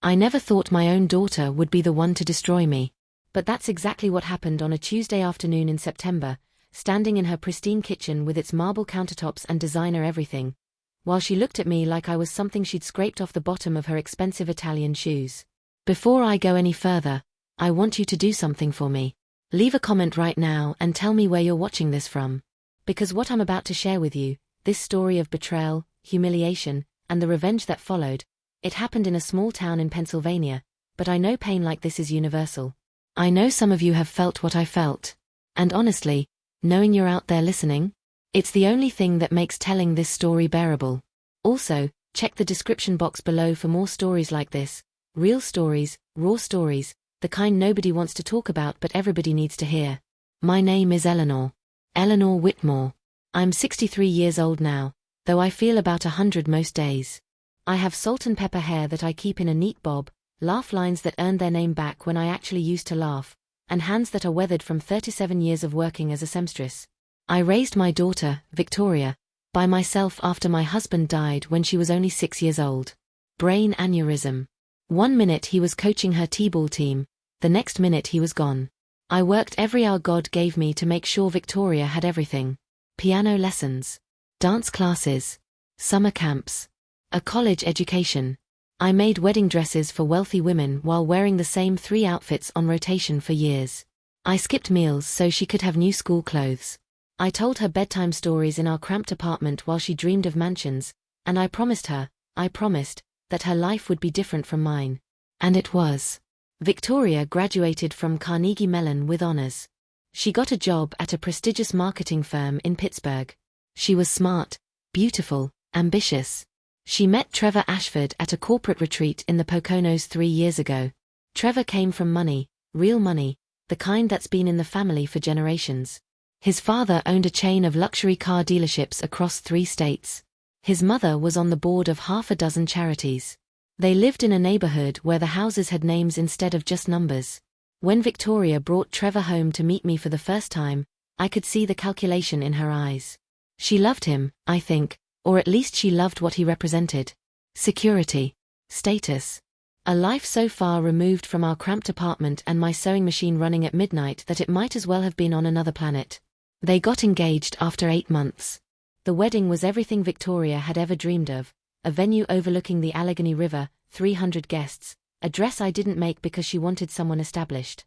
I never thought my own daughter would be the one to destroy me. But that's exactly what happened on a Tuesday afternoon in September, standing in her pristine kitchen with its marble countertops and designer everything, while she looked at me like I was something she'd scraped off the bottom of her expensive Italian shoes. Before I go any further, I want you to do something for me. Leave a comment right now and tell me where you're watching this from. Because what I'm about to share with you, this story of betrayal, humiliation, and the revenge that followed, it happened in a small town in Pennsylvania, but I know pain like this is universal. I know some of you have felt what I felt. And honestly, knowing you're out there listening, it's the only thing that makes telling this story bearable. Also, check the description box below for more stories like this. Real stories, raw stories, the kind nobody wants to talk about but everybody needs to hear. My name is Eleanor. Eleanor Whitmore. I'm 63 years old now, though I feel about 100 most days. I have salt and pepper hair that I keep in a neat bob, laugh lines that earned their name back when I actually used to laugh, and hands that are weathered from 37 years of working as a seamstress. I raised my daughter, Victoria, by myself after my husband died when she was only 6 years old. Brain aneurysm. One minute he was coaching her T-ball team, the next minute he was gone. I worked every hour God gave me to make sure Victoria had everything. Piano lessons, dance classes, summer camps, a college education. I made wedding dresses for wealthy women while wearing the same 3 outfits on rotation for years. I skipped meals so she could have new school clothes. I told her bedtime stories in our cramped apartment while she dreamed of mansions, and I promised, that her life would be different from mine. And it was. Victoria graduated from Carnegie Mellon with honors. She got a job at a prestigious marketing firm in Pittsburgh. She was smart, beautiful, ambitious. She met Trevor Ashford at a corporate retreat in the Poconos 3 years ago. Trevor came from money, real money, the kind that's been in the family for generations. His father owned a chain of luxury car dealerships across 3 states. His mother was on the board of half a dozen charities. They lived in a neighborhood where the houses had names instead of just numbers. When Victoria brought Trevor home to meet me for the first time, I could see the calculation in her eyes. She loved him, I think, or at least she loved what he represented. Security. Status. A life so far removed from our cramped apartment and my sewing machine running at midnight that it might as well have been on another planet. They got engaged after 8 months. The wedding was everything Victoria had ever dreamed of, a venue overlooking the Allegheny River, 300 guests, a dress I didn't make because she wanted someone established.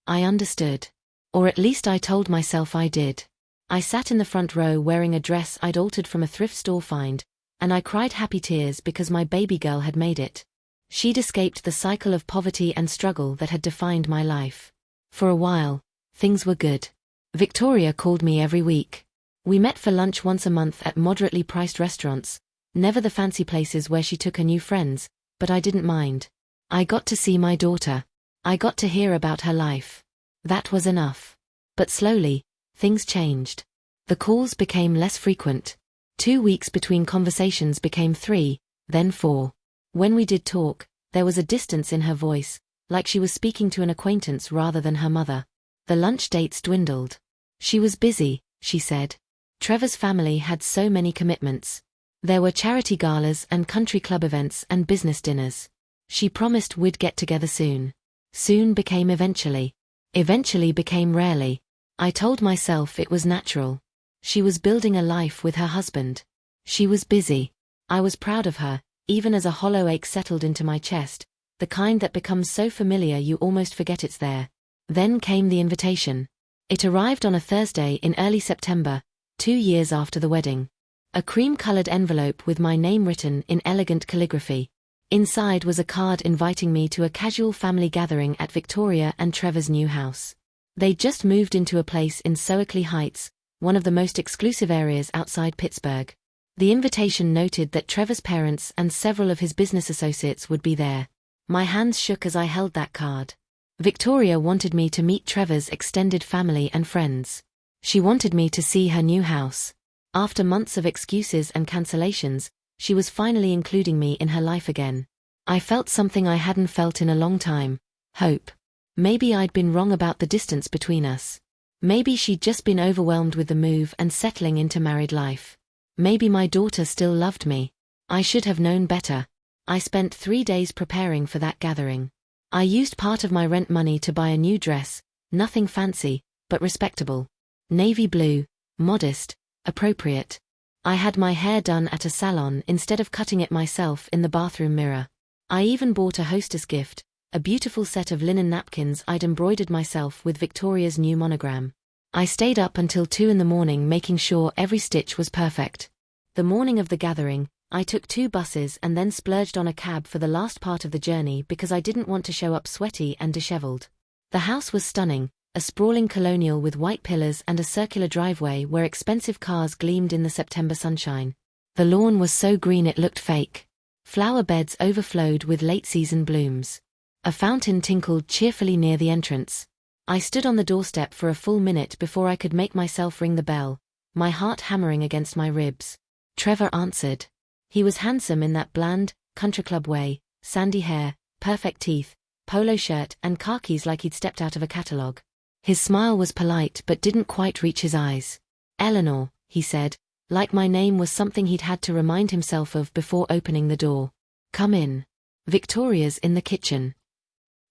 I understood. Or at least I told myself I did. I sat in the front row wearing a dress I'd altered from a thrift store find, and I cried happy tears because my baby girl had made it. She'd escaped the cycle of poverty and struggle that had defined my life. For a while, things were good. Victoria called me every week. We met for lunch once a month at moderately priced restaurants, never the fancy places where she took her new friends, but I didn't mind. I got to see my daughter. I got to hear about her life. That was enough. But slowly, things changed. The calls became less frequent. 2 weeks between conversations became 3, then 4. When we did talk, there was a distance in her voice, like she was speaking to an acquaintance rather than her mother. The lunch dates dwindled. She was busy, she said. Trevor's family had so many commitments. There were charity galas and country club events and business dinners. She promised we'd get together soon. Soon became eventually. Eventually became rarely. I told myself it was natural. She was building a life with her husband. She was busy. I was proud of her, even as a hollow ache settled into my chest, the kind that becomes so familiar you almost forget it's there. Then came the invitation. It arrived on a Thursday in early September, 2 years after the wedding. A cream-colored envelope with my name written in elegant calligraphy. Inside was a card inviting me to a casual family gathering at Victoria and Trevor's new house. They'd just moved into a place in Soakley Heights, one of the most exclusive areas outside Pittsburgh. The invitation noted that Trevor's parents and several of his business associates would be there. My hands shook as I held that card. Victoria wanted me to meet Trevor's extended family and friends. She wanted me to see her new house. After months of excuses and cancellations, she was finally including me in her life again. I felt something I hadn't felt in a long time. Hope. Maybe I'd been wrong about the distance between us. Maybe she'd just been overwhelmed with the move and settling into married life. Maybe my daughter still loved me. I should have known better. I spent 3 days preparing for that gathering. I used part of my rent money to buy a new dress, nothing fancy, but respectable. Navy blue, modest, appropriate. I had my hair done at a salon instead of cutting it myself in the bathroom mirror. I even bought a hostess gift, a beautiful set of linen napkins I'd embroidered myself with Victoria's new monogram. I stayed up until 2 in the morning making sure every stitch was perfect. The morning of the gathering, I took 2 buses and then splurged on a cab for the last part of the journey because I didn't want to show up sweaty and disheveled. The house was stunning, a sprawling colonial with white pillars and a circular driveway where expensive cars gleamed in the September sunshine. The lawn was so green it looked fake. Flower beds overflowed with late-season blooms. A fountain tinkled cheerfully near the entrance. I stood on the doorstep for a full minute before I could make myself ring the bell, my heart hammering against my ribs. Trevor answered. He was handsome in that bland, country club way, sandy hair, perfect teeth, polo shirt and khakis like he'd stepped out of a catalogue. His smile was polite but didn't quite reach his eyes. "Eleanor," he said, like my name was something he'd had to remind himself of before opening the door. "Come in. Victoria's in the kitchen."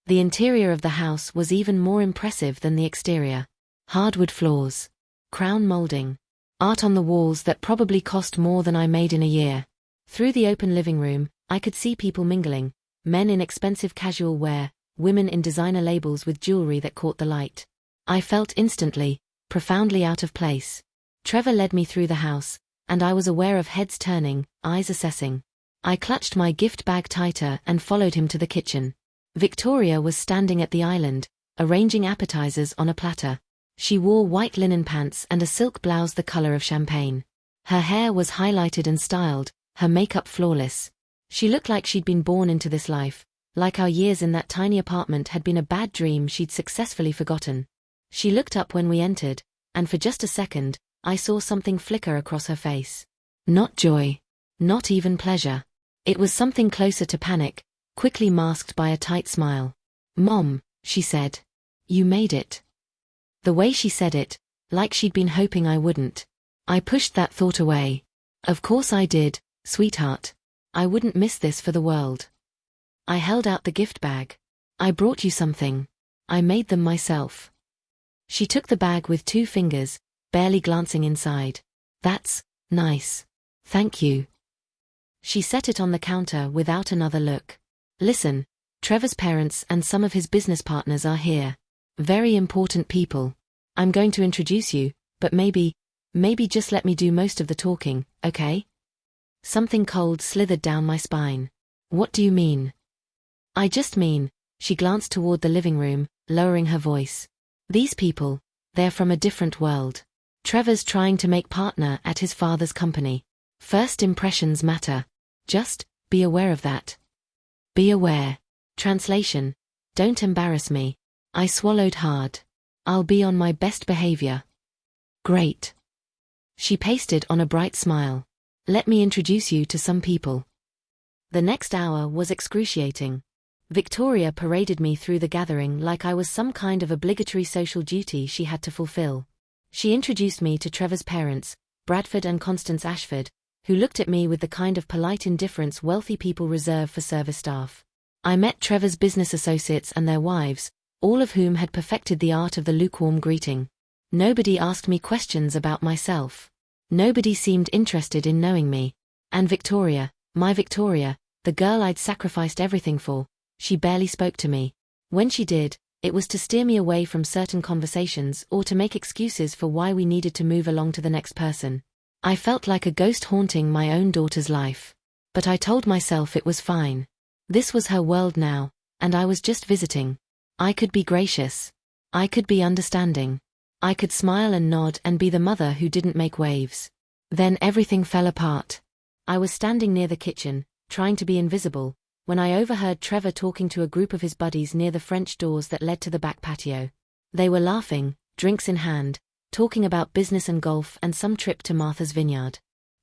The interior of the house was even more impressive than the exterior. Hardwood floors. Crown molding. Art on the walls that probably cost more than I made in a year. Through the open living room, I could see people mingling, men in expensive casual wear, women in designer labels with jewelry that caught the light. I felt instantly, profoundly out of place. Trevor led me through the house, and I was aware of heads turning, eyes assessing. I clutched my gift bag tighter and followed him to the kitchen. Victoria was standing at the island, arranging appetizers on a platter. She wore white linen pants and a silk blouse the color of champagne. Her hair was highlighted and styled, her makeup flawless. She looked like she'd been born into this life, like our years in that tiny apartment had been a bad dream she'd successfully forgotten. She looked up when we entered, and for just a second, I saw something flicker across her face. Not joy. Not even pleasure. It was something closer to panic, quickly masked by a tight smile. "Mom," she said. "You made it." The way she said it, like she'd been hoping I wouldn't. I pushed that thought away. "Of course I did, sweetheart. I wouldn't miss this for the world." I held out the gift bag. "I brought you something. I made them myself." She took the bag with 2 fingers, barely glancing inside. "That's nice. Thank you." She set it on the counter without another look. "Listen, Trevor's parents and some of his business partners are here. Very important people. I'm going to introduce you, but maybe just let me do most of the talking, okay?" Something cold slithered down my spine. "What do you mean?" "I just mean," she glanced toward the living room, lowering her voice. "These people, they're from a different world. Trevor's trying to make partner at his father's company. First impressions matter. Just be aware of that. Be aware." Translation: Don't embarrass me. I swallowed hard. I'll be on my best behavior. "Great." She pasted on a bright smile. "Let me introduce you to some people." The next hour was excruciating. Victoria paraded me through the gathering like I was some kind of obligatory social duty she had to fulfill. She introduced me to Trevor's parents, Bradford and Constance Ashford, who looked at me with the kind of polite indifference wealthy people reserve for service staff. I met Trevor's business associates and their wives, all of whom had perfected the art of the lukewarm greeting. Nobody asked me questions about myself. Nobody seemed interested in knowing me. And Victoria, my Victoria, the girl I'd sacrificed everything for, she barely spoke to me. When she did, it was to steer me away from certain conversations or to make excuses for why we needed to move along to the next person. I felt like a ghost haunting my own daughter's life. But I told myself it was fine. This was her world now, and I was just visiting. I could be gracious. I could be understanding. I could smile and nod and be the mother who didn't make waves. Then everything fell apart. I was standing near the kitchen, trying to be invisible, when I overheard Trevor talking to a group of his buddies near the French doors that led to the back patio. They were laughing, drinks in hand, talking about business and golf and some trip to Martha's Vineyard.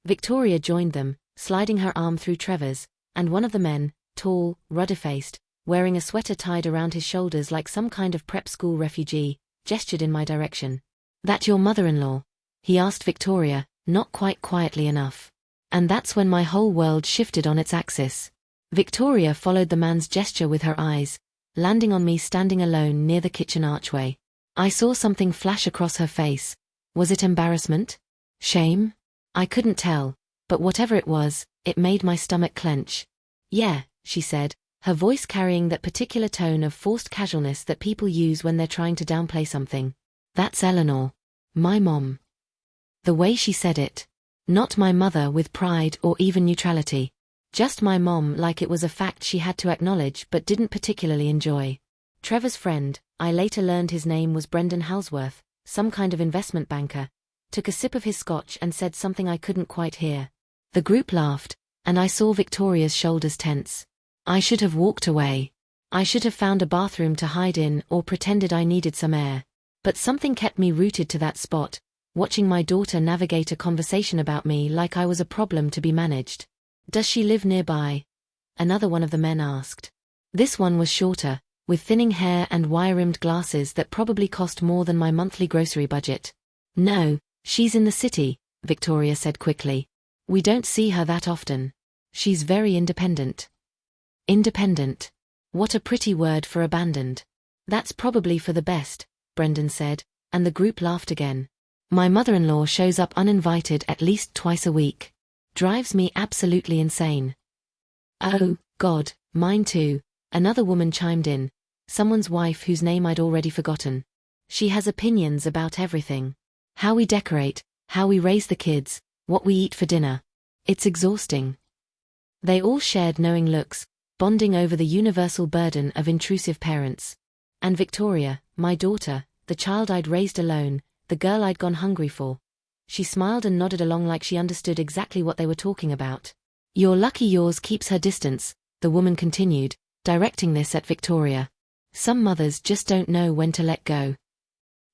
Victoria joined them, sliding her arm through Trevor's, and one of the men, tall, ruddy-faced, wearing a sweater tied around his shoulders like some kind of prep school refugee, gestured in my direction. "That your mother-in-law?" he asked Victoria, not quite quietly enough. And that's when my whole world shifted on its axis. Victoria followed the man's gesture with her eyes, landing on me standing alone near the kitchen archway. I saw something flash across her face. Was it embarrassment? Shame? I couldn't tell, but whatever it was, it made my stomach clench. "Yeah," she said, her voice carrying that particular tone of forced casualness that people use when they're trying to downplay something. "That's Eleanor. My mom." The way she said it. Not my mother with pride or even neutrality. Just my mom, like it was a fact she had to acknowledge but didn't particularly enjoy. Trevor's friend, I later learned his name was Brendan Halsworth, some kind of investment banker, took a sip of his scotch and said something I couldn't quite hear. The group laughed, and I saw Victoria's shoulders tense. I should have walked away. I should have found a bathroom to hide in or pretended I needed some air. But something kept me rooted to that spot, watching my daughter navigate a conversation about me like I was a problem to be managed. "Does she live nearby?" another one of the men asked. This one was shorter, with thinning hair and wire-rimmed glasses that probably cost more than my monthly grocery budget. "No, she's in the city," Victoria said quickly. "We don't see her that often. She's very independent." Independent. What a pretty word for abandoned. "That's probably for the best," Brendan said, and the group laughed again. "My mother-in-law shows up uninvited at least twice a week. Drives me absolutely insane." "Oh, God, mine too," another woman chimed in, someone's wife whose name I'd already forgotten. "She has opinions about everything. How we decorate, how we raise the kids, what we eat for dinner. It's exhausting." They all shared knowing looks, bonding over the universal burden of intrusive parents. And Victoria, my daughter, the child I'd raised alone, the girl I'd gone hungry for. She smiled and nodded along like she understood exactly what they were talking about. "You're lucky yours keeps her distance," the woman continued, directing this at Victoria. "Some mothers just don't know when to let go."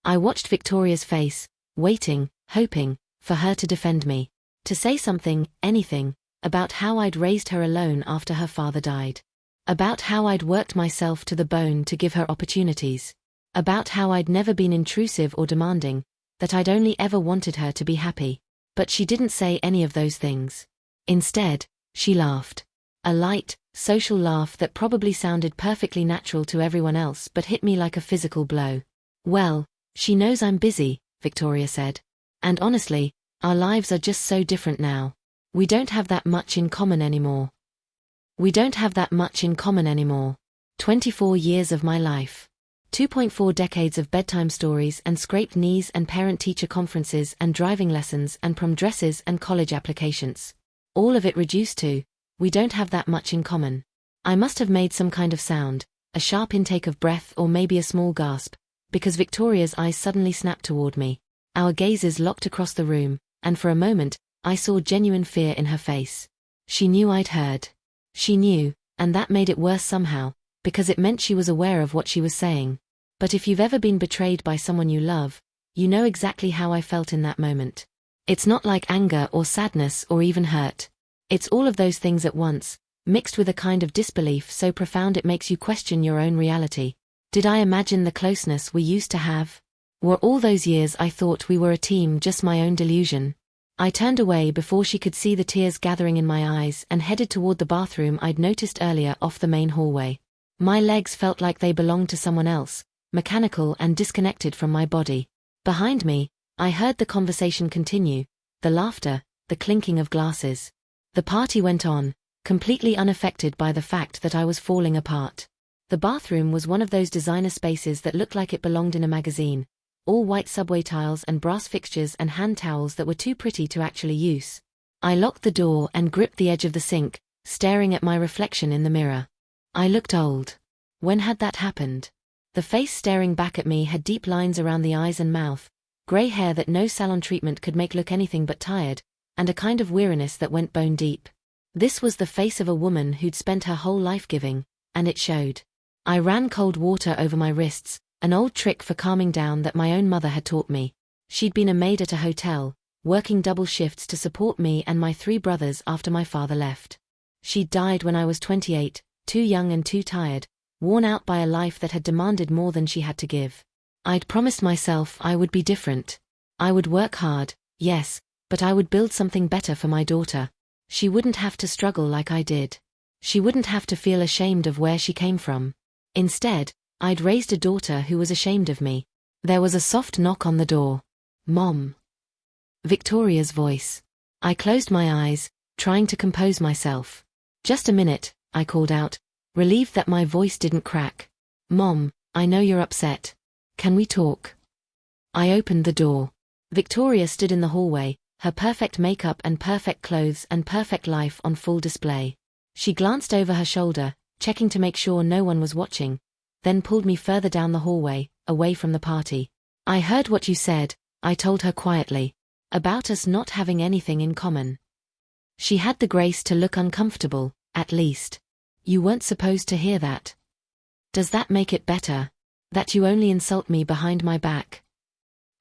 I watched Victoria's face, waiting, hoping, for her to defend me. To say something, anything, about how I'd raised her alone after her father died. About how I'd worked myself to the bone to give her opportunities. About how I'd never been intrusive or demanding, that I'd only ever wanted her to be happy. But she didn't say any of those things. Instead, she laughed. A light, social laugh that probably sounded perfectly natural to everyone else but hit me like a physical blow. "Well, she knows I'm busy," Victoria said. "And honestly, our lives are just so different now. We don't have that much in common anymore. 24 years of my life. 2.4 decades of bedtime stories and scraped knees and parent-teacher conferences and driving lessons and prom dresses and college applications. All of it reduced to, we don't have that much in common." I must have made some kind of sound, a sharp intake of breath or maybe a small gasp, because Victoria's eyes suddenly snapped toward me. Our gazes locked across the room, and for a moment, I saw genuine fear in her face. She knew I'd heard. She knew, and that made it worse somehow, because it meant she was aware of what she was saying. But if you've ever been betrayed by someone you love, you know exactly how I felt in that moment. It's not like anger or sadness or even hurt. It's all of those things at once, mixed with a kind of disbelief so profound it makes you question your own reality. Did I imagine the closeness we used to have? Were all those years I thought we were a team just my own delusion? I turned away before she could see the tears gathering in my eyes and headed toward the bathroom I'd noticed earlier off the main hallway. My legs felt like they belonged to someone else, mechanical and disconnected from my body. Behind me, I heard the conversation continue, the laughter, the clinking of glasses. The party went on, completely unaffected by the fact that I was falling apart. The bathroom was one of those designer spaces that looked like it belonged in a magazine, all white subway tiles and brass fixtures and hand towels that were too pretty to actually use. I locked the door and gripped the edge of the sink, staring at my reflection in the mirror. I looked old. When had that happened? The face staring back at me had deep lines around the eyes and mouth, grey hair that no salon treatment could make look anything but tired, and a kind of weariness that went bone deep. This was the face of a woman who'd spent her whole life giving, and it showed. I ran cold water over my wrists, an old trick for calming down that my own mother had taught me. She'd been a maid at a hotel, working double shifts to support me and my 3 brothers after my father left. She'd died when I was 28, too young and too tired, worn out by a life that had demanded more than she had to give. I'd promised myself I would be different. I would work hard, yes, but I would build something better for my daughter. She wouldn't have to struggle like I did. She wouldn't have to feel ashamed of where she came from. Instead, I'd raised a daughter who was ashamed of me. There was a soft knock on the door. "Mom." Victoria's voice. I closed my eyes, trying to compose myself. "Just a minute," I called out, relieved that my voice didn't crack. "Mom, I know you're upset. Can we talk?" I opened the door. Victoria stood in the hallway, her perfect makeup and perfect clothes and perfect life on full display. She glanced over her shoulder, checking to make sure no one was watching, then pulled me further down the hallway, away from the party. "I heard what you said," I told her quietly, "about us not having anything in common." She had the grace to look uncomfortable, at least. "You weren't supposed to hear that. Does that make it better? That you only insult me behind my back?"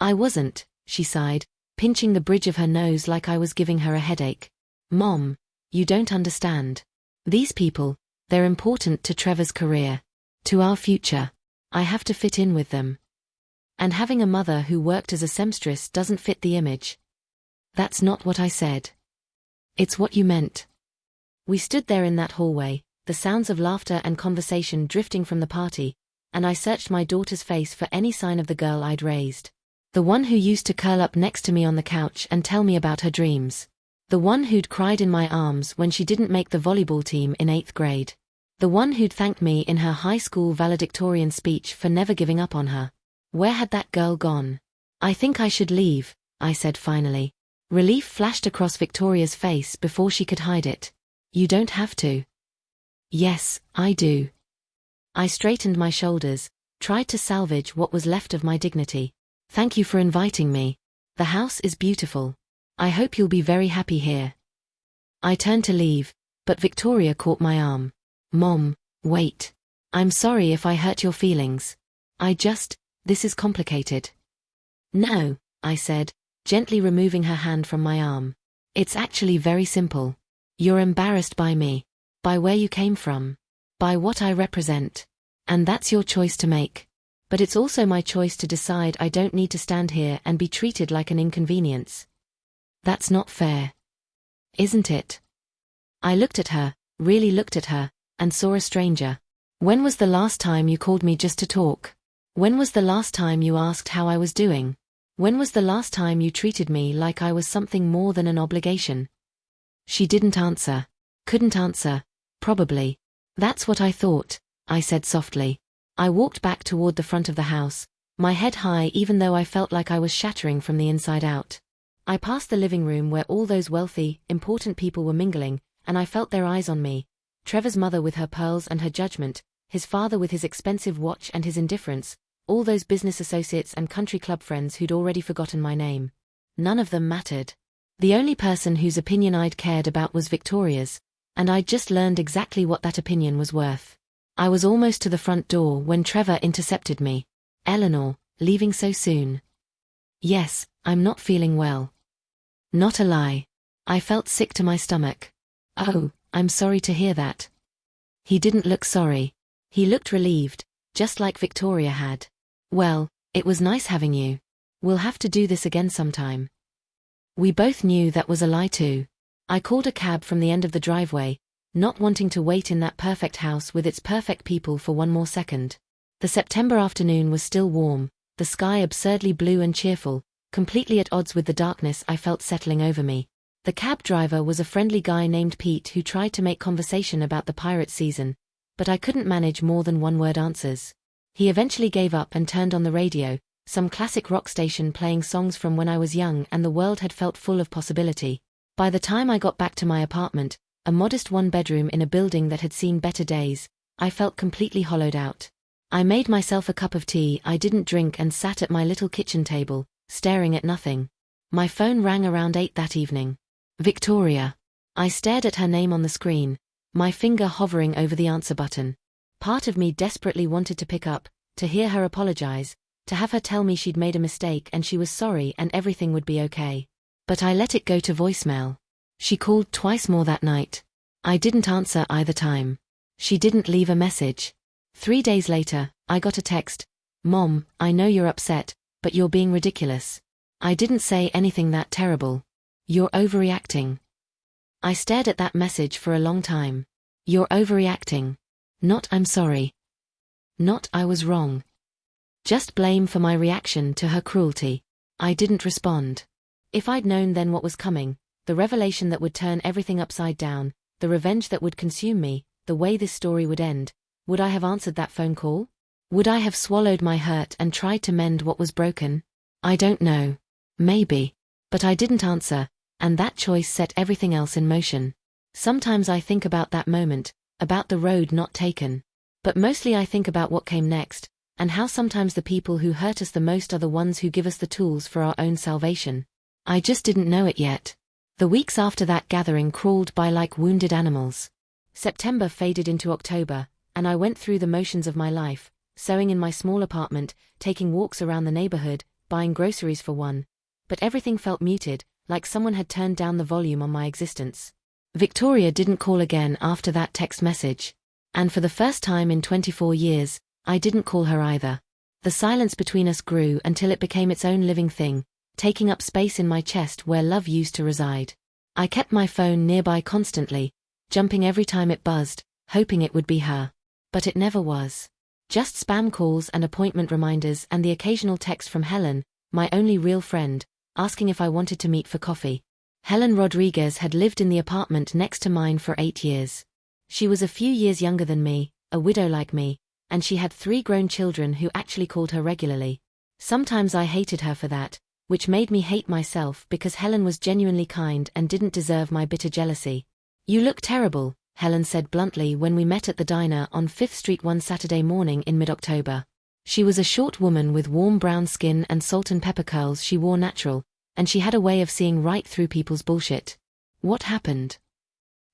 "I wasn't," she sighed, pinching the bridge of her nose like I was giving her a headache. "Mom, you don't understand. These people, they're important to Trevor's career. To our future. I have to fit in with them. And having a mother who worked as a seamstress doesn't fit the image." "That's not what I said." "It's what you meant." We stood there in that hallway, the sounds of laughter and conversation drifting from the party, and I searched my daughter's face for any sign of the girl I'd raised. The one who used to curl up next to me on the couch and tell me about her dreams. The one who'd cried in my arms when she didn't make the volleyball team in 8th grade. The one who'd thanked me in her high school valedictorian speech for never giving up on her. Where had that girl gone? "I think I should leave," I said finally. Relief flashed across Victoria's face before she could hide it. "You don't have to." "Yes, I do." I straightened my shoulders, tried to salvage what was left of my dignity. "Thank you for inviting me. The house is beautiful. I hope you'll be very happy here." I turned to leave, but Victoria caught my arm. "Mom, wait. I'm sorry if I hurt your feelings. This is complicated." "No," I said, gently removing her hand from my arm. "It's actually very simple. You're embarrassed by me. By where you came from. By what I represent. And that's your choice to make. But it's also my choice to decide I don't need to stand here and be treated like an inconvenience. That's not fair. Isn't it?" I looked at her, really looked at her, and saw a stranger. "When was the last time you called me just to talk? When was the last time you asked how I was doing? When was the last time you treated me like I was something more than an obligation?" She didn't answer. Couldn't answer, probably. "That's what I thought," I said softly. I walked back toward the front of the house, my head high even though I felt like I was shattering from the inside out. I passed the living room where all those wealthy, important people were mingling, and I felt their eyes on me. Trevor's mother with her pearls and her judgment, his father with his expensive watch and his indifference, all those business associates and country club friends who'd already forgotten my name. None of them mattered. The only person whose opinion I'd cared about was Victoria's, and I'd just learned exactly what that opinion was worth. I was almost to the front door when Trevor intercepted me. "Eleanor, leaving so soon?" "Yes, I'm not feeling well." Not a lie. I felt sick to my stomach. "Oh, I'm sorry to hear that." He didn't look sorry. He looked relieved, just like Victoria had. "Well, it was nice having you. We'll have to do this again sometime." We both knew that was a lie too. I called a cab from the end of the driveway, not wanting to wait in that perfect house with its perfect people for one more second. The September afternoon was still warm, the sky absurdly blue and cheerful, completely at odds with the darkness I felt settling over me. The cab driver was a friendly guy named Pete who tried to make conversation about the pirate season, but I couldn't manage more than one-word answers. He eventually gave up and turned on the radio, some classic rock station playing songs from when I was young and the world had felt full of possibility. By the time I got back to my apartment, a modest one-bedroom in a building that had seen better days, I felt completely hollowed out. I made myself a cup of tea I didn't drink and sat at my little kitchen table, staring at nothing. My phone rang around 8 that evening. Victoria. I stared at her name on the screen, my finger hovering over the answer button. Part of me desperately wanted to pick up, to hear her apologize, to have her tell me she'd made a mistake and she was sorry and everything would be okay. But I let it go to voicemail. She called twice more that night. I didn't answer either time. She didn't leave a message. 3 days later, I got a text. "Mom, I know you're upset, but you're being ridiculous. I didn't say anything that terrible. You're overreacting." I stared at that message for a long time. You're overreacting. Not I'm sorry. Not I was wrong. Just blame for my reaction to her cruelty. I didn't respond. If I'd known then what was coming, the revelation that would turn everything upside down, the revenge that would consume me, the way this story would end, would I have answered that phone call? Would I have swallowed my hurt and tried to mend what was broken? I don't know. Maybe. But I didn't answer, and that choice set everything else in motion. Sometimes I think about that moment, about the road not taken. But mostly I think about what came next, and how sometimes the people who hurt us the most are the ones who give us the tools for our own salvation. I just didn't know it yet. The weeks after that gathering crawled by like wounded animals. September faded into October, and I went through the motions of my life, sewing in my small apartment, taking walks around the neighborhood, buying groceries for one. But everything felt muted, like someone had turned down the volume on my existence. Victoria didn't call again after that text message. And for the first time in 24 years, I didn't call her either. The silence between us grew until it became its own living thing, taking up space in my chest where love used to reside. I kept my phone nearby constantly, jumping every time it buzzed, hoping it would be her. But it never was. Just spam calls and appointment reminders and the occasional text from Helen, my only real friend, asking if I wanted to meet for coffee. Helen Rodriguez had lived in the apartment next to mine for 8 years. She was a few years younger than me, a widow like me, and she had 3 grown children who actually called her regularly. Sometimes I hated her for that, which made me hate myself because Helen was genuinely kind and didn't deserve my bitter jealousy. You look terrible, Helen said bluntly when we met at the diner on 5th Street one Saturday morning in mid-October. She was a short woman with warm brown skin and salt and pepper curls she wore natural, and she had a way of seeing right through people's bullshit. What happened?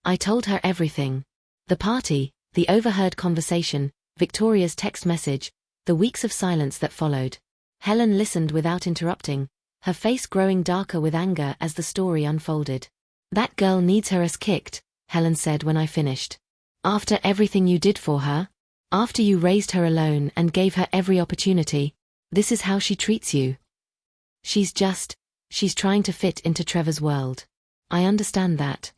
I told her everything. The party, the overheard conversation, Victoria's text message, the weeks of silence that followed. Helen listened without interrupting, her face growing darker with anger as the story unfolded. That girl needs her ass kicked, Helen said when I finished. After everything you did for her? After you raised her alone and gave her every opportunity? This is how she treats you? She's trying to fit into Trevor's world. I understand that.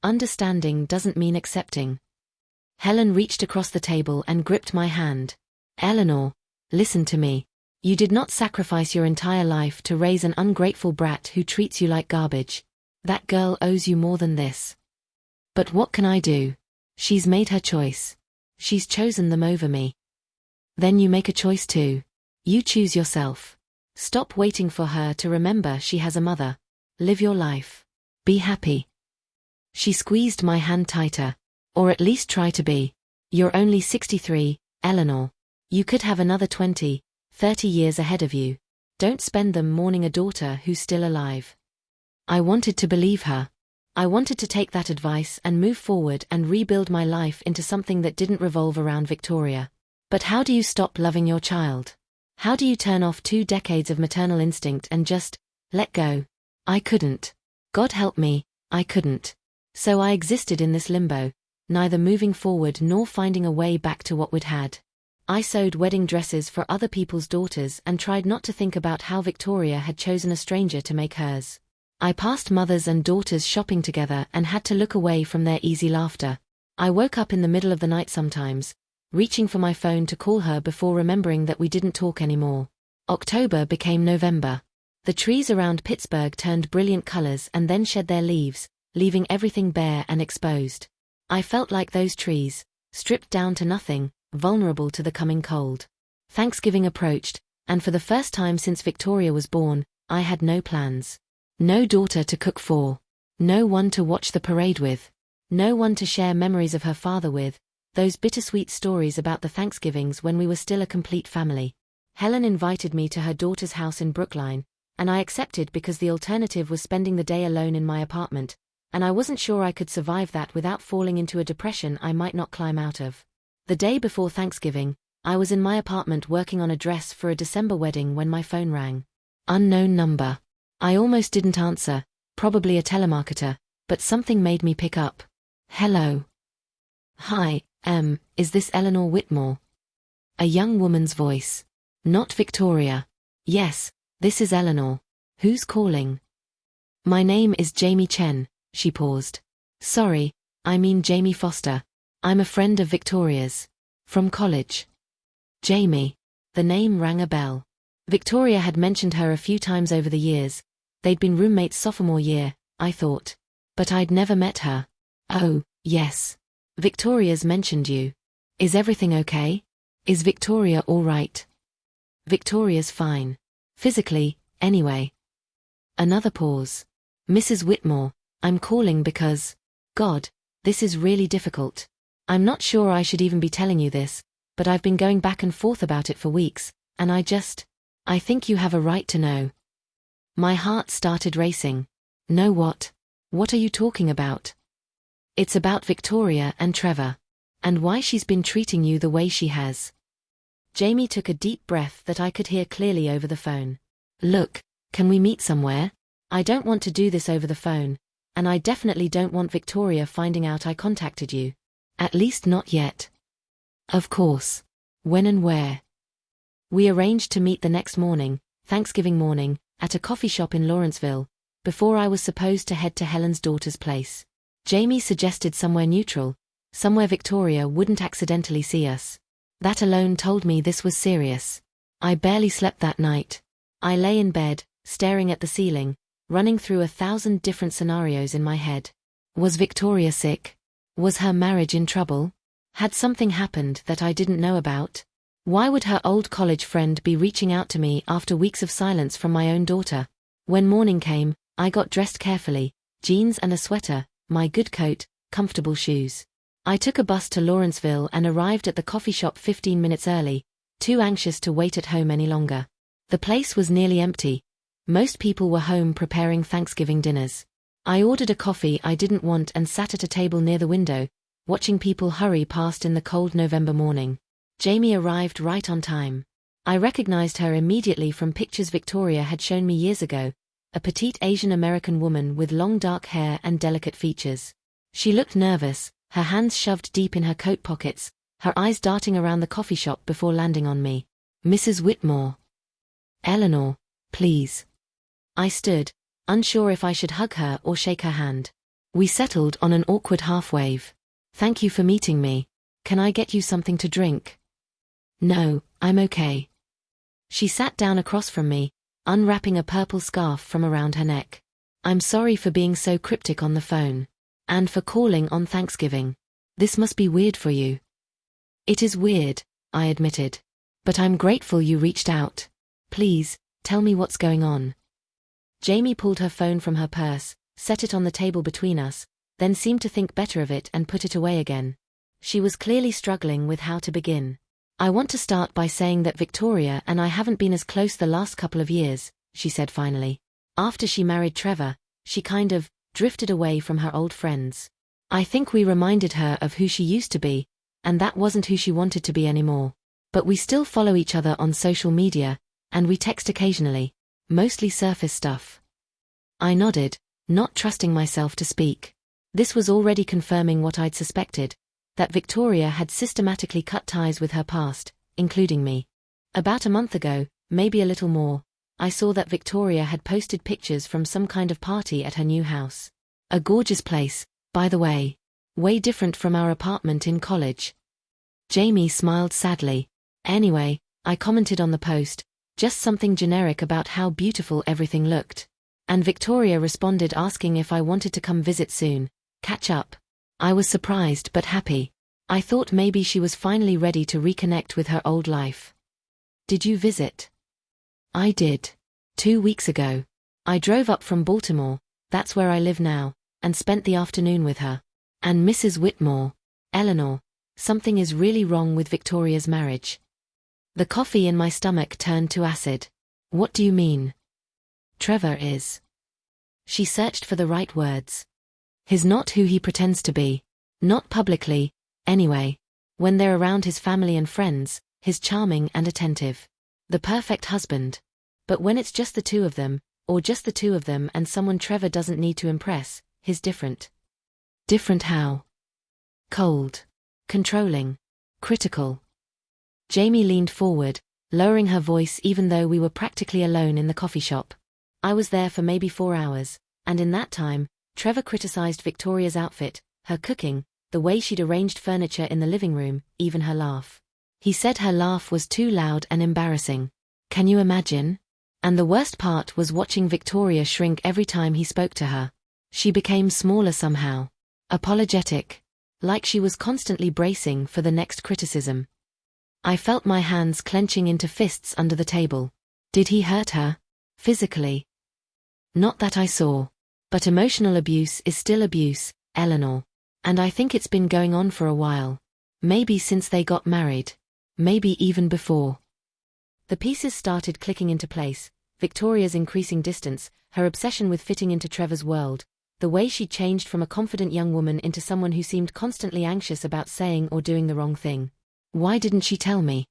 Understanding doesn't mean accepting. Helen reached across the table and gripped my hand. Eleanor, listen to me. You did not sacrifice your entire life to raise an ungrateful brat who treats you like garbage. That girl owes you more than this. But what can I do? She's made her choice. She's chosen them over me. Then you make a choice too. You choose yourself. Stop waiting for her to remember she has a mother. Live your life. Be happy. She squeezed my hand tighter. Or at least try to be. You're only 63, Eleanor. You could have another 20, 30 years ahead of you. Don't spend them mourning a daughter who's still alive. I wanted to believe her. I wanted to take that advice and move forward and rebuild my life into something that didn't revolve around Victoria. But how do you stop loving your child? How do you turn off 2 decades of maternal instinct and just let go? I couldn't. God help me, I couldn't. So I existed in this limbo, neither moving forward nor finding a way back to what we'd had. I sewed wedding dresses for other people's daughters and tried not to think about how Victoria had chosen a stranger to make hers. I passed mothers and daughters shopping together and had to look away from their easy laughter. I woke up in the middle of the night sometimes, reaching for my phone to call her before remembering that we didn't talk anymore. October became November. The trees around Pittsburgh turned brilliant colors and then shed their leaves, leaving everything bare and exposed. I felt like those trees, stripped down to nothing, vulnerable to the coming cold. Thanksgiving approached, and for the first time since Victoria was born, I had no plans. No daughter to cook for. No one to watch the parade with. No one to share memories of her father with, those bittersweet stories about the Thanksgivings when we were still a complete family. Helen invited me to her daughter's house in Brookline, and I accepted because the alternative was spending the day alone in my apartment, and I wasn't sure I could survive that without falling into a depression I might not climb out of. The day before Thanksgiving, I was in my apartment working on a dress for a December wedding when my phone rang. Unknown number. I almost didn't answer, probably a telemarketer, but something made me pick up. Hello. Hi, is this Eleanor Whitmore? A young woman's voice. Not Victoria. Yes, this is Eleanor. Who's calling? My name is Jamie Chen. She paused. Sorry, I mean Jamie Foster, I'm a friend of Victoria's. From college. Jamie. The name rang a bell. Victoria had mentioned her a few times over the years. They'd been roommates sophomore year, I thought. But I'd never met her. Oh, yes. Victoria's mentioned you. Is everything okay? Is Victoria all right? Victoria's fine. Physically, anyway. Another pause. Mrs. Whitmore, I'm calling because... God, this is really difficult. I'm not sure I should even be telling you this, but I've been going back and forth about it for weeks, and I think you have a right to know. My heart started racing. Know what? What are you talking about? It's about Victoria and Trevor. And why she's been treating you the way she has. Jamie took a deep breath that I could hear clearly over the phone. Look, can we meet somewhere? I don't want to do this over the phone, and I definitely don't want Victoria finding out I contacted you. At least not yet. Of course. When and where? We arranged to meet the next morning, Thanksgiving morning, at a coffee shop in Lawrenceville, before I was supposed to head to Helen's daughter's place. Jamie suggested somewhere neutral, somewhere Victoria wouldn't accidentally see us. That alone told me this was serious. I barely slept that night. I lay in bed, staring at the ceiling, running through 1,000 different scenarios in my head. Was Victoria sick? Was her marriage in trouble? Had something happened that I didn't know about? Why would her old college friend be reaching out to me after weeks of silence from my own daughter? When morning came, I got dressed carefully, jeans and a sweater, my good coat, comfortable shoes. I took a bus to Lawrenceville and arrived at the coffee shop 15 minutes early, too anxious to wait at home any longer. The place was nearly empty. Most people were home preparing Thanksgiving dinners. I ordered a coffee I didn't want and sat at a table near the window, watching people hurry past in the cold November morning. Jamie arrived right on time. I recognized her immediately from pictures Victoria had shown me years ago, a petite Asian American woman with long dark hair and delicate features. She looked nervous, her hands shoved deep in her coat pockets, her eyes darting around the coffee shop before landing on me. Mrs. Whitmore. Eleanor, please. I stood, unsure if I should hug her or shake her hand. We settled on an awkward half-wave. Thank you for meeting me. Can I get you something to drink? No, I'm okay. She sat down across from me, unwrapping a purple scarf from around her neck. I'm sorry for being so cryptic on the phone. And for calling on Thanksgiving. This must be weird for you. It is weird, I admitted. But I'm grateful you reached out. Please, tell me what's going on. Jamie pulled her phone from her purse, set it on the table between us, then seemed to think better of it and put it away again. She was clearly struggling with how to begin. I want to start by saying that Victoria and I haven't been as close the last couple of years, she said finally. After she married Trevor, she kind of drifted away from her old friends. I think we reminded her of who she used to be, and that wasn't who she wanted to be anymore. But we still follow each other on social media, and we text occasionally, mostly surface stuff. I nodded, not trusting myself to speak. This was already confirming what I'd suspected, that Victoria had systematically cut ties with her past, including me. About a month ago, maybe a little more, I saw that Victoria had posted pictures from some kind of party at her new house. A gorgeous place, by the way. Way different from our apartment in college. Jamie smiled sadly. Anyway, I commented on the post, just something generic about how beautiful everything looked. And Victoria responded asking if I wanted to come visit soon, catch up. I was surprised but happy. I thought maybe she was finally ready to reconnect with her old life. Did you visit? I did. 2 weeks ago. I drove up from Baltimore, that's where I live now, and spent the afternoon with her. And Mrs. Whitmore. Eleanor, something is really wrong with Victoria's marriage. The coffee in my stomach turned to acid. What do you mean? Trevor is. She searched for the right words. He's not who he pretends to be. Not publicly, anyway. When they're around his family and friends, he's charming and attentive. The perfect husband. But when it's just the two of them, or just the two of them and someone Trevor doesn't need to impress, he's different. Different how? Cold. Controlling. Critical. Jamie leaned forward, lowering her voice even though we were practically alone in the coffee shop. I was there for maybe 4 hours, and in that time, Trevor criticized Victoria's outfit, her cooking, the way she'd arranged furniture in the living room, even her laugh. He said her laugh was too loud and embarrassing. Can you imagine? And the worst part was watching Victoria shrink every time he spoke to her. She became smaller somehow. Apologetic. Like she was constantly bracing for the next criticism. I felt my hands clenching into fists under the table. Did he hurt her? Physically? Not that I saw. But emotional abuse is still abuse, Eleanor. And I think it's been going on for a while. Maybe since they got married. Maybe even before. The pieces started clicking into place, Victoria's increasing distance, her obsession with fitting into Trevor's world, the way she changed from a confident young woman into someone who seemed constantly anxious about saying or doing the wrong thing. Why didn't she tell me?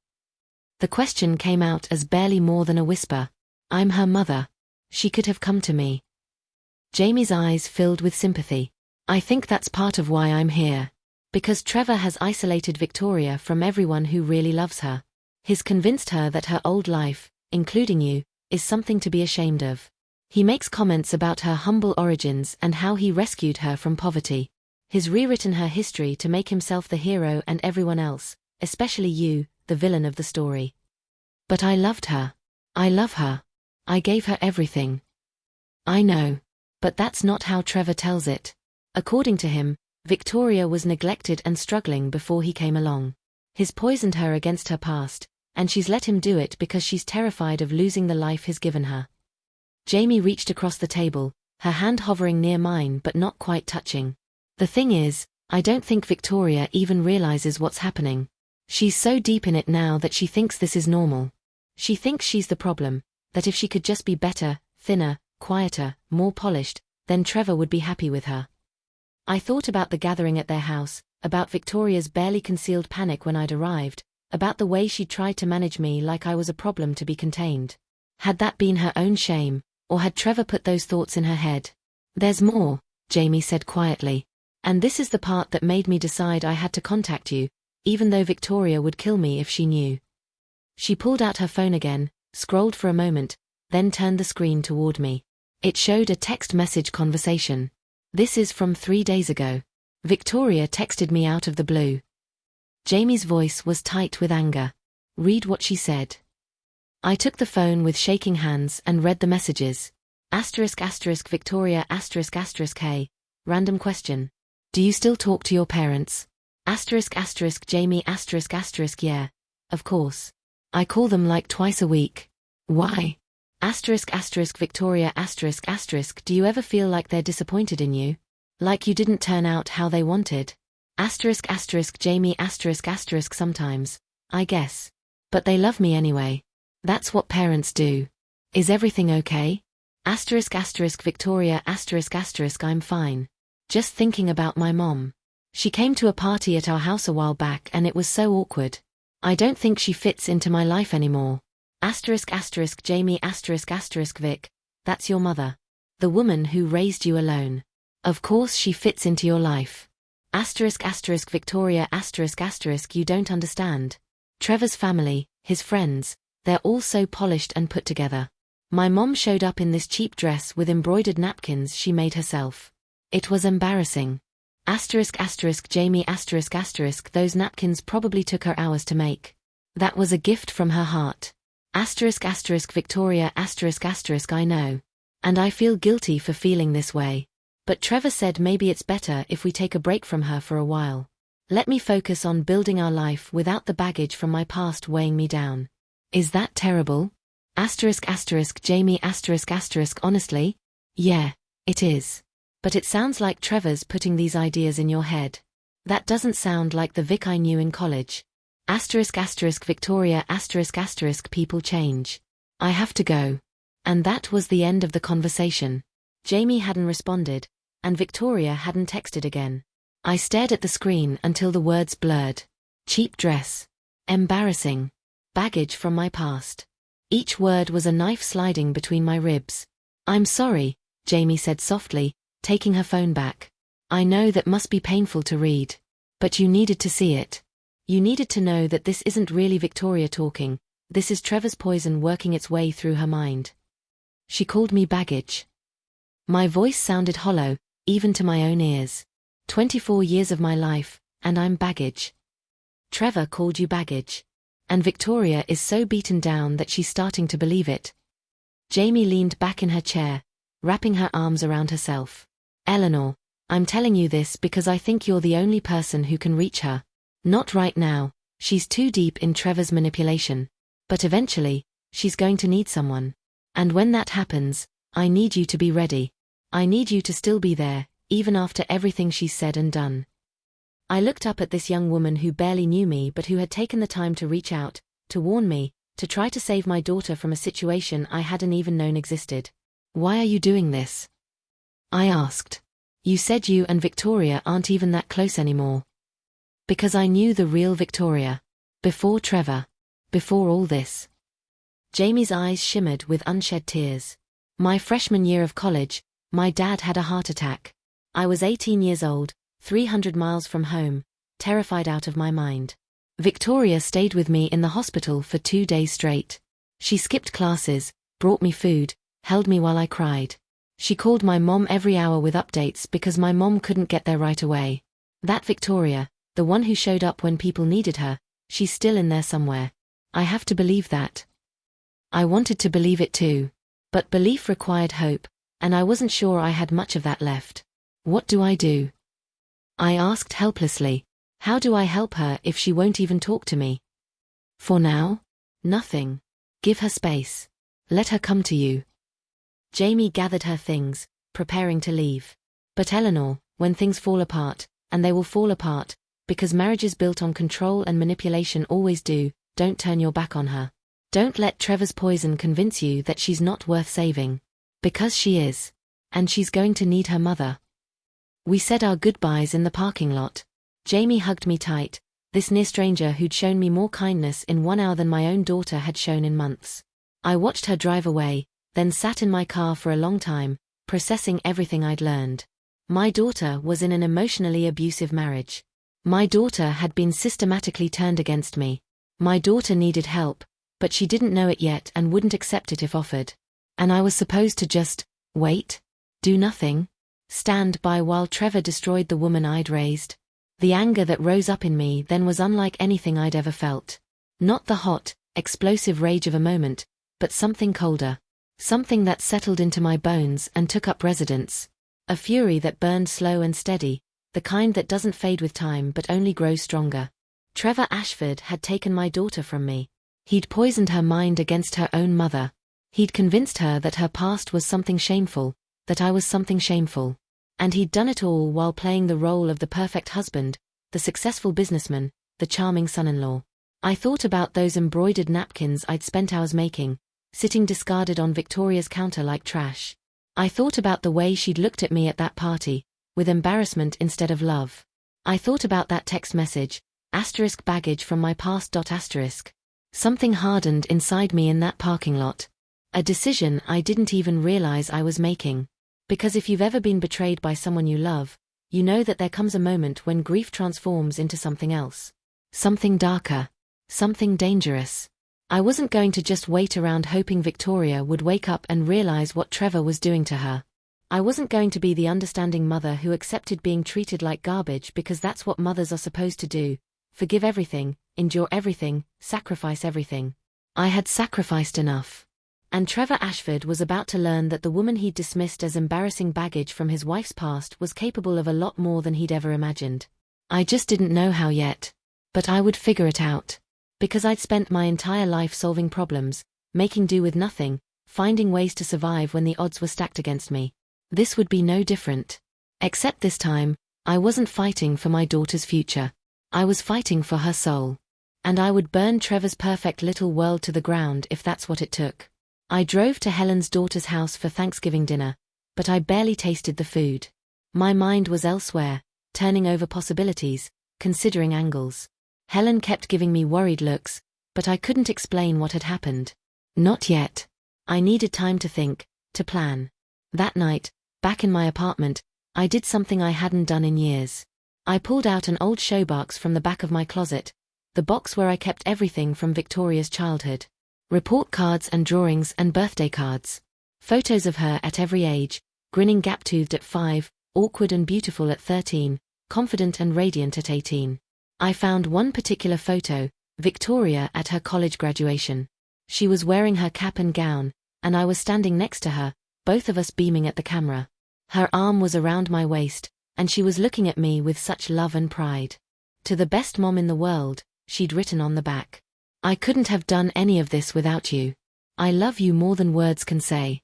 The question came out as barely more than a whisper. I'm her mother. She could have come to me. Jamie's eyes filled with sympathy. I think that's part of why I'm here. Because Trevor has isolated Victoria from everyone who really loves her. He's convinced her that her old life, including you, is something to be ashamed of. He makes comments about her humble origins and how he rescued her from poverty. He's rewritten her history to make himself the hero and everyone else, especially you, the villain of the story. But I loved her. I love her. I gave her everything. I know. But that's not how Trevor tells it. According to him, Victoria was neglected and struggling before he came along. He's poisoned her against her past, and she's let him do it because she's terrified of losing the life he's given her. Jamie reached across the table, her hand hovering near mine but not quite touching. The thing is, I don't think Victoria even realizes what's happening. She's so deep in it now that she thinks this is normal. She thinks she's the problem, that if she could just be better, thinner, quieter, more polished, then Trevor would be happy with her. I thought about the gathering at their house, about Victoria's barely concealed panic when I'd arrived, about the way she tried to manage me like I was a problem to be contained. Had that been her own shame, or had Trevor put those thoughts in her head? There's more, Jamie said quietly. And this is the part that made me decide I had to contact you, even though Victoria would kill me if she knew. She pulled out her phone again, scrolled for a moment, then turned the screen toward me. It showed a text message conversation. This is from 3 days ago. Victoria texted me out of the blue. Jamie's voice was tight with anger. Read what she said. I took the phone with shaking hands and read the messages. Victoria K. Random question. Do you still talk to your parents? Jamie yeah. Of course. I call them like twice a week. Why? Victoria do you ever feel like they're disappointed in you? Like you didn't turn out how they wanted? Jamie sometimes, I guess. But they love me anyway. That's what parents do. Is everything okay? Victoria I'm fine. Just thinking about my mom. She came to a party at our house a while back and it was so awkward. I don't think she fits into my life anymore. Jamie Vic, that's your mother. The woman who raised you alone. Of course she fits into your life. Victoria you don't understand. Trevor's family, his friends, they're all so polished and put together. My mom showed up in this cheap dress with embroidered napkins she made herself. It was embarrassing. Jamie those napkins probably took her hours to make. That was a gift from her heart. Victoria I know. And I feel guilty for feeling this way. But Trevor said maybe it's better if we take a break from her for a while. Let me focus on building our life without the baggage from my past weighing me down. Is that terrible? Jamie honestly? Yeah, it is. But it sounds like Trevor's putting these ideas in your head. That doesn't sound like the Vic I knew in college. Victoria people change. I have to go. And that was the end of the conversation. Jamie hadn't responded, and Victoria hadn't texted again. I stared at the screen until the words blurred. Cheap dress. Embarrassing. Baggage from my past. Each word was a knife sliding between my ribs. I'm sorry, Jamie said softly, taking her phone back. I know that must be painful to read. But you needed to see it. You needed to know that this isn't really Victoria talking, this is Trevor's poison working its way through her mind. She called me baggage. My voice sounded hollow, even to my own ears. 24 years of my life, and I'm baggage. Trevor called you baggage. And Victoria is so beaten down that she's starting to believe it. Jamie leaned back in her chair, wrapping her arms around herself. Eleanor, I'm telling you this because I think you're the only person who can reach her. Not right now, she's too deep in Trevor's manipulation. But eventually, she's going to need someone. And when that happens, I need you to be ready. I need you to still be there, even after everything she's said and done. I looked up at this young woman who barely knew me but who had taken the time to reach out, to warn me, to try to save my daughter from a situation I hadn't even known existed. Why are you doing this? I asked. You said you and Victoria aren't even that close anymore. Because I knew the real Victoria. Before Trevor. Before all this. Jamie's eyes shimmered with unshed tears. My freshman year of college, my dad had a heart attack. I was 18 years old, 300 miles from home, terrified out of my mind. Victoria stayed with me in the hospital for 2 days straight. She skipped classes, brought me food, held me while I cried. She called my mom every hour with updates because my mom couldn't get there right away. That Victoria, the one who showed up when people needed her, she's still in there somewhere. I have to believe that. I wanted to believe it too. But belief required hope, and I wasn't sure I had much of that left. What do I do? I asked helplessly. How do I help her if she won't even talk to me? For now? Nothing. Give her space. Let her come to you. Jamie gathered her things, preparing to leave. But Eleanor, when things fall apart, and they will fall apart, because marriages built on control and manipulation always do, don't turn your back on her. Don't let Trevor's poison convince you that she's not worth saving. Because she is. And she's going to need her mother. We said our goodbyes in the parking lot. Jamie hugged me tight, this near stranger who'd shown me more kindness in 1 hour than my own daughter had shown in months. I watched her drive away, then sat in my car for a long time, processing everything I'd learned. My daughter was in an emotionally abusive marriage. My daughter had been systematically turned against me. My daughter needed help, but she didn't know it yet and wouldn't accept it if offered. And I was supposed to just wait? Do nothing? Stand by while Trevor destroyed the woman I'd raised? The anger that rose up in me then was unlike anything I'd ever felt. Not the hot, explosive rage of a moment, but something colder. Something that settled into my bones and took up residence. A fury that burned slow and steady, the kind that doesn't fade with time but only grows stronger. Trevor Ashford had taken my daughter from me. He'd poisoned her mind against her own mother. He'd convinced her that her past was something shameful, that I was something shameful. And he'd done it all while playing the role of the perfect husband, the successful businessman, the charming son-in-law. I thought about those embroidered napkins I'd spent hours making, sitting discarded on Victoria's counter like trash. I thought about the way she'd looked at me at that party, with embarrassment instead of love. I thought about that text message, *baggage from my past. Something hardened inside me in that parking lot. A decision I didn't even realize I was making. Because if you've ever been betrayed by someone you love, you know that there comes a moment when grief transforms into something else. Something darker. Something dangerous. I wasn't going to just wait around hoping Victoria would wake up and realize what Trevor was doing to her. I wasn't going to be the understanding mother who accepted being treated like garbage because that's what mothers are supposed to do. Forgive everything, endure everything, sacrifice everything. I had sacrificed enough. And Trevor Ashford was about to learn that the woman he'd dismissed as embarrassing baggage from his wife's past was capable of a lot more than he'd ever imagined. I just didn't know how yet. But I would figure it out. Because I'd spent my entire life solving problems, making do with nothing, finding ways to survive when the odds were stacked against me. This would be no different. Except this time, I wasn't fighting for my daughter's future. I was fighting for her soul. And I would burn Trevor's perfect little world to the ground if that's what it took. I drove to Helen's daughter's house for Thanksgiving dinner, but I barely tasted the food. My mind was elsewhere, turning over possibilities, considering angles. Helen kept giving me worried looks, but I couldn't explain what had happened. Not yet. I needed time to think, to plan. That night, back in my apartment, I did something I hadn't done in years. I pulled out an old showbox from the back of my closet, the box where I kept everything from Victoria's childhood. Report cards and drawings and birthday cards. Photos of her at every age, grinning gap-toothed at 5, awkward and beautiful at 13, confident and radiant at 18. I found one particular photo, Victoria at her college graduation. She was wearing her cap and gown, and I was standing next to her, both of us beaming at the camera. Her arm was around my waist, and she was looking at me with such love and pride. To the best mom in the world, she'd written on the back. I couldn't have done any of this without you. I love you more than words can say.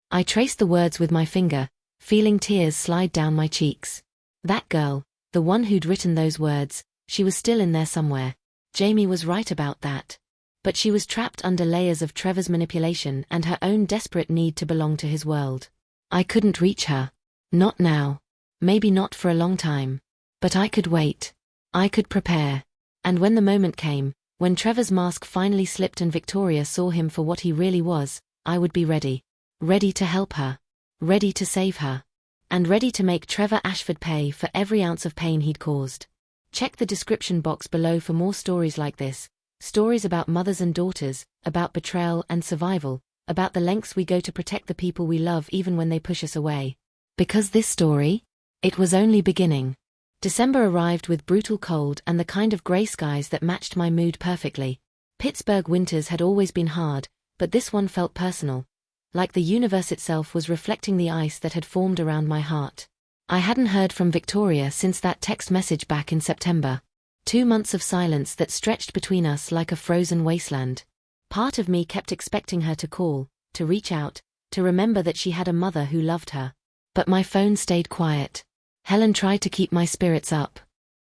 I traced the words with my finger, feeling tears slide down my cheeks. That girl, the one who'd written those words, she was still in there somewhere. Jamie was right about that. But she was trapped under layers of Trevor's manipulation and her own desperate need to belong to his world. I couldn't reach her. Not now. Maybe not for a long time. But I could wait. I could prepare. And when the moment came, when Trevor's mask finally slipped and Victoria saw him for what he really was, I would be ready. Ready to help her. Ready to save her. And ready to make Trevor Ashford pay for every ounce of pain he'd caused. Check the description box below for more stories like this. Stories about mothers and daughters, about betrayal and survival, about the lengths we go to protect the people we love even when they push us away. Because this story? It was only beginning. December arrived with brutal cold and the kind of grey skies that matched my mood perfectly. Pittsburgh winters had always been hard, but this one felt personal. Like the universe itself was reflecting the ice that had formed around my heart. I hadn't heard from Victoria since that text message back in September. 2 months of silence that stretched between us like a frozen wasteland. Part of me kept expecting her to call, to reach out, to remember that she had a mother who loved her. But my phone stayed quiet. Helen tried to keep my spirits up.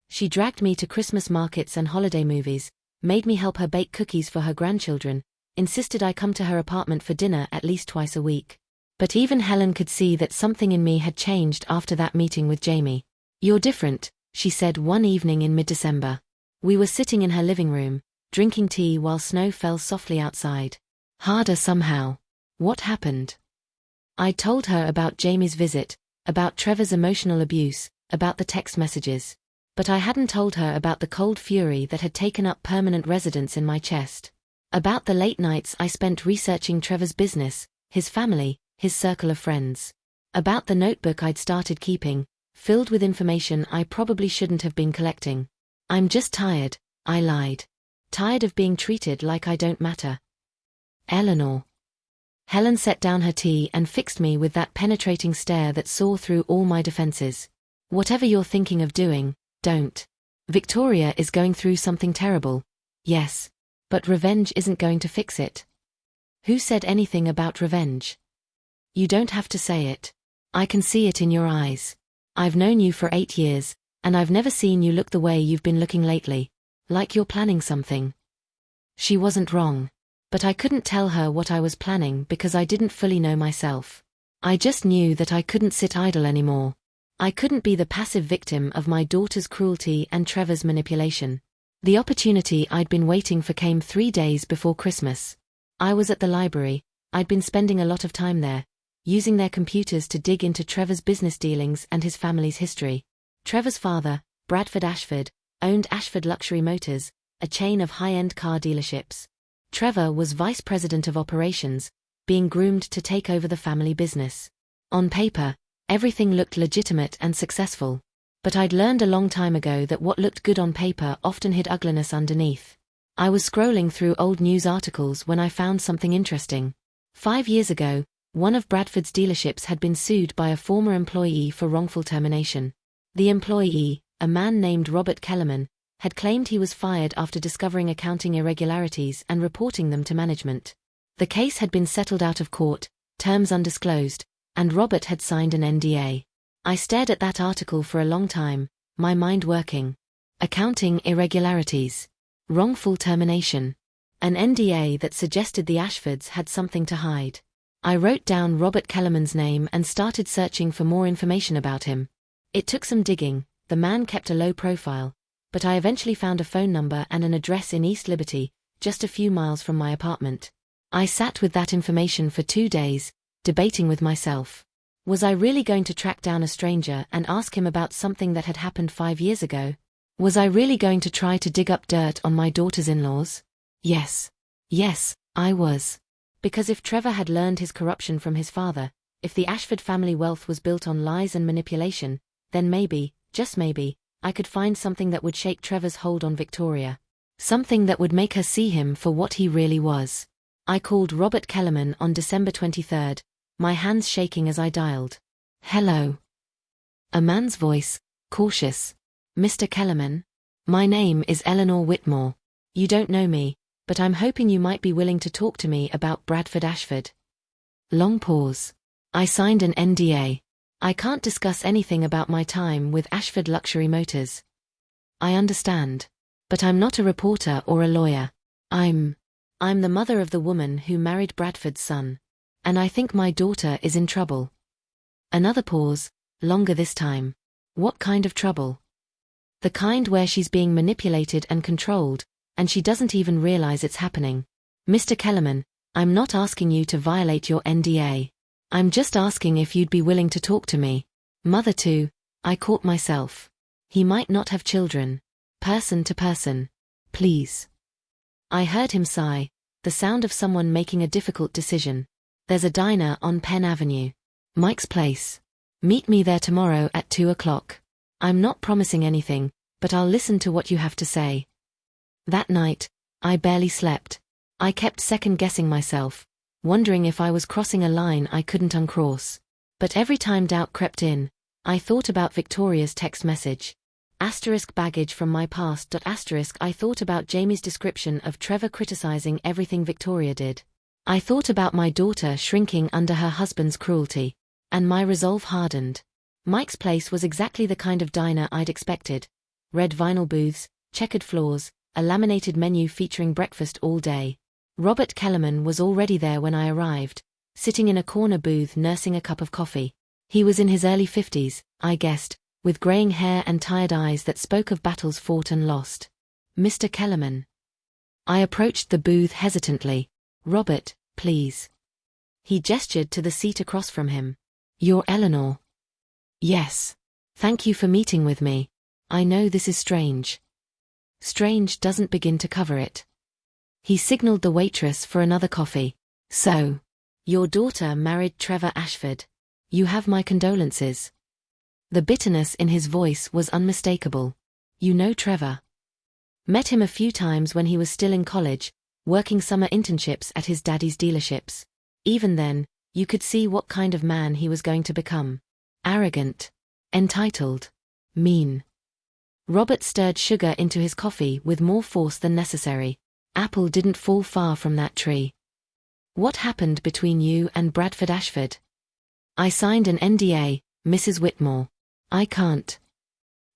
She dragged me to Christmas markets and holiday movies, made me help her bake cookies for her grandchildren, insisted I come to her apartment for dinner at least twice a week. But even Helen could see that something in me had changed after that meeting with Jamie. "You're different," she said one evening in mid-December. We were sitting in her living room, drinking tea while snow fell softly outside. Harder somehow. What happened? I told her about Jamie's visit, about Trevor's emotional abuse, about the text messages. But I hadn't told her about the cold fury that had taken up permanent residence in my chest. About the late nights I spent researching Trevor's business, his family, his circle of friends. About the notebook I'd started keeping, filled with information I probably shouldn't have been collecting. "I'm just tired," I lied. "Tired of being treated like I don't matter." Eleanor. Helen set down her tea and fixed me with that penetrating stare that saw through all my defenses. "Whatever you're thinking of doing, don't. Victoria is going through something terrible. Yes. But revenge isn't going to fix it." "Who said anything about revenge?" "You don't have to say it. I can see it in your eyes. I've known you for 8 years, and I've never seen you look the way you've been looking lately. Like you're planning something." She wasn't wrong. But I couldn't tell her what I was planning because I didn't fully know myself. I just knew that I couldn't sit idle anymore. I couldn't be the passive victim of my daughter's cruelty and Trevor's manipulation. The opportunity I'd been waiting for came 3 days before Christmas. I was at the library. I'd been spending a lot of time there, using their computers to dig into Trevor's business dealings and his family's history. Trevor's father, Bradford Ashford, owned Ashford Luxury Motors, a chain of high-end car dealerships. Trevor was vice president of operations, being groomed to take over the family business. On paper, everything looked legitimate and successful. But I'd learned a long time ago that what looked good on paper often hid ugliness underneath. I was scrolling through old news articles when I found something interesting. 5 years ago, one of Bradford's dealerships had been sued by a former employee for wrongful termination. The employee, a man named Robert Kellerman, had claimed he was fired after discovering accounting irregularities and reporting them to management. The case had been settled out of court, terms undisclosed, and Robert had signed an NDA. I stared at that article for a long time, my mind working. Accounting irregularities. Wrongful termination. An NDA that suggested the Ashfords had something to hide. I wrote down Robert Kellerman's name and started searching for more information about him. It took some digging. The man kept a low profile, but I eventually found a phone number and an address in East Liberty, just a few miles from my apartment. I sat with that information for 2 days, debating with myself. Was I really going to track down a stranger and ask him about something that had happened 5 years ago? Was I really going to try to dig up dirt on my daughter's in-laws? Yes. Yes, I was. Because if Trevor had learned his corruption from his father, if the Ashford family wealth was built on lies and manipulation, then maybe, just maybe, I could find something that would shake Trevor's hold on Victoria. Something that would make her see him for what he really was. I called Robert Kellerman on December 23rd, my hands shaking as I dialed. Hello. A man's voice, cautious. Mr. Kellerman? My name is Eleanor Whitmore. You don't know me, but I'm hoping you might be willing to talk to me about Bradford Ashford. Long pause. I signed an NDA. I can't discuss anything about my time with Ashford Luxury Motors. I understand. But I'm not a reporter or a lawyer. I'm the mother of the woman who married Bradford's son. And I think my daughter is in trouble. Another pause, longer this time. What kind of trouble? The kind where she's being manipulated and controlled, and she doesn't even realize it's happening. Mr. Kellerman, I'm not asking you to violate your NDA. I'm just asking if you'd be willing to talk to me. Mother too, I caught myself. He might not have children. Person to person. Please. I heard him sigh, the sound of someone making a difficult decision. There's a diner on Penn Avenue. Mike's Place. Meet me there tomorrow at 2 o'clock. I'm not promising anything, but I'll listen to what you have to say. That night, I barely slept. I kept second-guessing myself, wondering if I was crossing a line I couldn't uncross. But every time doubt crept in, I thought about Victoria's text message. Baggage from my past. I thought about Jamie's description of Trevor criticizing everything Victoria did. I thought about my daughter shrinking under her husband's cruelty. And my resolve hardened. Mike's Place was exactly the kind of diner I'd expected. Red vinyl booths, checkered floors, a laminated menu featuring breakfast all day. Robert Kellerman was already there when I arrived, sitting in a corner booth nursing a cup of coffee. He was in his early 50s, I guessed, with graying hair and tired eyes that spoke of battles fought and lost. Mr. Kellerman. I approached the booth hesitantly. Robert, please. He gestured to the seat across from him. You're Eleanor. Yes. Thank you for meeting with me. I know this is strange. Strange doesn't begin to cover it. He signaled the waitress for another coffee. So, your daughter married Trevor Ashford. You have my condolences. The bitterness in his voice was unmistakable. You know Trevor. Met him a few times when he was still in college, working summer internships at his daddy's dealerships. Even then, you could see what kind of man he was going to become. Arrogant. Entitled. Mean. Robert stirred sugar into his coffee with more force than necessary. Apple didn't fall far from that tree. What happened between you and Bradford Ashford? I signed an NDA, Mrs. Whitmore. I can't.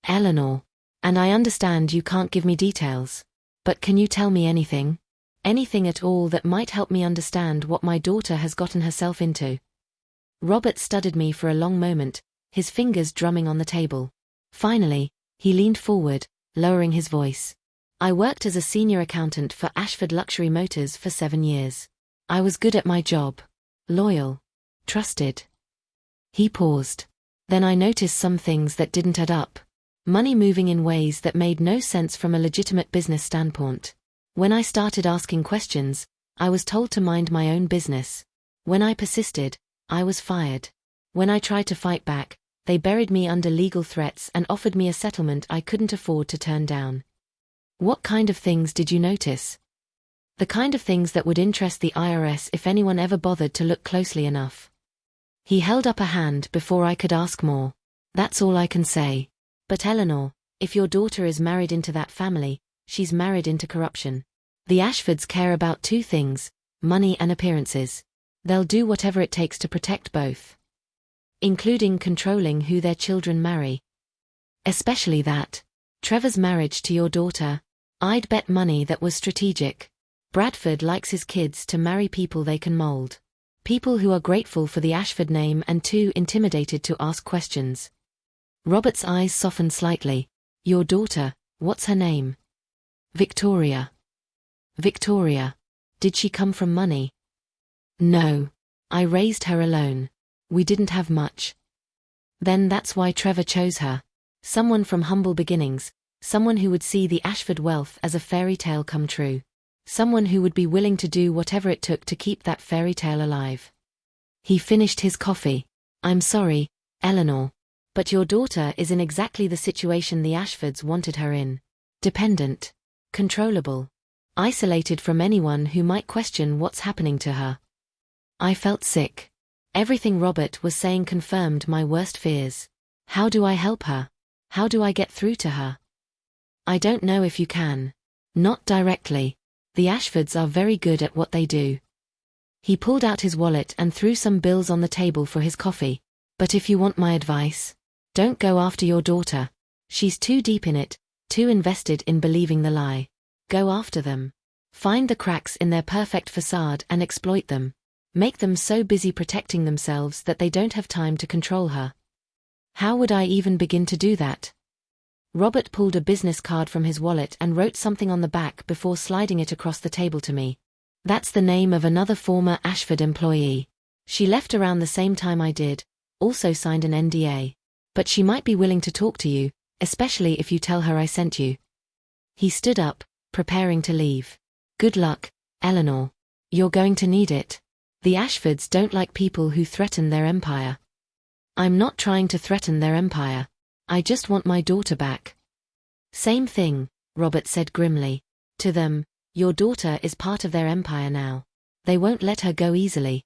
Eleanor. And I understand you can't give me details. But can you tell me anything? Anything at all that might help me understand what my daughter has gotten herself into. Robert studied me for a long moment, his fingers drumming on the table. Finally, he leaned forward, lowering his voice. I worked as a senior accountant for Ashford Luxury Motors for 7 years. I was good at my job. Loyal. Trusted. He paused. Then I noticed some things that didn't add up. Money moving in ways that made no sense from a legitimate business standpoint. When I started asking questions, I was told to mind my own business. When I persisted, I was fired. When I tried to fight back, they buried me under legal threats and offered me a settlement I couldn't afford to turn down. What kind of things did you notice? The kind of things that would interest the IRS if anyone ever bothered to look closely enough. He held up a hand before I could ask more. That's all I can say. But Eleanor, if your daughter is married into that family, she's married into corruption. The Ashfords care about 2 things, money and appearances. They'll do whatever it takes to protect both. Including controlling who their children marry. Especially that. Trevor's marriage to your daughter. I'd bet money that was strategic. Bradford likes his kids to marry people they can mold. People who are grateful for the Ashford name and too intimidated to ask questions. Robert's eyes softened slightly. Your daughter, what's her name? Victoria. Victoria. Did she come from money? No. I raised her alone. We didn't have much. Then that's why Trevor chose her. Someone from humble beginnings, someone who would see the Ashford wealth as a fairy tale come true. Someone who would be willing to do whatever it took to keep that fairy tale alive. He finished his coffee. I'm sorry, Eleanor. But your daughter is in exactly the situation the Ashfords wanted her in. Dependent. Controllable. Isolated from anyone who might question what's happening to her. I felt sick. Everything Robert was saying confirmed my worst fears. How do I help her? How do I get through to her? I don't know if you can. Not directly. The Ashfords are very good at what they do. He pulled out his wallet and threw some bills on the table for his coffee. But if you want my advice, don't go after your daughter. She's too deep in it, too invested in believing the lie. Go after them. Find the cracks in their perfect facade and exploit them. Make them so busy protecting themselves that they don't have time to control her. How would I even begin to do that? Robert pulled a business card from his wallet and wrote something on the back before sliding it across the table to me. That's the name of another former Ashford employee. She left around the same time I did, also signed an NDA. But she might be willing to talk to you, especially if you tell her I sent you. He stood up, preparing to leave. Good luck, Eleanor. You're going to need it. The Ashfords don't like people who threaten their empire. I'm not trying to threaten their empire. I just want my daughter back. Same thing, Robert said grimly. To them, your daughter is part of their empire now. They won't let her go easily.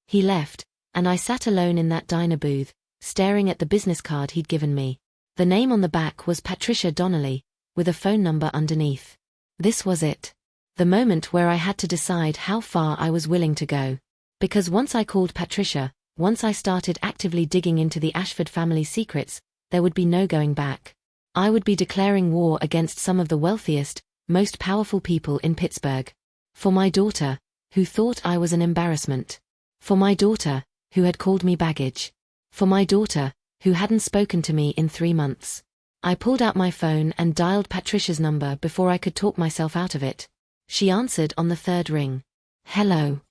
He left, and I sat alone in that diner booth, staring at the business card he'd given me. The name on the back was Patricia Donnelly, with a phone number underneath. This was it. The moment where I had to decide how far I was willing to go. Because once I called Patricia, once I started actively digging into the Ashford family's secrets, there would be no going back. I would be declaring war against some of the wealthiest, most powerful people in Pittsburgh. For my daughter, who thought I was an embarrassment. For my daughter, who had called me baggage. For my daughter, who hadn't spoken to me in 3 months. I pulled out my phone and dialed Patricia's number before I could talk myself out of it. She answered on the 3rd ring. Hello.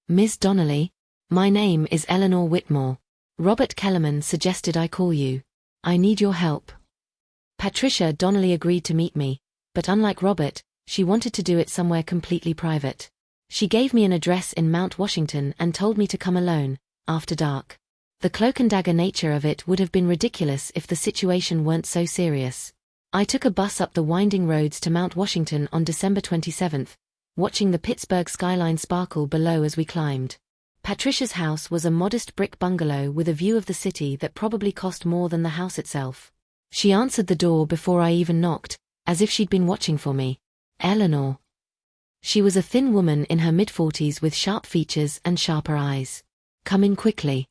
Ms. Donnelly? My name is Eleanor Whitmore. Robert Kellerman suggested I call you. I need your help. Patricia Donnelly agreed to meet me, but unlike Robert, she wanted to do it somewhere completely private. She gave me an address in Mount Washington and told me to come alone, after dark. The cloak-and-dagger nature of it would have been ridiculous if the situation weren't so serious. I took a bus up the winding roads to Mount Washington on December 27th, watching the Pittsburgh skyline sparkle below as we climbed. Patricia's house was a modest brick bungalow with a view of the city that probably cost more than the house itself. She answered the door before I even knocked, as if she'd been watching for me. Eleanor. She was a thin woman in her mid-40s with sharp features and sharper eyes. Come in quickly.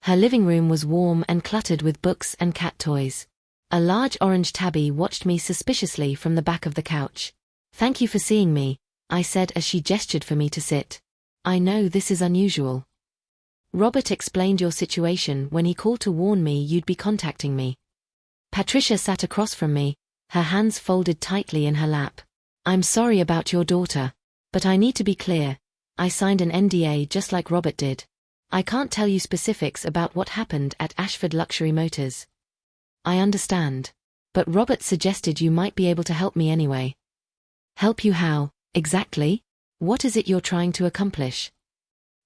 Her living room was warm and cluttered with books and cat toys. A large orange tabby watched me suspiciously from the back of the couch. Thank you for seeing me, I said as she gestured for me to sit. I know this is unusual. Robert explained your situation when he called to warn me you'd be contacting me. Patricia sat across from me, her hands folded tightly in her lap. I'm sorry about your daughter, but I need to be clear. I signed an NDA just like Robert did. I can't tell you specifics about what happened at Ashford Luxury Motors. I understand. But Robert suggested you might be able to help me anyway. Help you how, exactly? What is it you're trying to accomplish?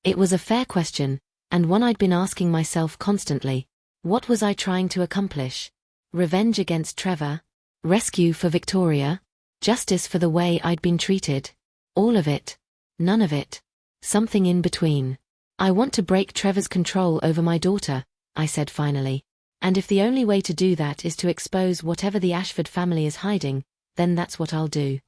It was a fair question, and one I'd been asking myself constantly. What was I trying to accomplish? Revenge against Trevor? Rescue for Victoria? Justice for the way I'd been treated? All of it? None of it? Something in between. I want to break Trevor's control over my daughter, I said finally. And if the only way to do that is to expose whatever the Ashford family is hiding, then that's what I'll do.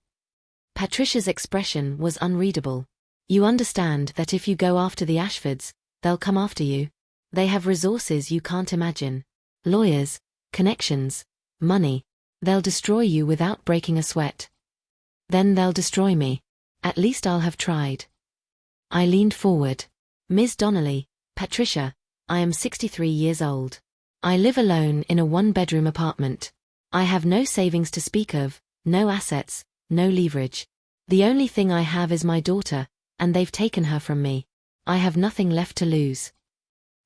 Patricia's expression was unreadable. You understand that if you go after the Ashfords, they'll come after you. They have resources you can't imagine. Lawyers, connections, money. They'll destroy you without breaking a sweat. Then they'll destroy me. At least I'll have tried. I leaned forward. Ms. Donnelly, Patricia, I am 63 years old. I live alone in a 1-bedroom apartment. I have no savings to speak of, no assets, no leverage. The only thing I have is my daughter, and they've taken her from me. I have nothing left to lose.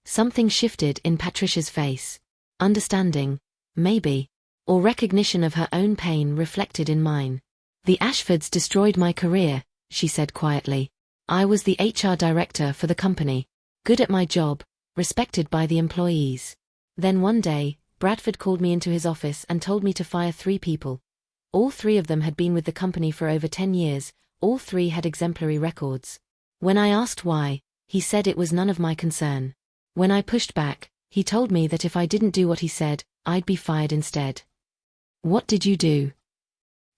Something shifted in Patricia's face. Understanding, maybe, or recognition of her own pain reflected in mine. The Ashfords destroyed my career, she said quietly. I was the HR director for the company, good at my job, respected by the employees. Then one day, Bradford called me into his office and told me to fire 3 people. All 3 of them had been with the company for over 10 years, all 3 had exemplary records. When I asked why, he said it was none of my concern. When I pushed back, he told me that if I didn't do what he said, I'd be fired instead. What did you do?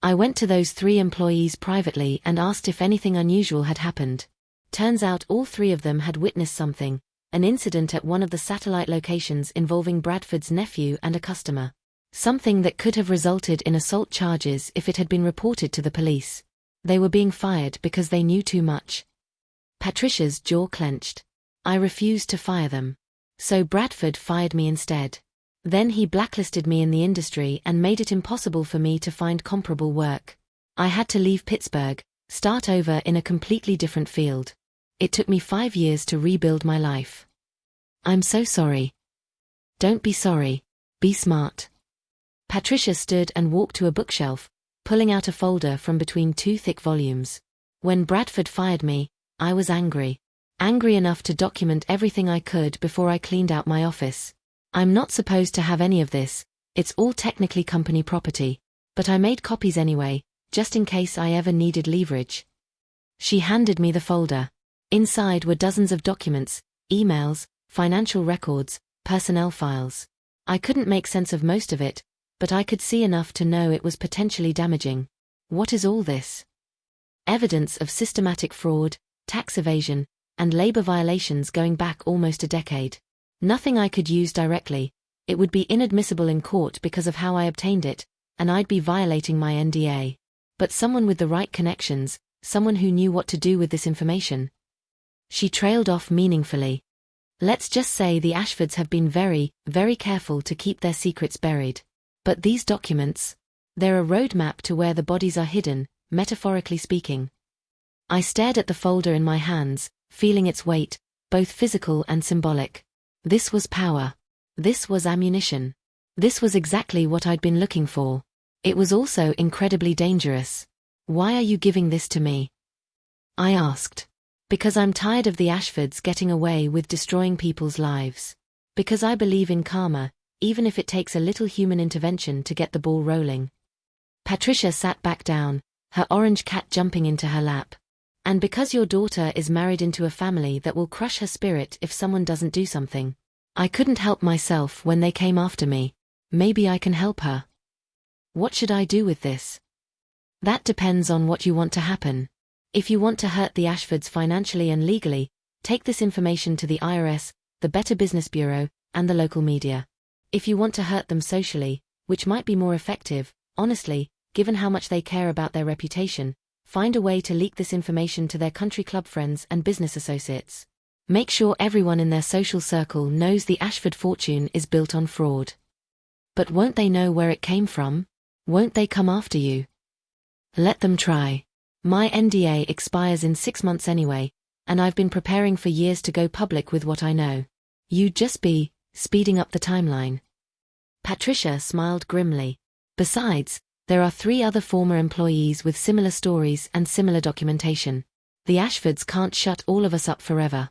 I went to those 3 employees privately and asked if anything unusual had happened. Turns out all 3 of them had witnessed something, an incident at one of the satellite locations involving Bradford's nephew and a customer. Something that could have resulted in assault charges if it had been reported to the police. They were being fired because they knew too much. Patricia's jaw clenched. I refused to fire them. So Bradford fired me instead. Then he blacklisted me in the industry and made it impossible for me to find comparable work. I had to leave Pittsburgh, start over in a completely different field. It took me 5 years to rebuild my life. I'm so sorry. Don't be sorry. Be smart. Patricia stood and walked to a bookshelf, pulling out a folder from between 2 thick volumes. When Bradford fired me, I was angry. Angry enough to document everything I could before I cleaned out my office. I'm not supposed to have any of this, it's all technically company property, but I made copies anyway, just in case I ever needed leverage. She handed me the folder. Inside were dozens of documents, emails, financial records, personnel files. I couldn't make sense of most of it, but I could see enough to know it was potentially damaging. What is all this? Evidence of systematic fraud, tax evasion, and labor violations going back almost a decade. Nothing I could use directly. It would be inadmissible in court because of how I obtained it, and I'd be violating my NDA. But someone with the right connections, someone who knew what to do with this information. She trailed off meaningfully. Let's just say the Ashfords have been very, very careful to keep their secrets buried. But these documents, they're a roadmap to where the bodies are hidden, metaphorically speaking. I stared at the folder in my hands, feeling its weight, both physical and symbolic. This was power. This was ammunition. This was exactly what I'd been looking for. It was also incredibly dangerous. Why are you giving this to me? I asked. Because I'm tired of the Ashfords getting away with destroying people's lives. Because I believe in karma, even if it takes a little human intervention to get the ball rolling. Patricia sat back down, her orange cat jumping into her lap. And because your daughter is married into a family that will crush her spirit if someone doesn't do something. I couldn't help myself when they came after me. Maybe I can help her. What should I do with this? That depends on what you want to happen. If you want to hurt the Ashfords financially and legally, take this information to the IRS, the Better Business Bureau, and the local media. If you want to hurt them socially, which might be more effective, honestly, given how much they care about their reputation, find a way to leak this information to their country club friends and business associates. Make sure everyone in their social circle knows the Ashford fortune is built on fraud. But won't they know where it came from? Won't they come after you? Let them try. My NDA expires in 6 months anyway, and I've been preparing for years to go public with what I know. You'd just be speeding up the timeline. Patricia smiled grimly. Besides, there are 3 other former employees with similar stories and similar documentation. The Ashfords can't shut all of us up forever.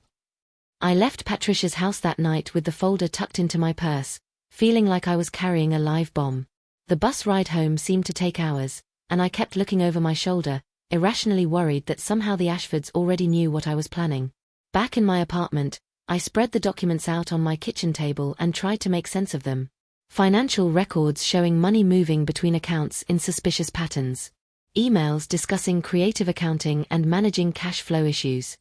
I left Patricia's house that night with the folder tucked into my purse, feeling like I was carrying a live bomb. The bus ride home seemed to take hours, and I kept looking over my shoulder, irrationally worried that somehow the Ashfords already knew what I was planning. Back in my apartment, I spread the documents out on my kitchen table and tried to make sense of them. Financial records showing money moving between accounts in suspicious patterns. Emails discussing creative accounting and managing cash flow issues.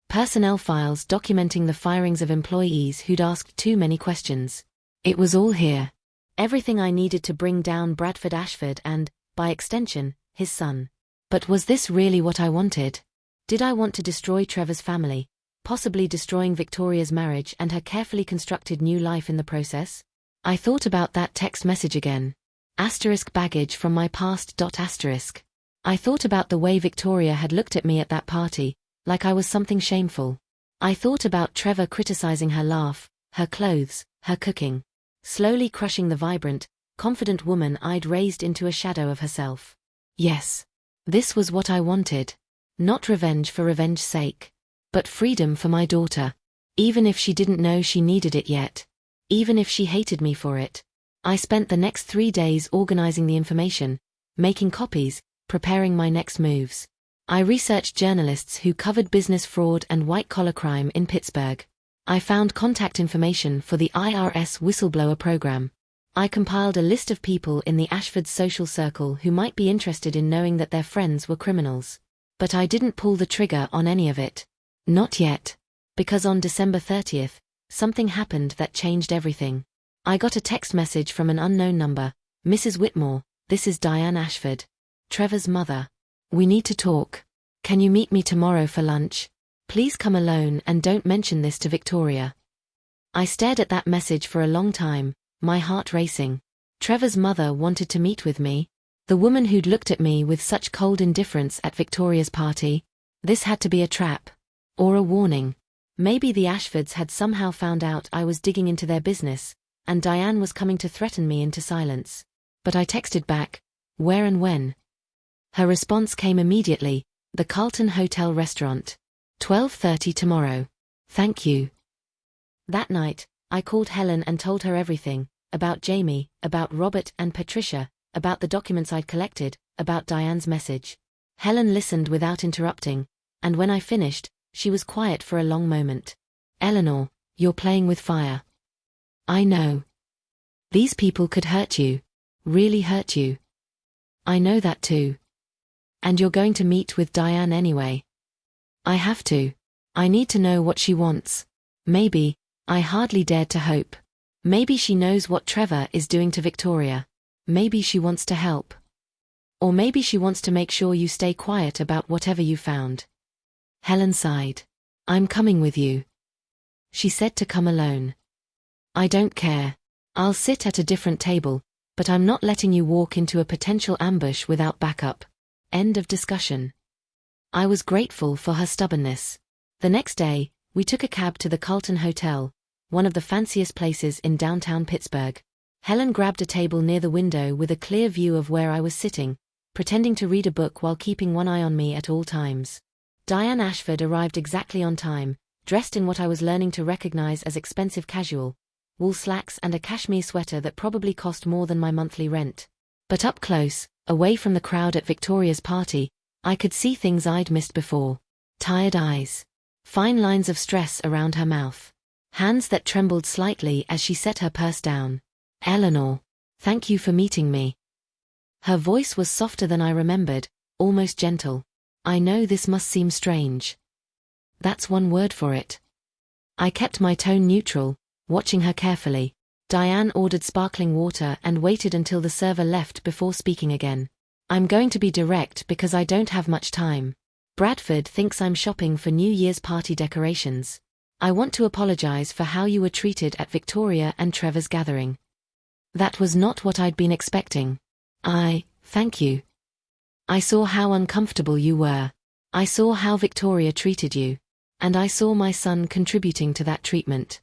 Personnel files documenting the firings of employees who'd asked too many questions. It was all here. Everything I needed to bring down Bradford Ashford and, by extension, his son. But was this really what I wanted? Did I want to destroy Trevor's family, possibly destroying Victoria's marriage and her carefully constructed new life in the process? I thought about that text message again. Asterisk baggage from my past. Asterisk. I thought about the way Victoria had looked at me at that party, like I was something shameful. I thought about Trevor criticizing her laugh, her clothes, her cooking. Slowly crushing the vibrant, confident woman I'd raised into a shadow of herself. Yes. This was what I wanted. Not revenge for revenge's sake. But freedom for my daughter. Even if she didn't know she needed it yet. even if she hated me for it. I spent the next 3 days organizing the information, making copies, preparing my next moves. I researched journalists who covered business fraud and white-collar crime in Pittsburgh. I found contact information for the IRS whistleblower program. I compiled a list of people in the Ashford's social circle who might be interested in knowing that their friends were criminals. But I didn't pull the trigger on any of it. Not yet. Because on December 30th, something happened that changed everything. I got a text message from an unknown number. "Mrs. Whitmore, this is Diane Ashford, Trevor's mother. We need to talk. Can you meet me tomorrow for lunch? Please come alone and don't mention this to Victoria." I stared at that message for a long time, my heart racing. Trevor's mother wanted to meet with me. The woman who'd looked at me with such cold indifference at Victoria's party. This had to be a trap. Or a warning. Maybe the Ashfords had somehow found out I was digging into their business, and Diane was coming to threaten me into silence. But I texted back, "Where and when?" Her response came immediately, "The Carlton Hotel Restaurant. 12:30 tomorrow. Thank you." That night, I called Helen and told her everything, about Jamie, about Robert and Patricia, about the documents I'd collected, about Diane's message. Helen listened without interrupting, and when I finished, she was quiet for a long moment. "Eleanor, you're playing with fire. I know. These people could hurt you. Really hurt you. I know that too. And you're going to meet with Diane anyway. I have to. I need to know what she wants. Maybe, I hardly dared to hope. Maybe she knows what Trevor is doing to Victoria. Maybe she wants to help. Or maybe she wants to make sure you stay quiet about whatever you found." Helen sighed. "I'm coming with you." She said to come alone. "I don't care. I'll sit at a different table, but I'm not letting you walk into a potential ambush without backup." End of discussion. I was grateful for her stubbornness. The next day, we took a cab to the Carlton Hotel, one of the fanciest places in downtown Pittsburgh. Helen grabbed a table near the window with a clear view of where I was sitting, pretending to read a book while keeping one eye on me at all times. Diane Ashford arrived exactly on time, dressed in what I was learning to recognize as expensive casual, wool slacks and a cashmere sweater that probably cost more than my monthly rent. But up close, away from the crowd at Victoria's party, I could see things I'd missed before. Tired eyes. Fine lines of stress around her mouth. Hands that trembled slightly as she set her purse down. "Eleanor, thank you for meeting me." Her voice was softer than I remembered, almost gentle. "I know this must seem strange. That's one word for it." I kept my tone neutral, watching her carefully. Diane ordered sparkling water and waited until the server left before speaking again. "I'm going to be direct because I don't have much time. Bradford thinks I'm shopping for New Year's party decorations. I want to apologize for how you were treated at Victoria and Trevor's gathering. That was not what I'd been expecting. Thank you. I saw how uncomfortable you were. I saw how Victoria treated you. And I saw my son contributing to that treatment."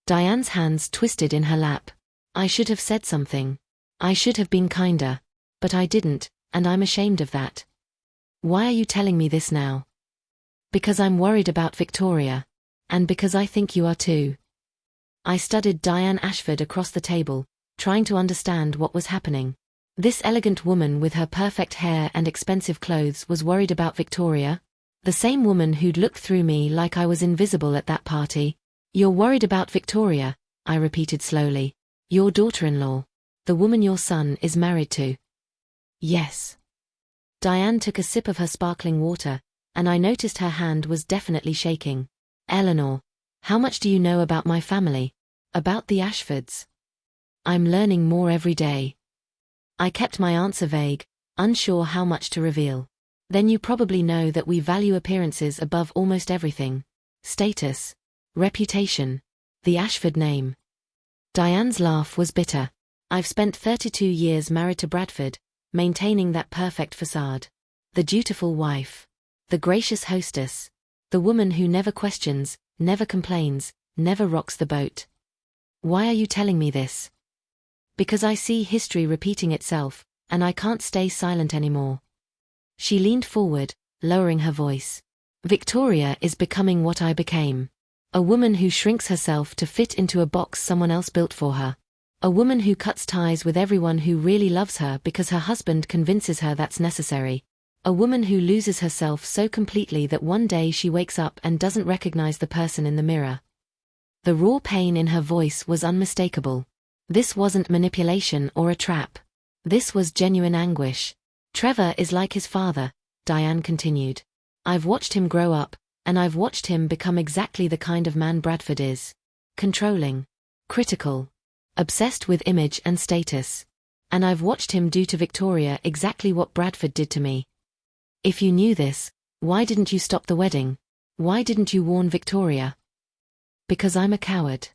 Diane's hands twisted in her lap. "I should have said something. I should have been kinder. But I didn't, and I'm ashamed of that." "Why are you telling me this now?" "Because I'm worried about Victoria. And because I think you are too." I studied Diane Ashford across the table, trying to understand what was happening. This elegant woman with her perfect hair and expensive clothes was worried about Victoria? The same woman who'd looked through me like I was invisible at that party? "You're worried about Victoria," I repeated slowly. "Your daughter-in-law. The woman your son is married to." "Yes." Diane took a sip of her sparkling water, and I noticed her hand was definitely shaking. "Eleanor, how much do you know about my family? About the Ashfords?" "I'm learning more every day." I kept my answer vague, unsure how much to reveal. "Then you probably know that we value appearances above almost everything. Status. Reputation. The Ashford name." Diane's laugh was bitter. "I've spent 32 years married to Bradford, maintaining that perfect facade. The dutiful wife. The gracious hostess. The woman who never questions, never complains, never rocks the boat. Why are you telling me this?" "Because I see history repeating itself, and I can't stay silent anymore." She leaned forward, lowering her voice. "Victoria is becoming what I became. A woman who shrinks herself to fit into a box someone else built for her. A woman who cuts ties with everyone who really loves her because her husband convinces her that's necessary. A woman who loses herself so completely that one day she wakes up and doesn't recognize the person in the mirror. The raw pain in her voice was unmistakable. This wasn't manipulation or a trap. This was genuine anguish. Trevor is like his father, Diane continued. I've watched him grow up, and I've watched him become exactly the kind of man Bradford is. Controlling. Critical. Obsessed with image and status. And I've watched him do to Victoria exactly what Bradford did to me. If you knew this, why didn't you stop the wedding? Why didn't you warn Victoria? Because I'm a coward.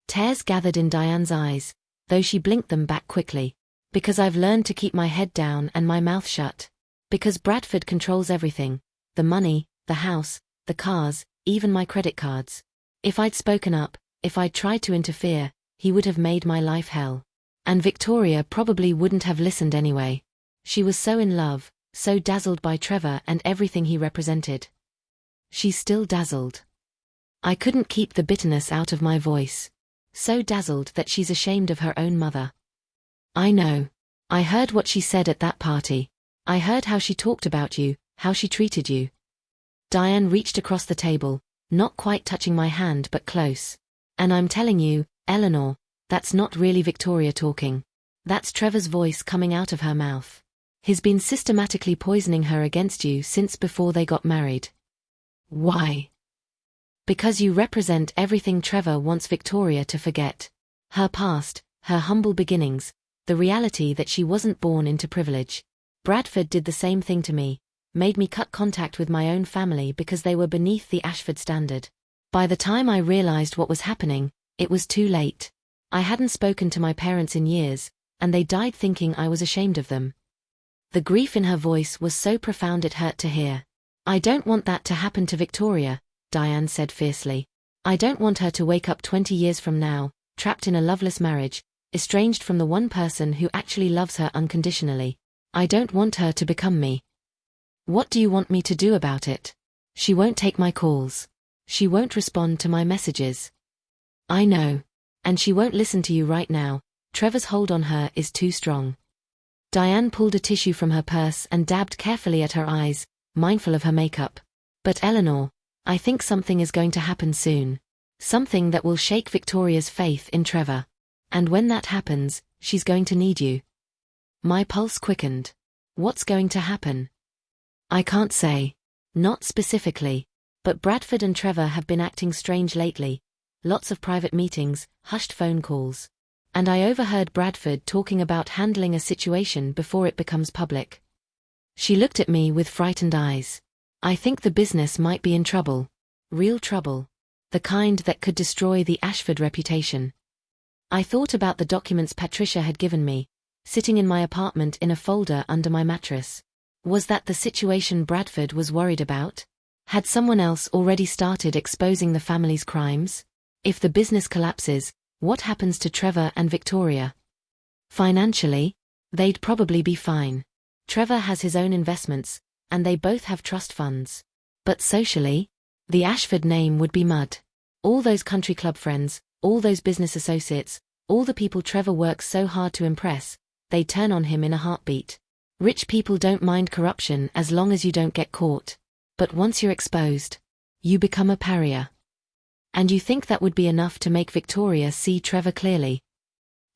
Tears gathered in Diane's eyes, though she blinked them back quickly. Because I've learned to keep my head down and my mouth shut. Because Bradford controls everything. The money, the house, the cars, even my credit cards. If I'd spoken up, if I'd tried to interfere, he would have made my life hell. And Victoria probably wouldn't have listened anyway. She was so in love, so dazzled by Trevor and everything he represented. She's still dazzled. I couldn't keep the bitterness out of my voice. So dazzled that she's ashamed of her own mother. I know. I heard what she said at that party. I heard how she talked about you, how she treated you. Diane reached across the table, not quite touching my hand but close. And I'm telling you, Eleanor, that's not really Victoria talking. That's Trevor's voice coming out of her mouth. He's been systematically poisoning her against you since before they got married. Why? Because you represent everything Trevor wants Victoria to forget. Her past, her humble beginnings, the reality that she wasn't born into privilege. Bradford did the same thing to me, made me cut contact with my own family because they were beneath the Ashford standard. By the time I realized what was happening, it was too late. I hadn't spoken to my parents in years, and they died thinking I was ashamed of them. The grief in her voice was so profound it hurt to hear. I don't want that to happen to Victoria, Diane said fiercely. I don't want her to wake up 20 years from now, trapped in a loveless marriage, estranged from the one person who actually loves her unconditionally. I don't want her to become me. What do you want me to do about it? She won't take my calls. She won't respond to my messages. I know. And she won't listen to you right now. Trevor's hold on her is too strong. Diane pulled a tissue from her purse and dabbed carefully at her eyes, mindful of her makeup. But Eleanor, I think something is going to happen soon. Something that will shake Victoria's faith in Trevor. And when that happens, she's going to need you. My pulse quickened. What's going to happen? I can't say. Not specifically. But Bradford and Trevor have been acting strange lately. Lots of private meetings, hushed phone calls. And I overheard Bradford talking about handling a situation before it becomes public. She looked at me with frightened eyes. I think the business might be in trouble. Real trouble. The kind that could destroy the Ashford reputation. I thought about the documents Patricia had given me, sitting in my apartment in a folder under my mattress. Was that the situation Bradford was worried about? Had someone else already started exposing the family's crimes? If the business collapses, what happens to Trevor and Victoria? Financially, they'd probably be fine. Trevor has his own investments, and they both have trust funds. But socially, the Ashford name would be mud. All those country club friends, all those business associates, all the people Trevor works so hard to impress, they'd turn on him in a heartbeat. Rich people don't mind corruption as long as you don't get caught. But once you're exposed, you become a pariah. And you think that would be enough to make Victoria see Trevor clearly?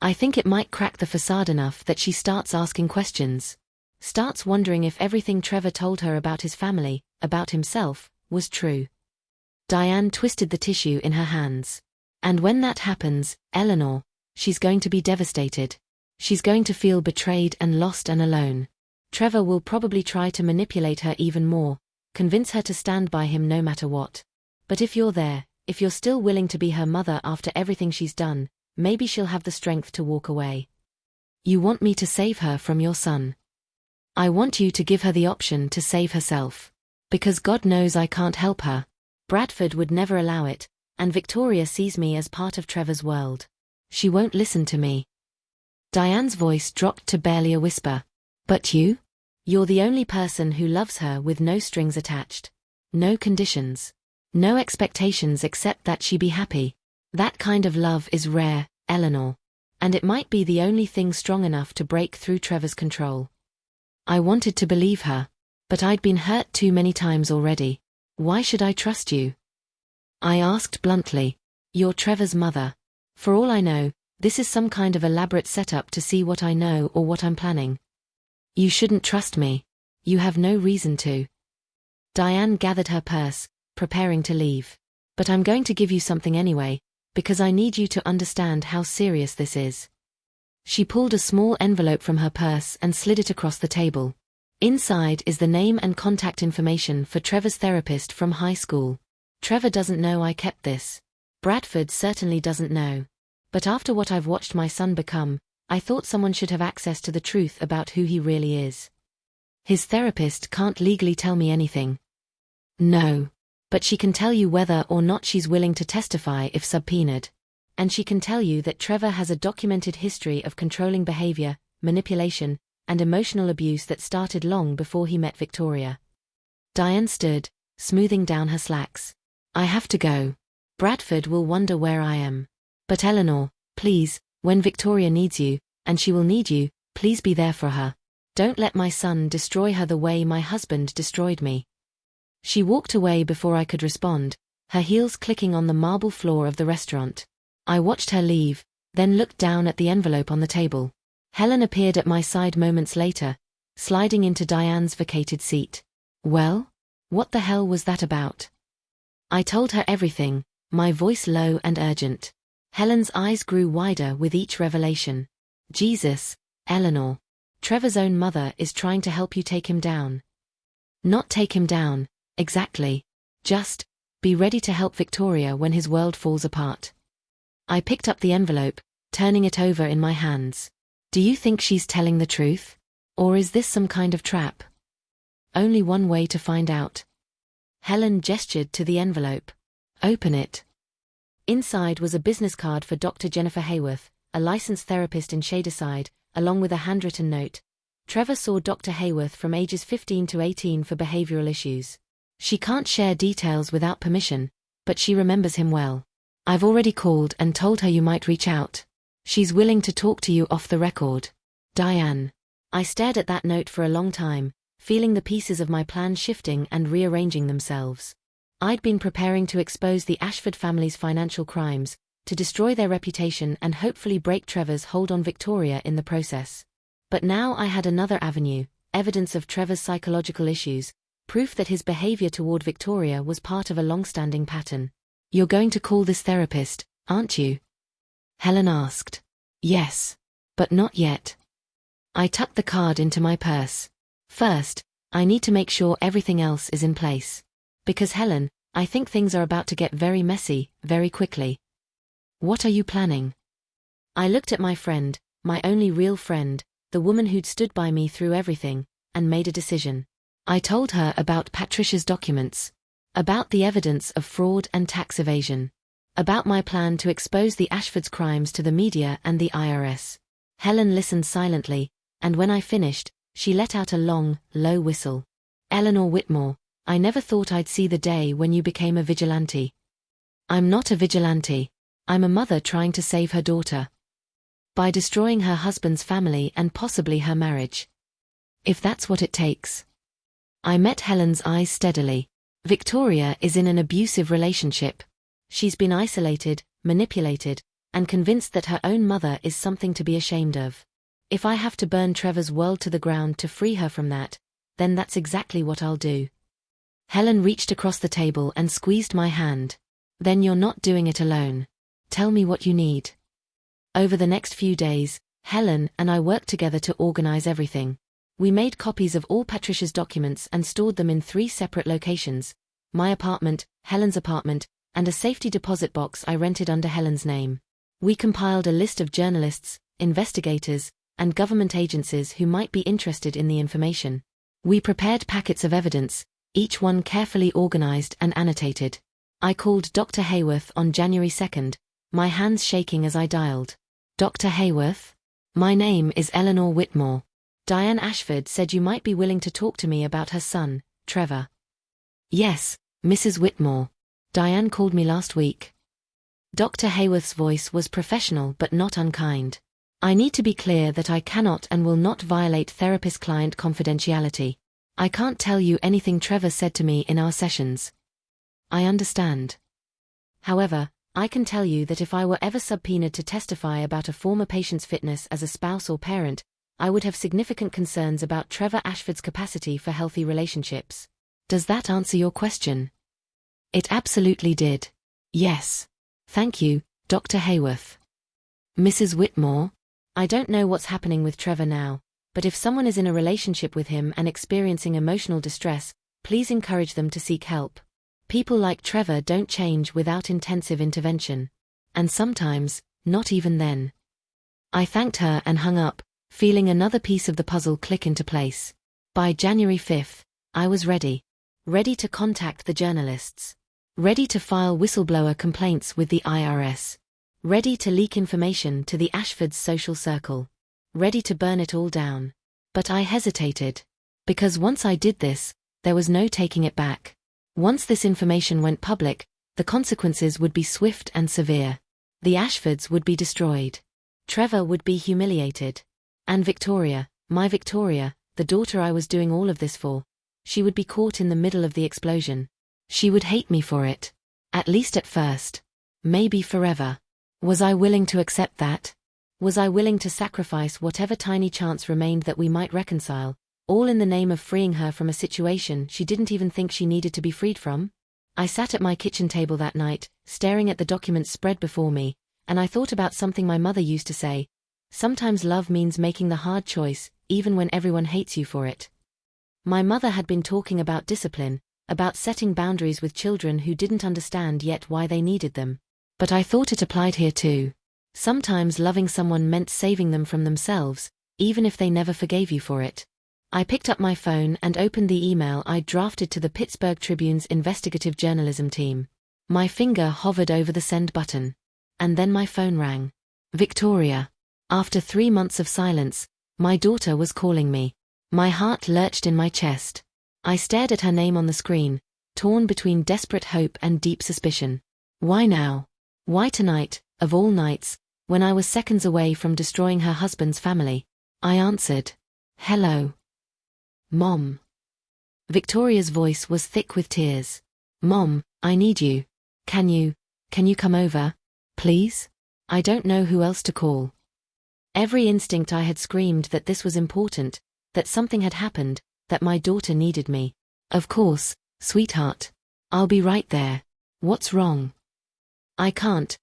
I think it might crack the facade enough that she starts asking questions. Starts wondering if everything Trevor told her about his family, about himself, was true. Diane twisted the tissue in her hands. And when that happens, Eleanor, she's going to be devastated. She's going to feel betrayed and lost and alone. Trevor will probably try to manipulate her even more, convince her to stand by him no matter what. But if you're there, if you're still willing to be her mother after everything she's done, maybe she'll have the strength to walk away. You want me to save her from your son. I want you to give her the option to save herself. Because God knows I can't help her. Bradford would never allow it, and Victoria sees me as part of Trevor's world. She won't listen to me. Diane's voice dropped to barely a whisper. But you? You're the only person who loves her with no strings attached. No conditions. No expectations except that she be happy. That kind of love is rare, Eleanor. And it might be the only thing strong enough to break through Trevor's control. I wanted to believe her. But I'd been hurt too many times already. Why should I trust you? I asked bluntly. You're Trevor's mother. For all I know, this is some kind of elaborate setup to see what I know or what I'm planning. You shouldn't trust me. You have no reason to. Diane gathered her purse, preparing to leave. But I'm going to give you something anyway, because I need you to understand how serious this is. She pulled a small envelope from her purse and slid it across the table. Inside is the name and contact information for Trevor's therapist from high school. Trevor doesn't know I kept this. Bradford certainly doesn't know. But after what I've watched my son become, I thought someone should have access to the truth about who he really is. His therapist can't legally tell me anything. No. But she can tell you whether or not she's willing to testify if subpoenaed. And she can tell you that Trevor has a documented history of controlling behavior, manipulation, and emotional abuse that started long before he met Victoria. Diane stood, smoothing down her slacks. I have to go. Bradford will wonder where I am. But Eleanor, please, when Victoria needs you, and she will need you, please be there for her. Don't let my son destroy her the way my husband destroyed me. She walked away before I could respond, her heels clicking on the marble floor of the restaurant. I watched her leave, then looked down at the envelope on the table. Helen appeared at my side moments later, sliding into Diane's vacated seat. Well? What the hell was that about? I told her everything, my voice low and urgent. Helen's eyes grew wider with each revelation. Jesus, Eleanor. Trevor's own mother is trying to help you take him down. Not take him down, exactly. Just, be ready to help Victoria when his world falls apart. I picked up the envelope, turning it over in my hands. Do you think she's telling the truth? Or is this some kind of trap? Only one way to find out. Helen gestured to the envelope. Open it. Inside was a business card for Dr. Jennifer Hayworth, a licensed therapist in Shadyside, along with a handwritten note. Trevor saw Dr. Hayworth from ages 15 to 18 for behavioral issues. She can't share details without permission, but she remembers him well. I've already called and told her you might reach out. She's willing to talk to you off the record. Diane. I stared at that note for a long time, feeling the pieces of my plan shifting and rearranging themselves. I'd been preparing to expose the Ashford family's financial crimes, to destroy their reputation and hopefully break Trevor's hold on Victoria in the process. But now I had another avenue, evidence of Trevor's psychological issues, proof that his behavior toward Victoria was part of a long-standing pattern. You're going to call this therapist, aren't you? Helen asked. Yes. But not yet. I tucked the card into my purse. First, I need to make sure everything else is in place. Because Helen, I think things are about to get very messy, very quickly. What are you planning? I looked at my friend, my only real friend, the woman who'd stood by me through everything, and made a decision. I told her about Patricia's documents. About the evidence of fraud and tax evasion. About my plan to expose the Ashfords' crimes to the media and the IRS. Helen listened silently, and when I finished, she let out a long, low whistle. Eleanor Whitmore, I never thought I'd see the day when you became a vigilante. I'm not a vigilante. I'm a mother trying to save her daughter. By destroying her husband's family and possibly her marriage. If that's what it takes. I met Helen's eyes steadily. Victoria is in an abusive relationship. She's been isolated, manipulated, and convinced that her own mother is something to be ashamed of. If I have to burn Trevor's world to the ground to free her from that, then that's exactly what I'll do. Helen reached across the table and squeezed my hand. Then you're not doing it alone. Tell me what you need. Over the next few days, Helen and I worked together to organize everything. We made copies of all Patricia's documents and stored them in 3 separate locations: my apartment, Helen's apartment, and a safety deposit box I rented under Helen's name. We compiled a list of journalists, investigators, and government agencies who might be interested in the information. We prepared packets of evidence, each one carefully organized and annotated. I called Dr. Hayworth on January 2nd, my hands shaking as I dialed. Dr. Hayworth? My name is Eleanor Whitmore. Diane Ashford said you might be willing to talk to me about her son, Trevor. Yes, Mrs. Whitmore. Diane called me last week. Dr. Hayworth's voice was professional but not unkind. I need to be clear that I cannot and will not violate therapist-client confidentiality. I can't tell you anything Trevor said to me in our sessions. I understand. However, I can tell you that if I were ever subpoenaed to testify about a former patient's fitness as a spouse or parent, I would have significant concerns about Trevor Ashford's capacity for healthy relationships. Does that answer your question? It absolutely did. Yes. Thank you, Dr. Hayworth. Mrs. Whitmore, I don't know what's happening with Trevor now, but if someone is in a relationship with him and experiencing emotional distress, please encourage them to seek help. People like Trevor don't change without intensive intervention. And sometimes, not even then. I thanked her and hung up, feeling another piece of the puzzle click into place. By January 5th, I was ready. Ready to contact the journalists. Ready to file whistleblower complaints with the IRS. Ready to leak information to the Ashfords' social circle. Ready to burn it all down. But I hesitated. Because once I did this, there was no taking it back. Once this information went public, the consequences would be swift and severe. The Ashfords would be destroyed. Trevor would be humiliated. And Victoria, my Victoria, the daughter I was doing all of this for, she would be caught in the middle of the explosion. She would hate me for it. At least at first. Maybe forever. Was I willing to accept that? Was I willing to sacrifice whatever tiny chance remained that we might reconcile, all in the name of freeing her from a situation she didn't even think she needed to be freed from? I sat at my kitchen table that night, staring at the documents spread before me, and I thought about something my mother used to say. Sometimes love means making the hard choice, even when everyone hates you for it. My mother had been talking about discipline, about setting boundaries with children who didn't understand yet why they needed them. But I thought it applied here too. Sometimes loving someone meant saving them from themselves, even if they never forgave you for it. I picked up my phone and opened the email I'd drafted to the Pittsburgh Tribune's investigative journalism team. My finger hovered over the send button. And then my phone rang. Victoria. After 3 months of silence, my daughter was calling me. My heart lurched in my chest. I stared at her name on the screen, torn between desperate hope and deep suspicion. Why now? Why tonight, of all nights, when I was seconds away from destroying her husband's family? I answered. Hello. Mom. Victoria's voice was thick with tears. Mom, I need you. Can you come over? Please? I don't know who else to call. Every instinct I had screamed that this was important, that something had happened, that my daughter needed me. Of course, sweetheart. I'll be right there. What's wrong? I can't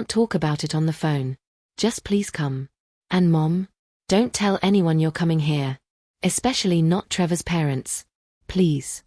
talk about it on the phone. Just please come. And Mom? Don't tell anyone you're coming here. Especially not Trevor's parents. Please.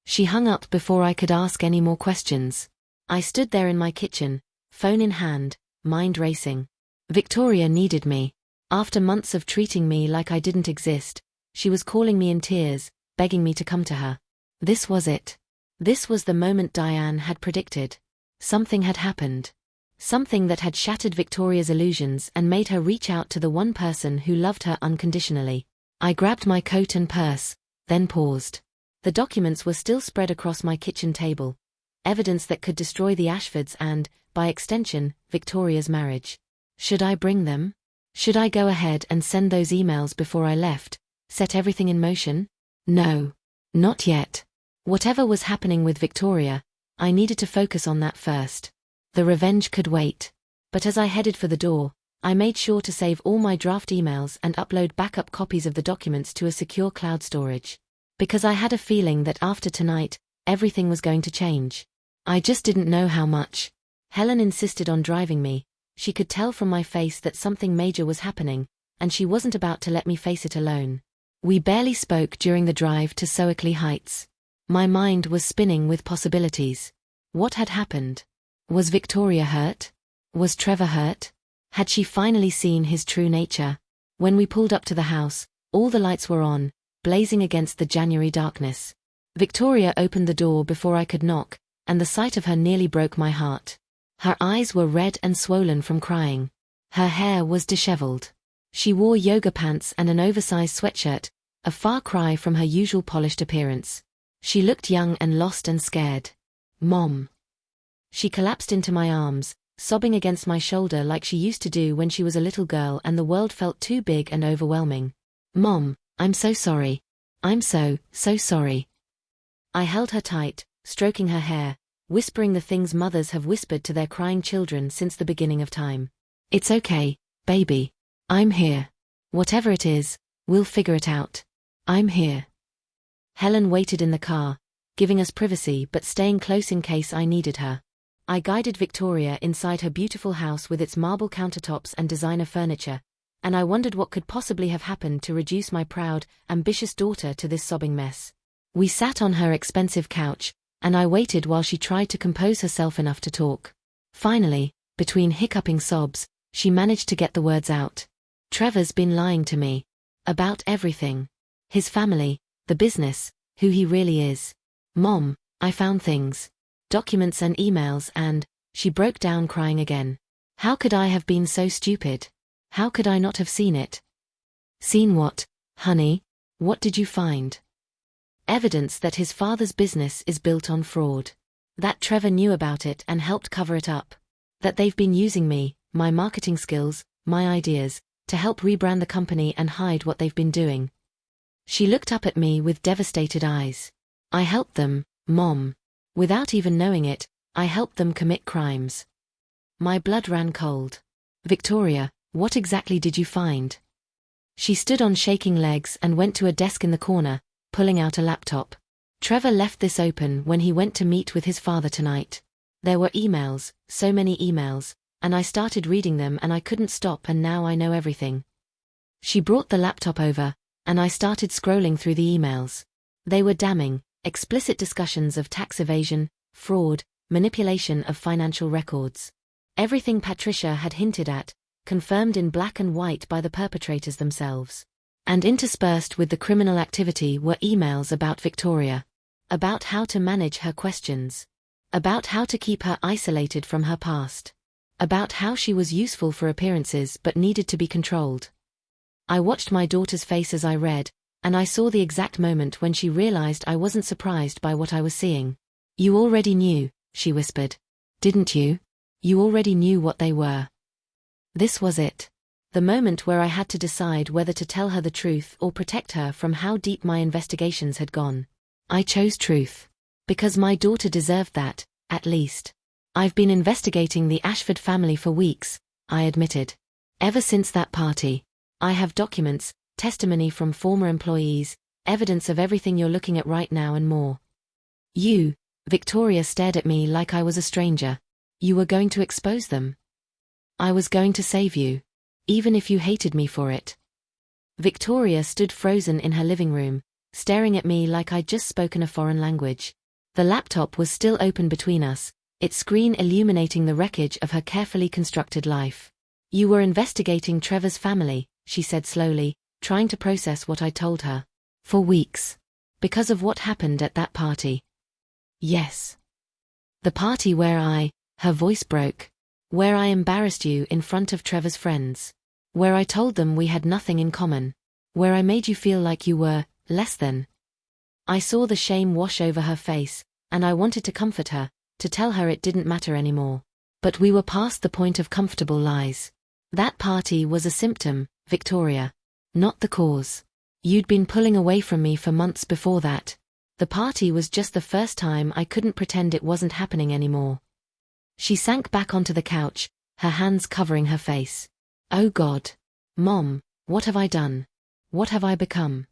She hung up before I could ask any more questions. I stood there in my kitchen, phone in hand, mind racing. Victoria needed me. After months of treating me like I didn't exist, she was calling me in tears, begging me to come to her. This was it. This was the moment Diane had predicted. Something had happened. Something that had shattered Victoria's illusions and made her reach out to the one person who loved her unconditionally. I grabbed my coat and purse, then paused. The documents were still spread across my kitchen table. Evidence that could destroy the Ashfords and, by extension, Victoria's marriage. Should I bring them? Should I go ahead and send those emails before I left? Set everything in motion? No. Not yet. Whatever was happening with Victoria, I needed to focus on that first. The revenge could wait. But as I headed for the door, I made sure to save all my draft emails and upload backup copies of the documents to a secure cloud storage. Because I had a feeling that after tonight, everything was going to change. I just didn't know how much. Helen insisted on driving me. She could tell from my face that something major was happening, and she wasn't about to let me face it alone. We barely spoke during the drive to Soakley Heights. My mind was spinning with possibilities. What had happened? Was Victoria hurt? Was Trevor hurt? Had she finally seen his true nature? When we pulled up to the house, all the lights were on, blazing against the January darkness. Victoria opened the door before I could knock, and the sight of her nearly broke my heart. Her eyes were red and swollen from crying. Her hair was disheveled. She wore yoga pants and an oversized sweatshirt, a far cry from her usual polished appearance. She looked young and lost and scared. Mom. She collapsed into my arms, sobbing against my shoulder like she used to do when she was a little girl and the world felt too big and overwhelming. "Mom, I'm so sorry. I'm so sorry." I held her tight, stroking her hair, whispering the things mothers have whispered to their crying children since the beginning of time. "It's okay, baby. I'm here. Whatever it is, we'll figure it out. I'm here." Helen waited in the car, giving us privacy but staying close in case I needed her. I guided Victoria inside her beautiful house with its marble countertops and designer furniture, and I wondered what could possibly have happened to reduce my proud, ambitious daughter to this sobbing mess. We sat on her expensive couch, and I waited while she tried to compose herself enough to talk. Finally, between hiccuping sobs, she managed to get the words out. "Trevor's been lying to me. About everything. His family, the business, who he really is. Mom, I found things. Documents and emails and..." She broke down crying again. "How could I have been so stupid? How could I not have seen it?" "Seen what, honey? What did you find?" "Evidence that his father's business is built on fraud. That Trevor knew about it and helped cover it up. That they've been using me, my marketing skills, my ideas, to help rebrand the company and hide what they've been doing." She looked up at me with devastated eyes. "I helped them, Mom. Without even knowing it, I helped them commit crimes." My blood ran cold. "Victoria, what exactly did you find?" She stood on shaking legs and went to a desk in the corner, pulling out a laptop. "Trevor left this open when he went to meet with his father tonight. There were emails, so many emails, and I started reading them and I couldn't stop and now I know everything." She brought the laptop over, and I started scrolling through the emails. They were damning, explicit discussions of tax evasion, fraud, manipulation of financial records. Everything Patricia had hinted at, confirmed in black and white by the perpetrators themselves. And interspersed with the criminal activity were emails about Victoria. About how to manage her questions. About how to keep her isolated from her past. About how she was useful for appearances but needed to be controlled. I watched my daughter's face as I read, and I saw the exact moment when she realized I wasn't surprised by what I was seeing. "You already knew," she whispered. "Didn't you? You already knew what they were." This was it. The moment where I had to decide whether to tell her the truth or protect her from how deep my investigations had gone. I chose truth. Because my daughter deserved that, at least. "I've been investigating the Ashford family for weeks," I admitted. "Ever since that party. I have documents, testimony from former employees, evidence of everything you're looking at right now and more." "You..." Victoria stared at me like I was a stranger. "You were going to expose them?" "I was going to save you. Even if you hated me for it." Victoria stood frozen in her living room, staring at me like I'd just spoken a foreign language. The laptop was still open between us, its screen illuminating the wreckage of her carefully constructed life. "You were investigating Trevor's family," she said slowly, trying to process what I told her. "For weeks. Because of what happened at that party." "Yes. The party where her voice broke. "Where I embarrassed you in front of Trevor's friends. Where I told them we had nothing in common. Where I made you feel like you were less than." I saw the shame wash over her face, and I wanted to comfort her, to tell her it didn't matter anymore. But we were past the point of comfortable lies. "That party was a symptom, Victoria. Not the cause. You'd been pulling away from me for months before that. The party was just the first time I couldn't pretend it wasn't happening anymore." She sank back onto the couch, her hands covering her face. "Oh God. Mom, what have I done? What have I become?"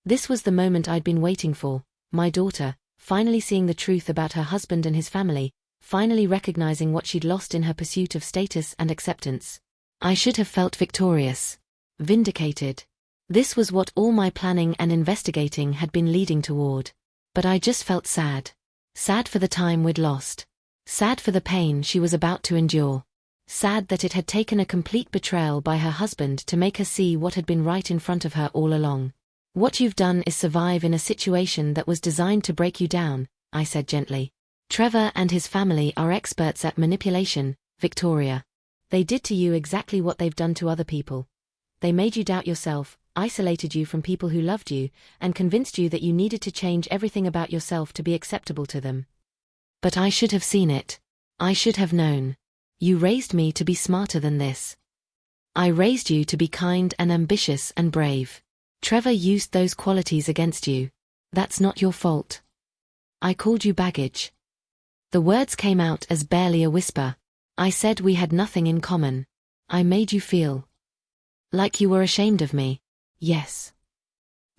This was the moment I'd been waiting for, my daughter, finally seeing the truth about her husband and his family, finally recognizing what she'd lost in her pursuit of status and acceptance. I should have felt victorious. Vindicated. This was what all my planning and investigating had been leading toward. But I just felt sad. Sad for the time we'd lost. Sad for the pain she was about to endure. Sad that it had taken a complete betrayal by her husband to make her see what had been right in front of her all along. "What you've done is survive in a situation that was designed to break you down," I said gently. "Trevor and his family are experts at manipulation, Victoria. They did to you exactly what they've done to other people. They made you doubt yourself, isolated you from people who loved you, and convinced you that you needed to change everything about yourself to be acceptable to them. But I should have seen it. I should have known. You raised me to be smarter than this. I raised you to be kind and ambitious and brave. Trevor used those qualities against you. That's not your fault. I called you baggage. The words came out as barely a whisper. I said we had nothing in common. I made you feel like you were ashamed of me. Yes.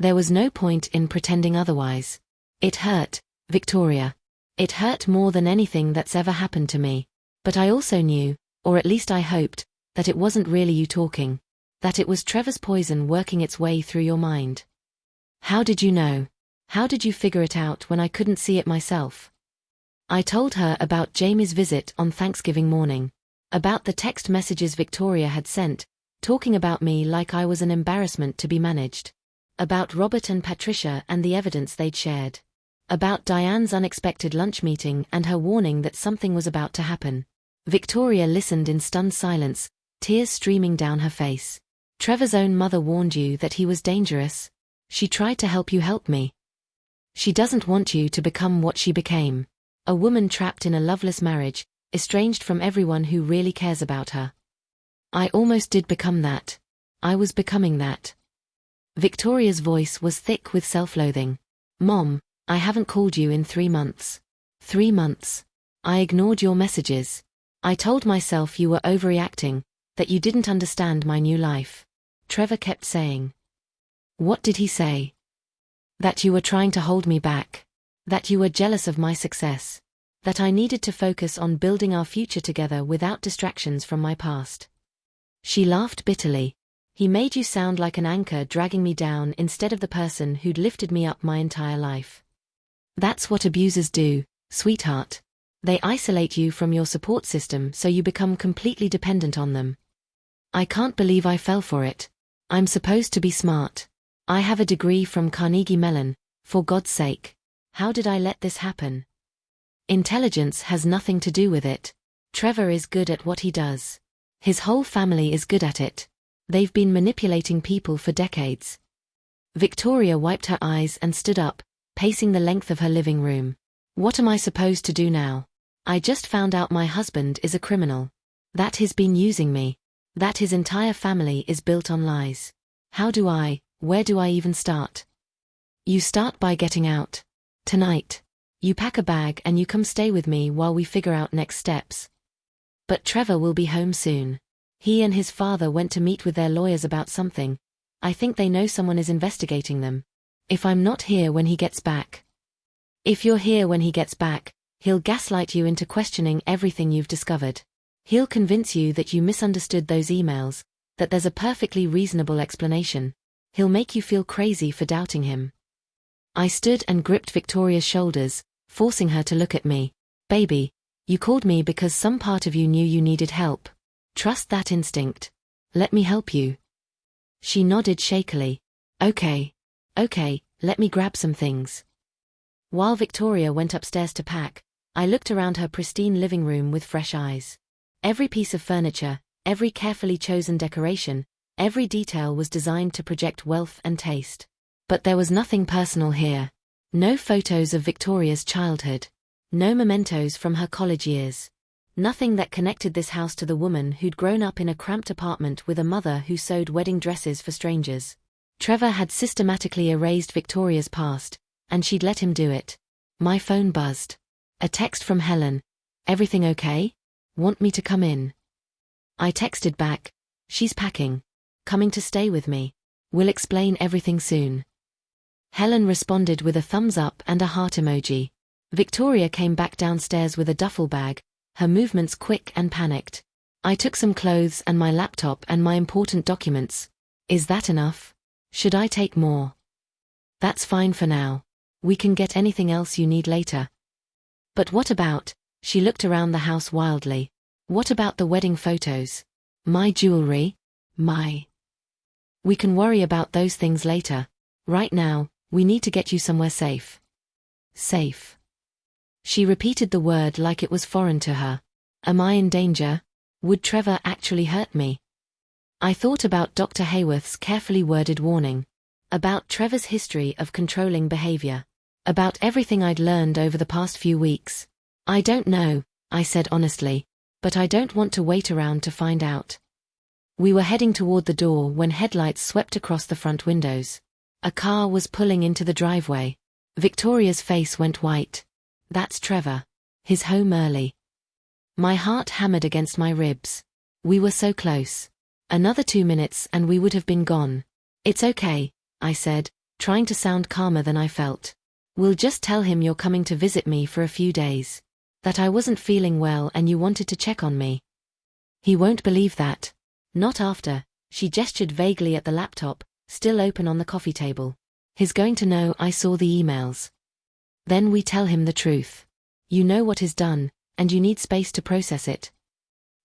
There was no point in pretending otherwise. It hurt, Victoria. It hurt more than anything that's ever happened to me. But I also knew, or at least I hoped, that it wasn't really you talking. That it was Trevor's poison working its way through your mind. How did you know? How did you figure it out when I couldn't see it myself? I told her about Jamie's visit on Thanksgiving morning. About the text messages Victoria had sent, talking about me like I was an embarrassment to be managed. About Robert and Patricia and the evidence they'd shared. About Diane's unexpected lunch meeting and her warning that something was about to happen. Victoria listened in stunned silence, tears streaming down her face. Trevor's own mother warned you that he was dangerous. She tried to help you help me. She doesn't want you to become what she became. A woman trapped in a loveless marriage, estranged from everyone who really cares about her. I almost did become that. I was becoming that. Victoria's voice was thick with self-loathing. Mom, I haven't called you in 3 months. 3 months. I ignored your messages. I told myself you were overreacting, that you didn't understand my new life. Trevor kept saying. What did he say? That you were trying to hold me back. That you were jealous of my success. That I needed to focus on building our future together without distractions from my past. She laughed bitterly. He made you sound like an anchor dragging me down instead of the person who'd lifted me up my entire life. That's what abusers do, sweetheart. They isolate you from your support system so you become completely dependent on them. I can't believe I fell for it. I'm supposed to be smart. I have a degree from Carnegie Mellon, for God's sake. How did I let this happen? Intelligence has nothing to do with it. Trevor is good at what he does. His whole family is good at it. They've been manipulating people for decades. Victoria wiped her eyes and stood up, pacing the length of her living room. What am I supposed to do now? I just found out my husband is a criminal. That he's been using me. That his entire family is built on lies. Where do I even start? You start by getting out. Tonight. You pack a bag and you come stay with me while we figure out next steps. But Trevor will be home soon. He and his father went to meet with their lawyers about something. I think they know someone is investigating them. If I'm not here when he gets back. If you're here when he gets back, he'll gaslight you into questioning everything you've discovered. He'll convince you that you misunderstood those emails, that there's a perfectly reasonable explanation. He'll make you feel crazy for doubting him. I stood and gripped Victoria's shoulders, forcing her to look at me. Baby, you called me because some part of you knew you needed help. Trust that instinct. Let me help you. She nodded shakily. Okay, let me grab some things. While Victoria went upstairs to pack, I looked around her pristine living room with fresh eyes. Every piece of furniture, every carefully chosen decoration, every detail was designed to project wealth and taste. But there was nothing personal here. No photos of Victoria's childhood. No mementos from her college years. Nothing that connected this house to the woman who'd grown up in a cramped apartment with a mother who sewed wedding dresses for strangers. Trevor had systematically erased Victoria's past, and she'd let him do it. My phone buzzed. A text from Helen. Everything okay? Want me to come in? I texted back. She's packing. Coming to stay with me. We'll explain everything soon. Helen responded with a thumbs up and a heart emoji. Victoria came back downstairs with a duffel bag, her movements quick and panicked. I took some clothes and my laptop and my important documents. Is that enough? Should I take more? That's fine for now. We can get anything else you need later. But what about? She looked around the house wildly. What about the wedding photos? My jewelry? We can worry about those things later. Right now, we need to get you somewhere safe. Safe. She repeated the word like it was foreign to her. Am I in danger? Would Trevor actually hurt me? I thought about Dr. Hayworth's carefully worded warning. About Trevor's history of controlling behavior. About everything I'd learned over the past few weeks. I don't know, I said honestly, but I don't want to wait around to find out. We were heading toward the door when headlights swept across the front windows. A car was pulling into the driveway. Victoria's face went white. That's Trevor. He's home early. My heart hammered against my ribs. We were so close. Another 2 minutes and we would have been gone. It's okay, I said, trying to sound calmer than I felt. We'll just tell him you're coming to visit me for a few days. That I wasn't feeling well and you wanted to check on me. He won't believe that. Not after. She gestured vaguely at the laptop, still open on the coffee table. He's going to know I saw the emails. Then we tell him the truth. You know what is done, and you need space to process it.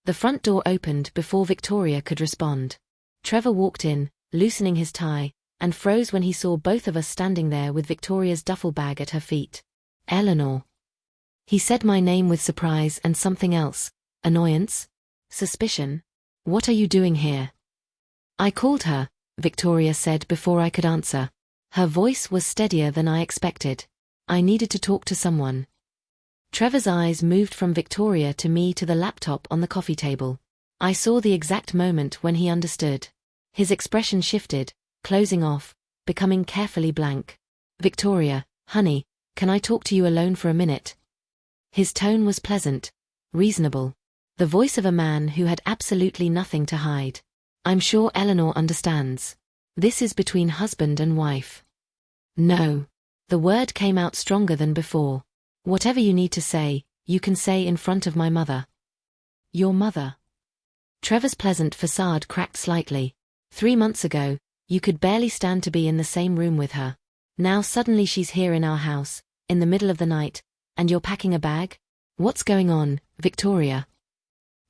The front door opened before Victoria could respond. Trevor walked in, loosening his tie, and froze when he saw both of us standing there with Victoria's duffel bag at her feet. Eleanor. He said my name with surprise and something else. Annoyance? Suspicion? What are you doing here? I called her, Victoria said before I could answer. Her voice was steadier than I expected. I needed to talk to someone. Trevor's eyes moved from Victoria to me to the laptop on the coffee table. I saw the exact moment when he understood. His expression shifted, closing off, becoming carefully blank. Victoria, honey, can I talk to you alone for a minute? His tone was pleasant, reasonable. The voice of a man who had absolutely nothing to hide. I'm sure Eleanor understands. This is between husband and wife. No. The word came out stronger than before. Whatever you need to say, you can say in front of my mother. Your mother? Trevor's pleasant facade cracked slightly. 3 months ago, you could barely stand to be in the same room with her. Now suddenly she's here in our house, in the middle of the night, and you're packing a bag? What's going on, Victoria?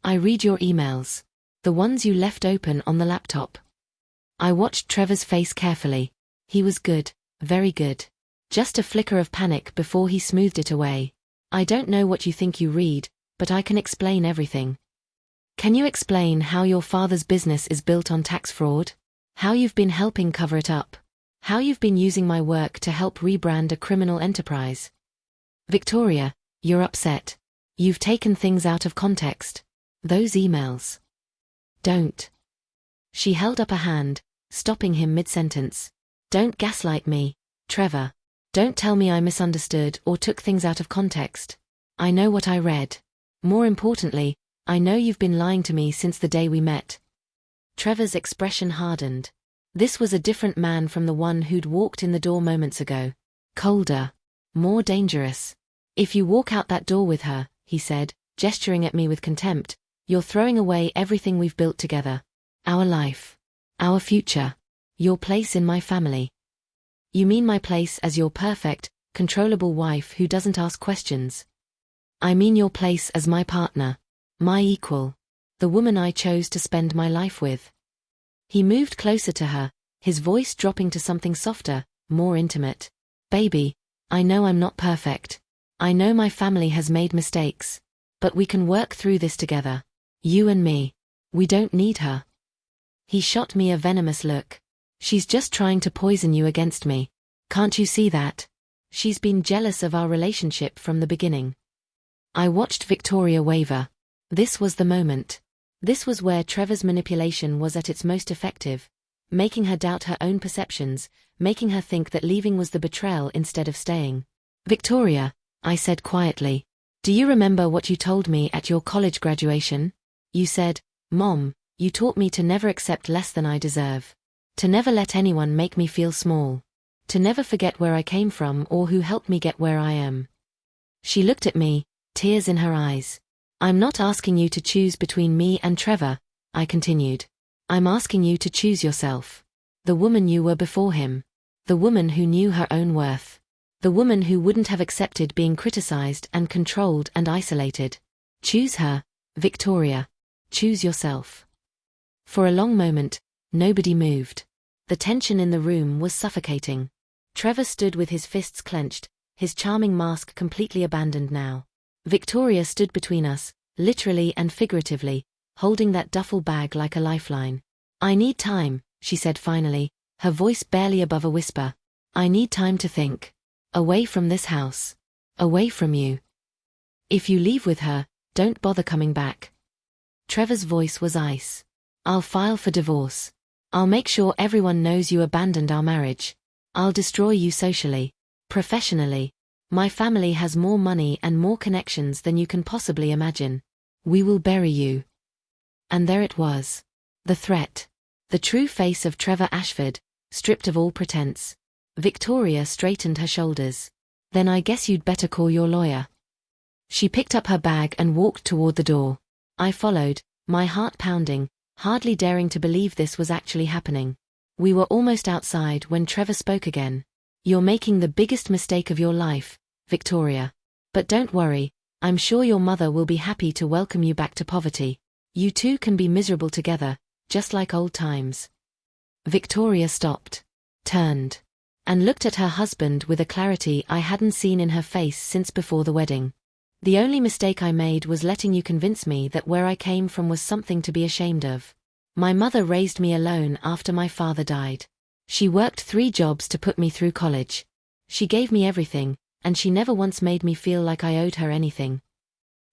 I read your emails. The ones you left open on the laptop. I watched Trevor's face carefully. He was good, very good. Just a flicker of panic before he smoothed it away. I don't know what you think you read, but I can explain everything. Can you explain how your father's business is built on tax fraud? How you've been helping cover it up? How you've been using my work to help rebrand a criminal enterprise? Victoria, you're upset. You've taken things out of context. Those emails. Don't. She held up a hand, stopping him mid-sentence. Don't gaslight me, Trevor. Don't tell me I misunderstood or took things out of context. I know what I read. More importantly, I know you've been lying to me since the day we met. Trevor's expression hardened. This was a different man from the one who'd walked in the door moments ago. Colder. More dangerous. If you walk out that door with her, he said, gesturing at me with contempt, you're throwing away everything we've built together. Our life. Our future. Your place in my family. You mean my place as your perfect, controllable wife who doesn't ask questions? I mean your place as my partner. My equal. The woman I chose to spend my life with. He moved closer to her, his voice dropping to something softer, more intimate. Baby, I know I'm not perfect. I know my family has made mistakes. But we can work through this together. You and me. We don't need her. He shot me a venomous look. She's just trying to poison you against me. Can't you see that? She's been jealous of our relationship from the beginning. I watched Victoria waver. This was the moment. This was where Trevor's manipulation was at its most effective, making her doubt her own perceptions, making her think that leaving was the betrayal instead of staying. Victoria, I said quietly, do you remember what you told me at your college graduation? You said, Mom, you taught me to never accept less than I deserve. To never let anyone make me feel small. To never forget where I came from or who helped me get where I am. She looked at me, tears in her eyes. I'm not asking you to choose between me and Trevor, I continued. I'm asking you to choose yourself. The woman you were before him. The woman who knew her own worth. The woman who wouldn't have accepted being criticized and controlled and isolated. Choose her, Victoria. Choose yourself. For a long moment, nobody moved. The tension in the room was suffocating. Trevor stood with his fists clenched, his charming mask completely abandoned now. Victoria stood between us, literally and figuratively, holding that duffel bag like a lifeline. I need time, she said finally, her voice barely above a whisper. I need time to think. Away from this house. Away from you. If you leave with her, Don't bother coming back. Trevor's voice was ice. I'll file for divorce. I'll make sure everyone knows you abandoned our marriage. I'll destroy you socially, professionally. My family has more money and more connections than you can possibly imagine. We will bury you. And there it was. The threat. The true face of Trevor Ashford, stripped of all pretense. Victoria straightened her shoulders. Then I guess you'd better call your lawyer. She picked up her bag and walked toward the door. I followed, my heart pounding, hardly daring to believe this was actually happening. We were almost outside when Trevor spoke again. You're making the biggest mistake of your life, Victoria. But don't worry, I'm sure your mother will be happy to welcome you back to poverty. You two can be miserable together, just like old times. Victoria stopped, turned, and looked at her husband with a clarity I hadn't seen in her face since before the wedding. The only mistake I made was letting you convince me that where I came from was something to be ashamed of. My mother raised me alone after my father died. She worked 3 jobs to put me through college. She gave me everything, and she never once made me feel like I owed her anything.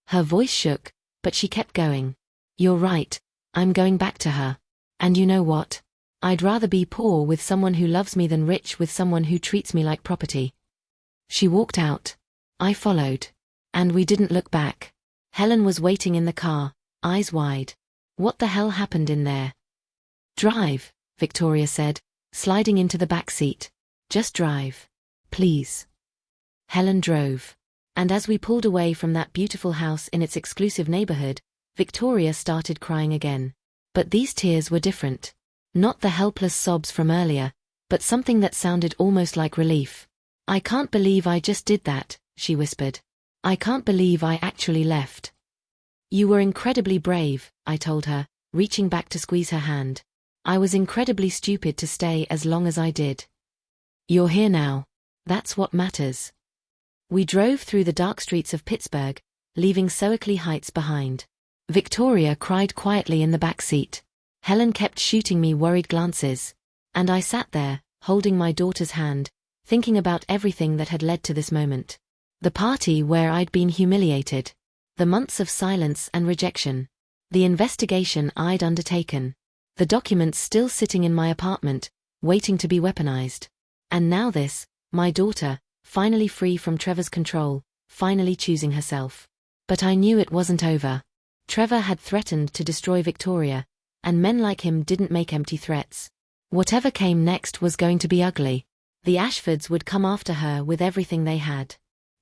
Her voice shook, but she kept going. You're right, I'm going back to her. And you know what? I'd rather be poor with someone who loves me than rich with someone who treats me like property. She walked out. I followed. And we didn't look back. Helen was waiting in the car, eyes wide. What the hell happened in there? Drive, Victoria said, sliding into the back seat. Just drive. Please. Helen drove. And as we pulled away from that beautiful house in its exclusive neighborhood, Victoria started crying again. But these tears were different. Not the helpless sobs from earlier, but something that sounded almost like relief. I can't believe I just did that, she whispered. I can't believe I actually left. You were incredibly brave, I told her, reaching back to squeeze her hand. I was incredibly stupid to stay as long as I did. You're here now. That's what matters. We drove through the dark streets of Pittsburgh, leaving Soakley Heights behind. Victoria cried quietly in the back seat. Helen kept shooting me worried glances. And I sat there, holding my daughter's hand, thinking about everything that had led to this moment. The party where I'd been humiliated. The months of silence and rejection. The investigation I'd undertaken. The documents still sitting in my apartment, waiting to be weaponized. And now this, my daughter, finally free from Trevor's control, finally choosing herself. But I knew it wasn't over. Trevor had threatened to destroy Victoria, and men like him didn't make empty threats. Whatever came next was going to be ugly. The Ashfords would come after her with everything they had.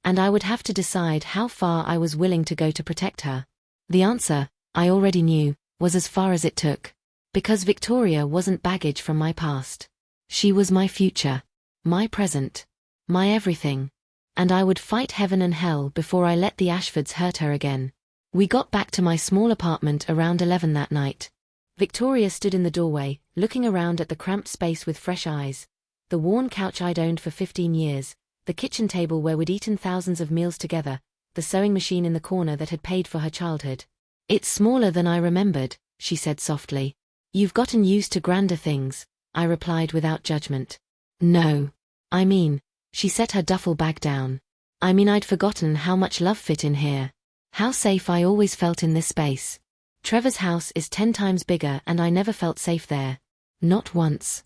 And I would have to decide how far I was willing to go to protect her. The answer, I already knew, was as far as it took. Because Victoria wasn't baggage from my past. She was my future, my present, my everything. And I would fight heaven and hell before I let the Ashfords hurt her again. We got back to my small apartment around 11 that night. Victoria stood in the doorway, looking around at the cramped space with fresh eyes. The worn couch I'd owned for 15 years, the kitchen table where we'd eaten thousands of meals together, the sewing machine in the corner that had paid for her childhood. It's smaller than I remembered, she said softly. You've gotten used to grander things, I replied without judgment. No. I mean, she set her duffel bag down. I mean I'd forgotten how much love fit in here. How safe I always felt in this space. Trevor's house is 10 times bigger and I never felt safe there. Not once.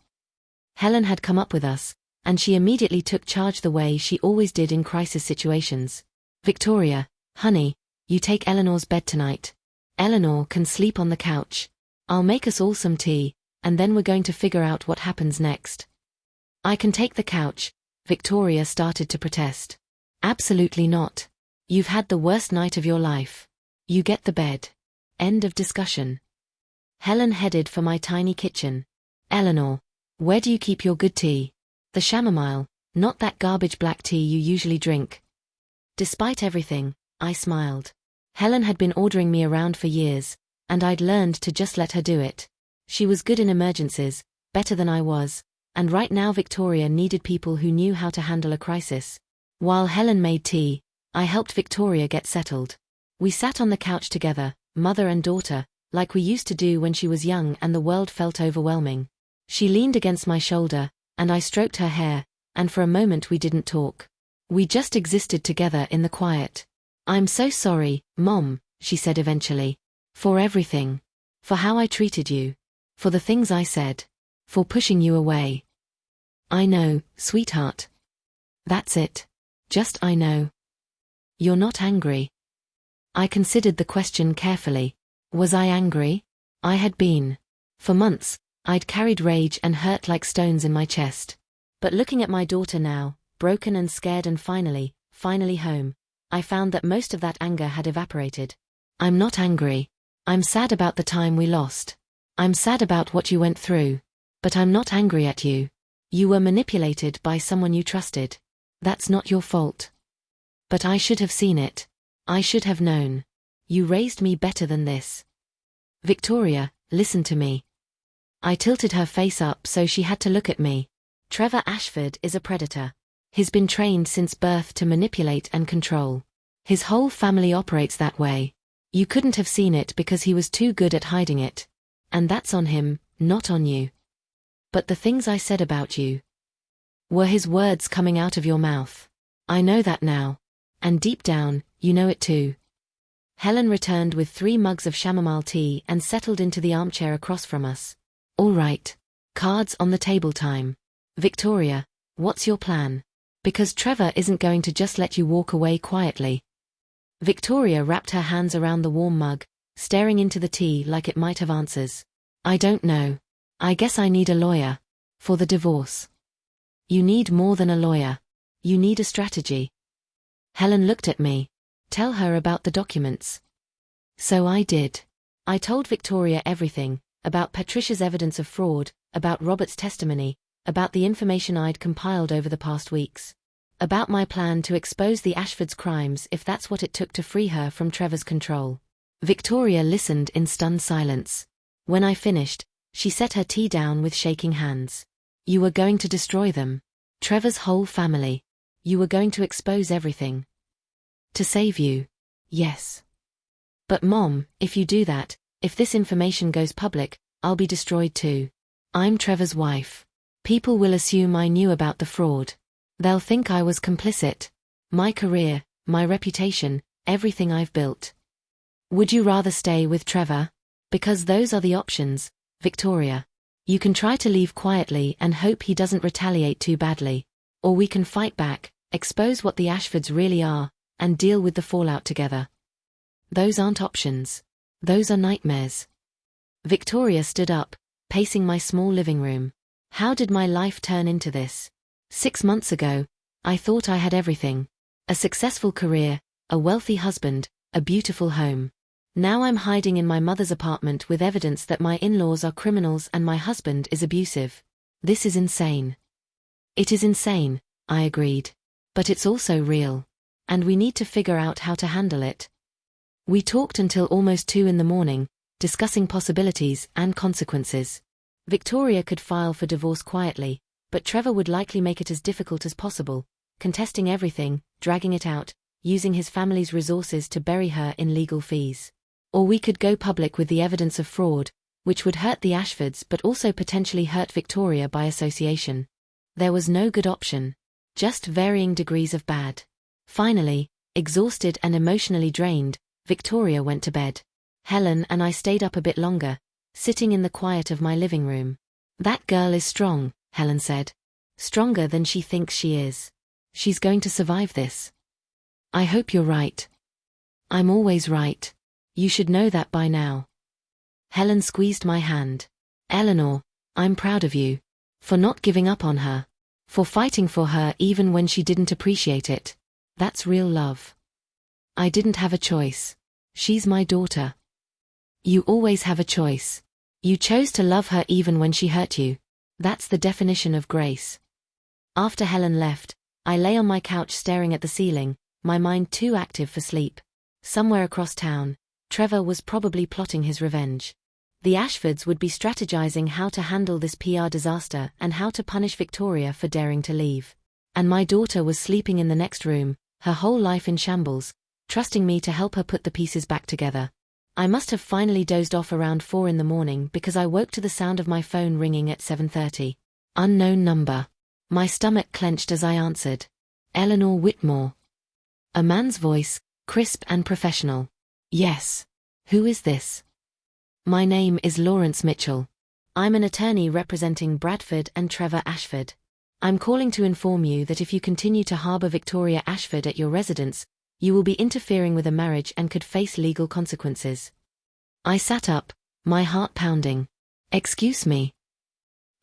Helen had come up with us, and she immediately took charge the way she always did in crisis situations. Victoria, honey, you take Eleanor's bed tonight. Eleanor can sleep on the couch. I'll make us all some tea, and then we're going to figure out what happens next. I can take the couch, Victoria started to protest. Absolutely not. You've had the worst night of your life. You get the bed. End of discussion. Helen headed for my tiny kitchen. Eleanor, where do you keep your good tea? The chamomile, not that garbage black tea you usually drink. Despite everything, I smiled. Helen had been ordering me around for years, and I'd learned to just let her do it. She was good in emergencies, better than I was, and right now Victoria needed people who knew how to handle a crisis. While Helen made tea, I helped Victoria get settled. We sat on the couch together, mother and daughter, like we used to do when she was young and the world felt overwhelming. She leaned against my shoulder, and I stroked her hair, and for a moment we didn't talk. We just existed together in the quiet. I'm so sorry, Mom, she said eventually. For everything. For how I treated you. For the things I said. For pushing you away. I know, sweetheart. That's it. Just I know. You're not angry. I considered the question carefully. Was I angry? I had been. For months, I'd carried rage and hurt like stones in my chest. But looking at my daughter now, broken and scared and finally home, I found that most of that anger had evaporated. I'm not angry. I'm sad about the time we lost. I'm sad about what you went through. But I'm not angry at you. You were manipulated by someone you trusted. That's not your fault. But I should have seen it. I should have known. You raised me better than this. Victoria, listen to me. I tilted her face up so she had to look at me. Trevor Ashford is a predator. He's been trained since birth to manipulate and control. His whole family operates that way. You couldn't have seen it because he was too good at hiding it. And that's on him, not on you. But the things I said about you were his words coming out of your mouth. I know that now. And deep down, you know it too. Helen returned with 3 mugs of chamomile tea and settled into the armchair across from us. All right. Cards on the table time. Victoria, what's your plan? Because Trevor isn't going to just let you walk away quietly. Victoria wrapped her hands around the warm mug, staring into the tea like it might have answers. I don't know. I guess I need a lawyer. For the divorce. You need more than a lawyer. You need a strategy. Helen looked at me. Tell her about the documents. So I did. I told Victoria everything, about Patricia's evidence of fraud, about Robert's testimony, about the information I'd compiled over the past weeks. About my plan to expose the Ashfords' crimes if that's what it took to free her from Trevor's control. Victoria listened in stunned silence. When I finished, she set her tea down with shaking hands. You were going to destroy them. Trevor's whole family. You were going to expose everything. To save you. Yes. But Mom, if you do that, if this information goes public, I'll be destroyed too. I'm Trevor's wife. People will assume I knew about the fraud. They'll think I was complicit. My career, my reputation, everything I've built. Would you rather stay with Trevor? Because those are the options, Victoria. You can try to leave quietly and hope he doesn't retaliate too badly. Or we can fight back, expose what the Ashfords really are, and deal with the fallout together. Those aren't options. Those are nightmares. Victoria stood up, pacing my small living room. How did my life turn into this? 6 months ago, I thought I had everything. A successful career, a wealthy husband, a beautiful home. Now I'm hiding in my mother's apartment with evidence that my in-laws are criminals and my husband is abusive. This is insane. It is insane, I agreed. But it's also real. And we need to figure out how to handle it. We talked until almost 2 in the morning, discussing possibilities and consequences. Victoria could file for divorce quietly, but Trevor would likely make it as difficult as possible, contesting everything, dragging it out, using his family's resources to bury her in legal fees. Or we could go public with the evidence of fraud, which would hurt the Ashfords but also potentially hurt Victoria by association. There was no good option. Just varying degrees of bad. Finally, exhausted and emotionally drained, Victoria went to bed. Helen and I stayed up a bit longer, sitting in the quiet of my living room. That girl is strong, Helen said. Stronger than she thinks she is. She's going to survive this. I hope you're right. I'm always right. You should know that by now. Helen squeezed my hand. Eleanor, I'm proud of you. For not giving up on her. For fighting for her even when she didn't appreciate it. That's real love. I didn't have a choice. She's my daughter. You always have a choice. You chose to love her even when she hurt you. That's the definition of grace. After Helen left, I lay on my couch staring at the ceiling, my mind too active for sleep. Somewhere across town, Trevor was probably plotting his revenge. The Ashfords would be strategizing how to handle this PR disaster and how to punish Victoria for daring to leave. And my daughter was sleeping in the next room, her whole life in shambles, trusting me to help her put the pieces back together. I must have finally dozed off around 4 in the morning because I woke to the sound of my phone ringing at 7:30. Unknown number. My stomach clenched as I answered. Eleanor Whitmore. A man's voice, crisp and professional. Yes. Who is this? My name is Lawrence Mitchell. I'm an attorney representing Bradford and Trevor Ashford. I'm calling to inform you that if you continue to harbor Victoria Ashford at your residence, you will be interfering with a marriage and could face legal consequences. I sat up, my heart pounding. Excuse me.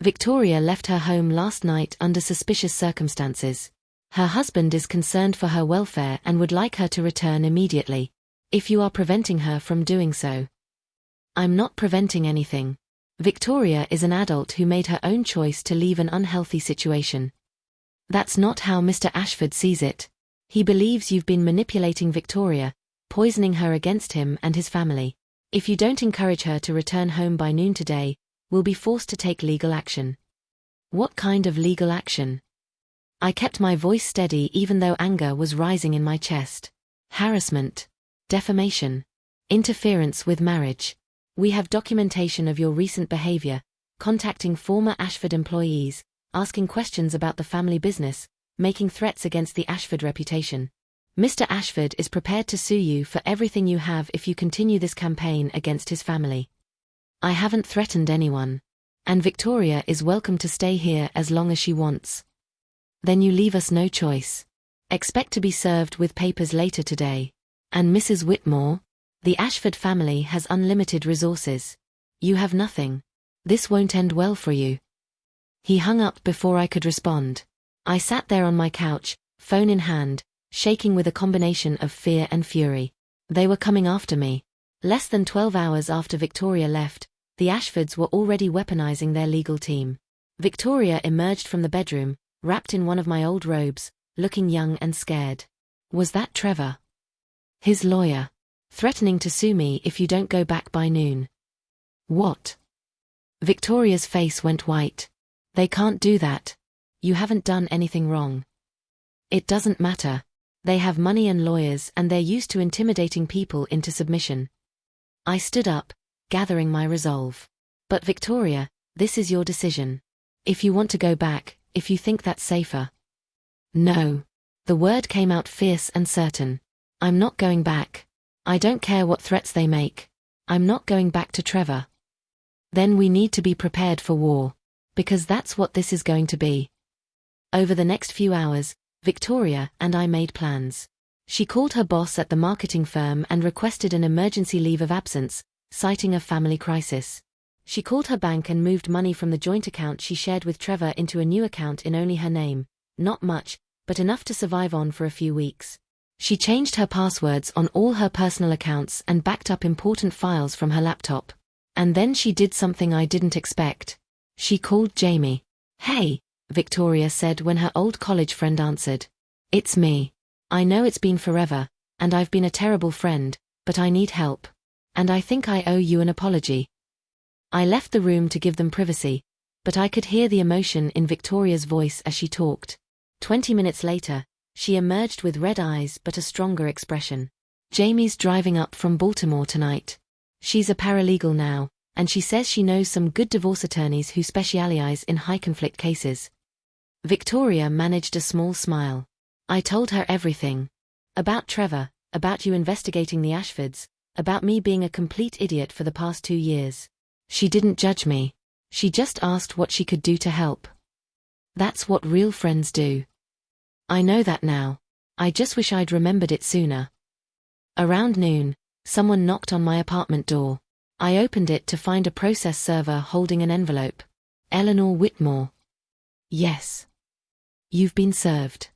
Victoria left her home last night under suspicious circumstances. Her husband is concerned for her welfare and would like her to return immediately. If you are preventing her from doing so. I'm not preventing anything. Victoria is an adult who made her own choice to leave an unhealthy situation. That's not how Mr. Ashford sees it. He believes you've been manipulating Victoria, poisoning her against him and his family. If you don't encourage her to return home by noon today, we'll be forced to take legal action. What kind of legal action? I kept my voice steady even though anger was rising in my chest. Harassment. Defamation. Interference with marriage. We have documentation of your recent behavior, contacting former Ashford employees, asking questions about the family business, making threats against the Ashford reputation. Mr. Ashford is prepared to sue you for everything you have if you continue this campaign against his family. I haven't threatened anyone. And Victoria is welcome to stay here as long as she wants. Then you leave us no choice. Expect to be served with papers later today. And Mrs. Whitmore? The Ashford family has unlimited resources. You have nothing. This won't end well for you. He hung up before I could respond. I sat there on my couch, phone in hand, shaking with a combination of fear and fury. They were coming after me. Less than 12 hours after Victoria left, the Ashfords were already weaponizing their legal team. Victoria emerged from the bedroom, wrapped in one of my old robes, looking young and scared. Was that Trevor? His lawyer. Threatening to sue me if you don't go back by noon. What? Victoria's face went white. They can't do that. You haven't done anything wrong. It doesn't matter. They have money and lawyers and they're used to intimidating people into submission. I stood up, gathering my resolve. But Victoria, this is your decision. If you want to go back, if you think that's safer. No. The word came out fierce and certain. I'm not going back. I don't care what threats they make. I'm not going back to Trevor. Then we need to be prepared for war. Because that's what this is going to be. Over the next few hours, Victoria and I made plans. She called her boss at the marketing firm and requested an emergency leave of absence, citing a family crisis. She called her bank and moved money from the joint account she shared with Trevor into a new account in only her name. Not much, but enough to survive on for a few weeks. She changed her passwords on all her personal accounts and backed up important files from her laptop. And then she did something I didn't expect. She called Jamie. Hey, Victoria said when her old college friend answered. It's me. I know it's been forever, and I've been a terrible friend, but I need help. And I think I owe you an apology. I left the room to give them privacy, but I could hear the emotion in Victoria's voice as she talked. 20 minutes later, she emerged with red eyes but a stronger expression. Jamie's driving up from Baltimore tonight. She's a paralegal now, and she says she knows some good divorce attorneys who specialize in high-conflict cases. Victoria managed a small smile. I told her everything. About Trevor, about you investigating the Ashfords, about me being a complete idiot for the past 2 years. She didn't judge me. She just asked what she could do to help. That's what real friends do. I know that now. I just wish I'd remembered it sooner. Around noon, someone knocked on my apartment door. I opened it to find a process server holding an envelope. Eleanor Whitmore. Yes. You've been served.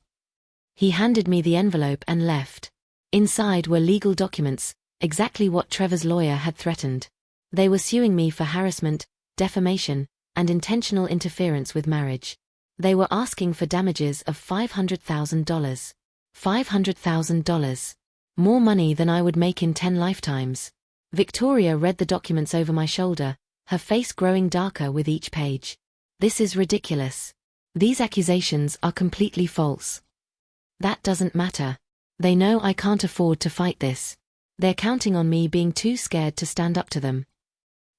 He handed me the envelope and left. Inside were legal documents, exactly what Trevor's lawyer had threatened. They were suing me for harassment, defamation, and intentional interference with marriage. They were asking for damages of $500,000. $500,000. More money than I would make in 10 lifetimes. Victoria read the documents over my shoulder, her face growing darker with each page. This is ridiculous. These accusations are completely false. That doesn't matter. They know I can't afford to fight this. They're counting on me being too scared to stand up to them.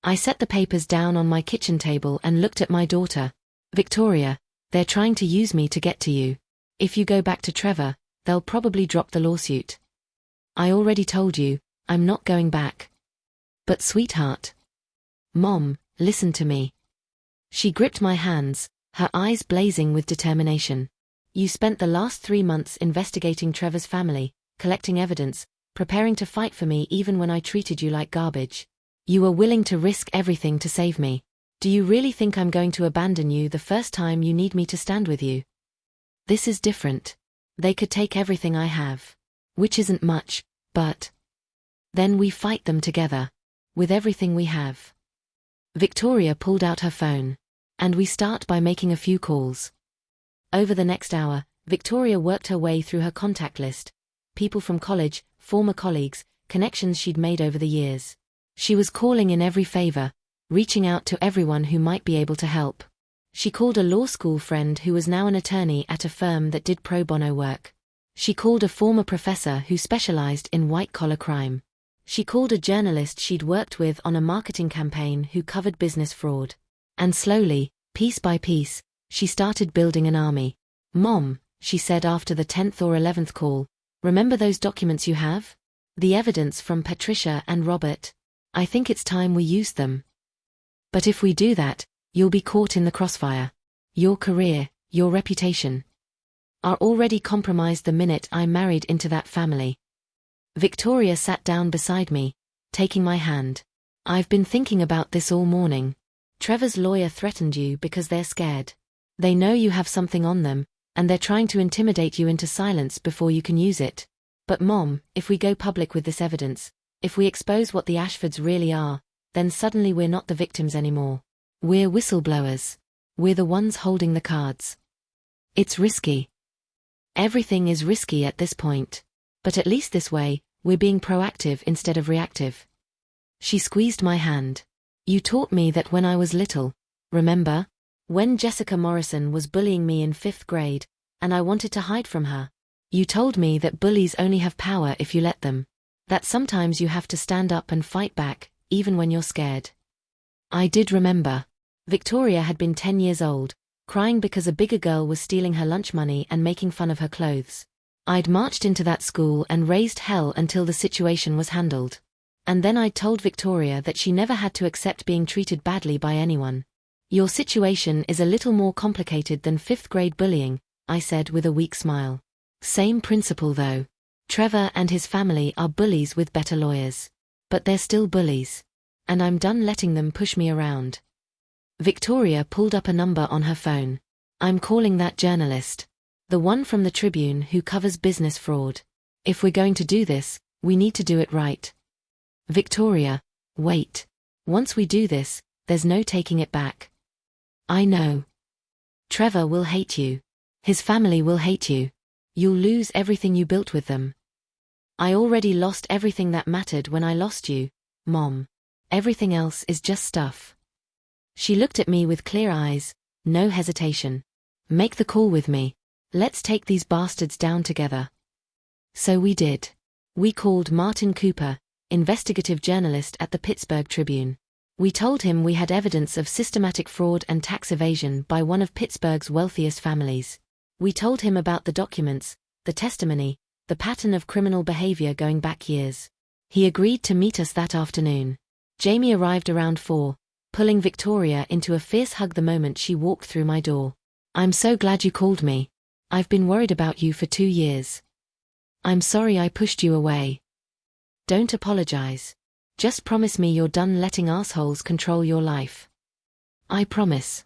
I set the papers down on my kitchen table and looked at my daughter. Victoria, they're trying to use me to get to you. If you go back to Trevor, they'll probably drop the lawsuit. I already told you, I'm not going back. But sweetheart. Mom, listen to me. She gripped my hands, her eyes blazing with determination. You spent the last 3 months investigating Trevor's family, collecting evidence, preparing to fight for me even when I treated you like garbage. You were willing to risk everything to save me. Do you really think I'm going to abandon you the first time you need me to stand with you? This is different. They could take everything I have. Which isn't much, but... Then we fight them together. With everything we have. Victoria pulled out her phone. And we start by making a few calls. Over the next hour, Victoria worked her way through her contact list. People from college, former colleagues, connections she'd made over the years. She was calling in every favor, reaching out to everyone who might be able to help. She called a law school friend who was now an attorney at a firm that did pro bono work. She called a former professor who specialized in white-collar crime. She called a journalist she'd worked with on a marketing campaign who covered business fraud. And slowly, piece by piece, she started building an army. Mom, she said after the 10th or 11th call, remember those documents you have? The evidence from Patricia and Robert? I think it's time we used them. But if we do that, you'll be caught in the crossfire. Your career, your reputation are already compromised the minute I married into that family. Victoria sat down beside me, taking my hand. I've been thinking about this all morning. Trevor's lawyer threatened you because they're scared. They know you have something on them, and they're trying to intimidate you into silence before you can use it. But Mom, if we go public with this evidence, if we expose what the Ashfords really are, then suddenly we're not the victims anymore. We're whistleblowers. We're the ones holding the cards. It's risky. Everything is risky at this point. But at least this way, we're being proactive instead of reactive. She squeezed my hand. You taught me that when I was little. Remember? When Jessica Morrison was bullying me in 5th grade, and I wanted to hide from her. You told me that bullies only have power if you let them. That sometimes you have to stand up and fight back, even when you're scared. I did remember. Victoria had been 10 years old, crying because a bigger girl was stealing her lunch money and making fun of her clothes. I'd marched into that school and raised hell until the situation was handled. And then I'd told Victoria that she never had to accept being treated badly by anyone. Your situation is a little more complicated than 5th grade bullying, I said with a weak smile. Same principle though. Trevor and his family are bullies with better lawyers. But they're still bullies. And I'm done letting them push me around. Victoria pulled up a number on her phone. I'm calling that journalist. The one from the Tribune who covers business fraud. If we're going to do this, we need to do it right. Victoria, wait. Once we do this, there's no taking it back. I know. Trevor will hate you. His family will hate you. You'll lose everything you built with them. I already lost everything that mattered when I lost you, Mom. Everything else is just stuff. She looked at me with clear eyes, no hesitation. Make the call with me. Let's take these bastards down together. So we did. We called Martin Cooper, investigative journalist at the Pittsburgh Tribune. We told him we had evidence of systematic fraud and tax evasion by one of Pittsburgh's wealthiest families. We told him about the documents, the testimony, the pattern of criminal behavior going back years. He agreed to meet us that afternoon. Jamie arrived around 4, pulling Victoria into a fierce hug the moment she walked through my door. I'm so glad you called me. I've been worried about you for 2 years. I'm sorry I pushed you away. Don't apologize. Just promise me you're done letting assholes control your life. I promise.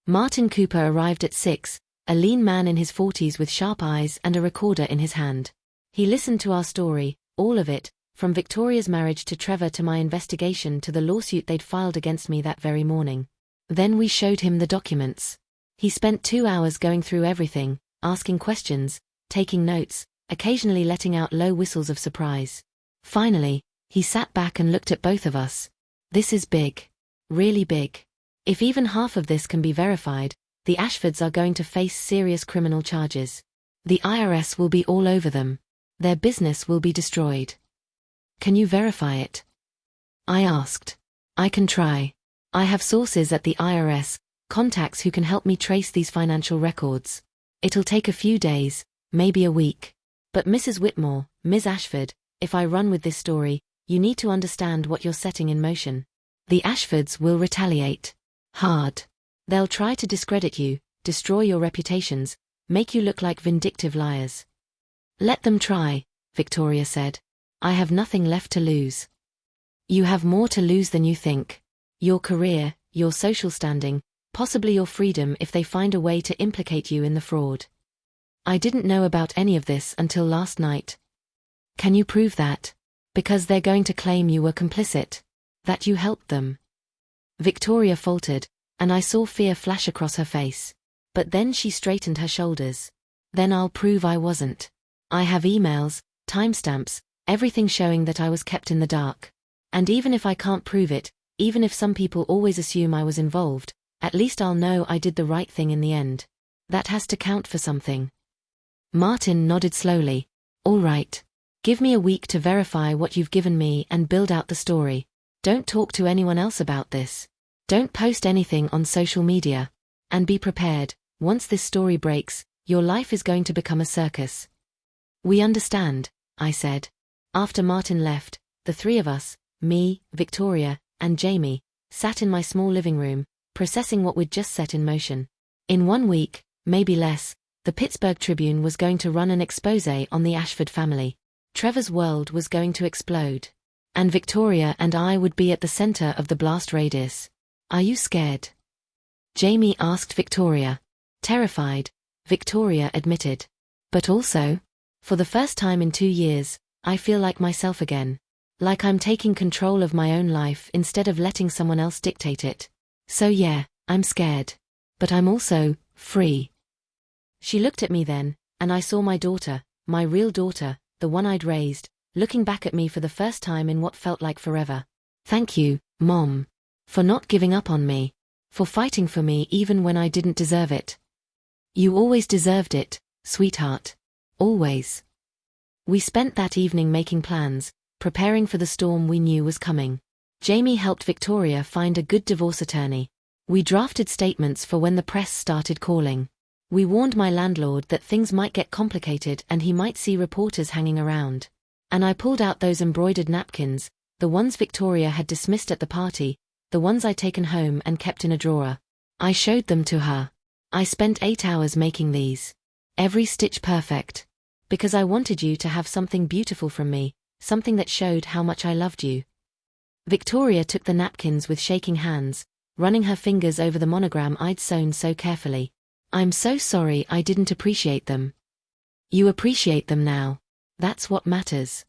Martin Cooper arrived at 6, a lean man in his 40s with sharp eyes and a recorder in his hand. He listened to our story, all of it, from Victoria's marriage to Trevor to my investigation to the lawsuit they'd filed against me that very morning. Then we showed him the documents. He spent 2 hours going through everything, asking questions, taking notes, occasionally letting out low whistles of surprise. Finally, he sat back and looked at both of us. This is big. Really big. If even half of this can be verified, the Ashfords are going to face serious criminal charges. The IRS will be all over them. Their business will be destroyed. Can you verify it? I asked. I can try. I have sources at the IRS, contacts who can help me trace these financial records. It'll take a few days, maybe a week. But Mrs. Whitmore, Ms. Ashford, if I run with this story, you need to understand what you're setting in motion. The Ashfords will retaliate. Hard. They'll try to discredit you, destroy your reputations, make you look like vindictive liars. Let them try, Victoria said. I have nothing left to lose. You have more to lose than you think. Your career, your social standing, possibly your freedom if they find a way to implicate you in the fraud. I didn't know about any of this until last night. Can you prove that? Because they're going to claim you were complicit. That you helped them. Victoria faltered, and I saw fear flash across her face. But then she straightened her shoulders. Then I'll prove I wasn't. I have emails, timestamps, everything showing that I was kept in the dark. And even if I can't prove it, even if some people always assume I was involved, at least I'll know I did the right thing in the end. That has to count for something. Martin nodded slowly. All right. Give me a week to verify what you've given me and build out the story. Don't talk to anyone else about this. Don't post anything on social media. And be prepared, once this story breaks, your life is going to become a circus. We understand, I said. After Martin left, the three of us, me, Victoria, and Jamie, sat in my small living room, processing what we'd just set in motion. In 1 week, maybe less, the Pittsburgh Tribune was going to run an expose on the Ashford family. Trevor's world was going to explode. And Victoria and I would be at the center of the blast radius. Are you scared? Jamie asked Victoria. Terrified, Victoria admitted. But also, for the first time in 2 years, I feel like myself again. Like I'm taking control of my own life instead of letting someone else dictate it. So yeah, I'm scared. But I'm also free. She looked at me then, and I saw my daughter, my real daughter, the one I'd raised, looking back at me for the first time in what felt like forever. Thank you, Mom. For not giving up on me. For fighting for me even when I didn't deserve it. You always deserved it, sweetheart. Always. We spent that evening making plans, preparing for the storm we knew was coming. Jamie helped Victoria find a good divorce attorney. We drafted statements for when the press started calling. We warned my landlord that things might get complicated and he might see reporters hanging around. And I pulled out those embroidered napkins, the ones Victoria had dismissed at the party, the ones I'd taken home and kept in a drawer. I showed them to her. I spent 8 hours making these. Every stitch perfect. Because I wanted you to have something beautiful from me, something that showed how much I loved you. Victoria took the napkins with shaking hands, running her fingers over the monogram I'd sewn so carefully. I'm so sorry I didn't appreciate them. You appreciate them now. That's what matters.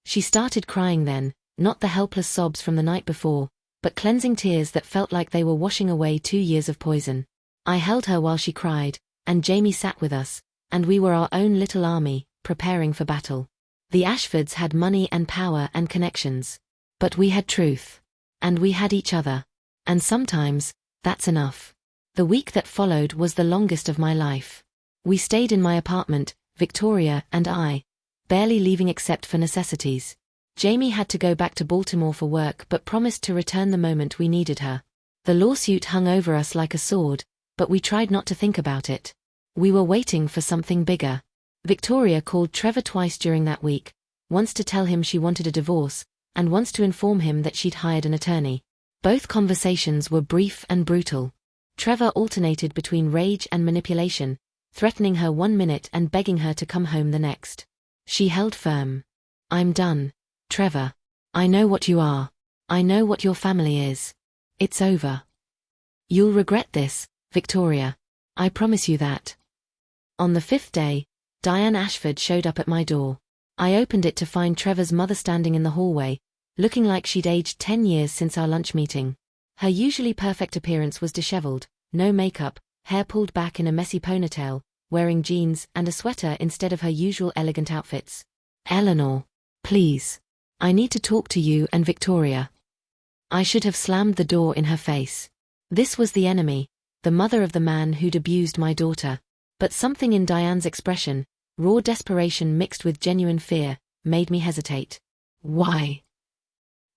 She started crying then, not the helpless sobs from the night before, but cleansing tears that felt like they were washing away 2 years of poison. I held her while she cried, and Jamie sat with us, and we were our own little army, preparing for battle. The Ashfords had money and power and connections. But we had truth. And we had each other. And sometimes, that's enough. The week that followed was the longest of my life. We stayed in my apartment, Victoria and I, barely leaving except for necessities. Jamie had to go back to Baltimore for work but promised to return the moment we needed her. The lawsuit hung over us like a sword, but we tried not to think about it. We were waiting for something bigger. Victoria called Trevor twice during that week, once to tell him she wanted a divorce, and once to inform him that she'd hired an attorney. Both conversations were brief and brutal. Trevor alternated between rage and manipulation, threatening her 1 minute and begging her to come home the next. She held firm. I'm done, Trevor. I know what you are. I know what your family is. It's over. You'll regret this, Victoria. I promise you that. On the 5th day, Diane Ashford showed up at my door. I opened it to find Trevor's mother standing in the hallway, looking like she'd aged 10 years since our lunch meeting. Her usually perfect appearance was disheveled, no makeup, hair pulled back in a messy ponytail, wearing jeans and a sweater instead of her usual elegant outfits. Eleanor, please. I need to talk to you and Victoria. I should have slammed the door in her face. This was the enemy, the mother of the man who'd abused my daughter. But something in Diane's expression, raw desperation mixed with genuine fear, made me hesitate. Why?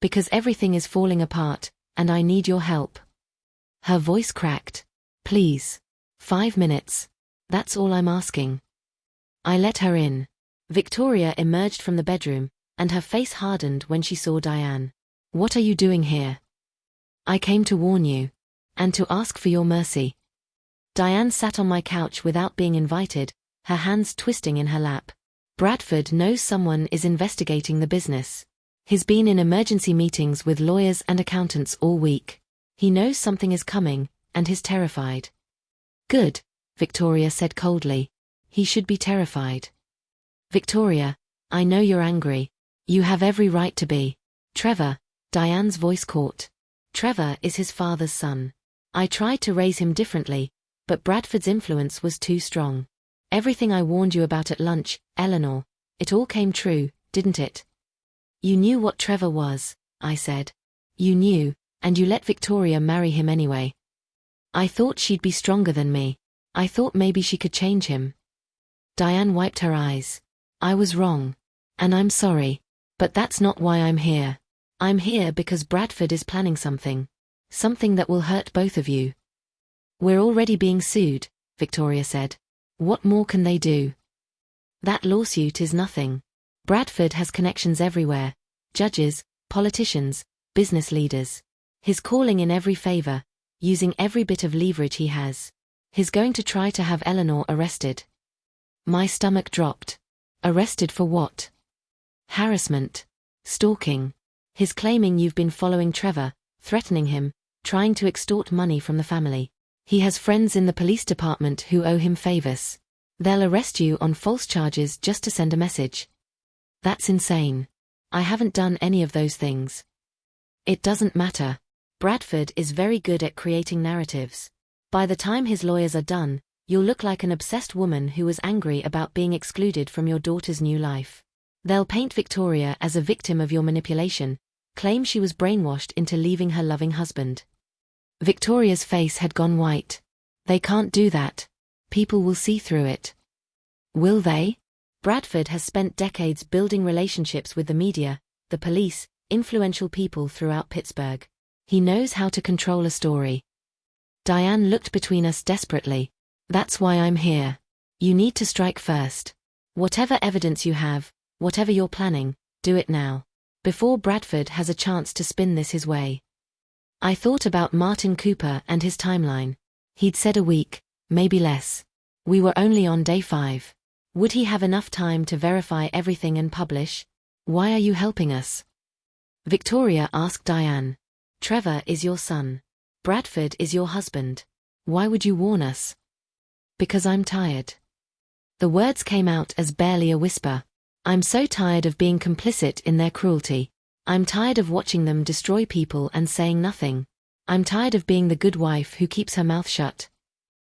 Because everything is falling apart, and I need your help. Her voice cracked. Please. 5 minutes. That's all I'm asking. I let her in. Victoria emerged from the bedroom, and her face hardened when she saw Diane. "What are you doing here?" "I came to warn you. And to ask for your mercy." Diane sat on my couch without being invited, her hands twisting in her lap. "Bradford knows someone is investigating the business. He's been in emergency meetings with lawyers and accountants all week. He knows something is coming, and he's terrified." "Good," Victoria said coldly. "He should be terrified." "Victoria, I know you're angry. You have every right to be." "Trevor," Diane's voice caught. "Trevor is his father's son. I tried to raise him differently, but Bradford's influence was too strong. Everything I warned you about at lunch, Eleanor, it all came true, didn't it?" "You knew what Trevor was," I said. "You knew, and you let Victoria marry him anyway." "I thought she'd be stronger than me. I thought maybe she could change him." Diane wiped her eyes. "I was wrong. And I'm sorry. But that's not why I'm here. I'm here because Bradford is planning something. Something that will hurt both of you." "We're already being sued," Victoria said. "What more can they do?" "That lawsuit is nothing. Bradford has connections everywhere. Judges, politicians, business leaders. He's calling in every favor, using every bit of leverage he has. He's going to try to have Eleanor arrested." My stomach dropped. "Arrested for what?" "Harassment. Stalking. He's claiming you've been following Trevor, threatening him, trying to extort money from the family. He has friends in the police department who owe him favors. They'll arrest you on false charges just to send a message." "That's insane. I haven't done any of those things." "It doesn't matter. Bradford is very good at creating narratives. By the time his lawyers are done, you'll look like an obsessed woman who was angry about being excluded from your daughter's new life. They'll paint Victoria as a victim of your manipulation, claim she was brainwashed into leaving her loving husband." Victoria's face had gone white. "They can't do that. People will see through it." "Will they?" Bradford has spent decades building relationships with the media, the police, influential people throughout Pittsburgh. He knows how to control a story. Diane looked between us desperately. "That's why I'm here. You need to strike first. Whatever evidence you have, whatever you're planning, do it now. Before Bradford has a chance to spin this his way." I thought about Martin Cooper and his timeline. He'd said a week, maybe less. We were only on day 5. Would he have enough time to verify everything and publish? "Why are you helping us?" Victoria asked Diane. "Trevor is your son. Bradford is your husband. Why would you warn us?" "Because I'm tired." The words came out as barely a whisper. "I'm so tired of being complicit in their cruelty. I'm tired of watching them destroy people and saying nothing. I'm tired of being the good wife who keeps her mouth shut."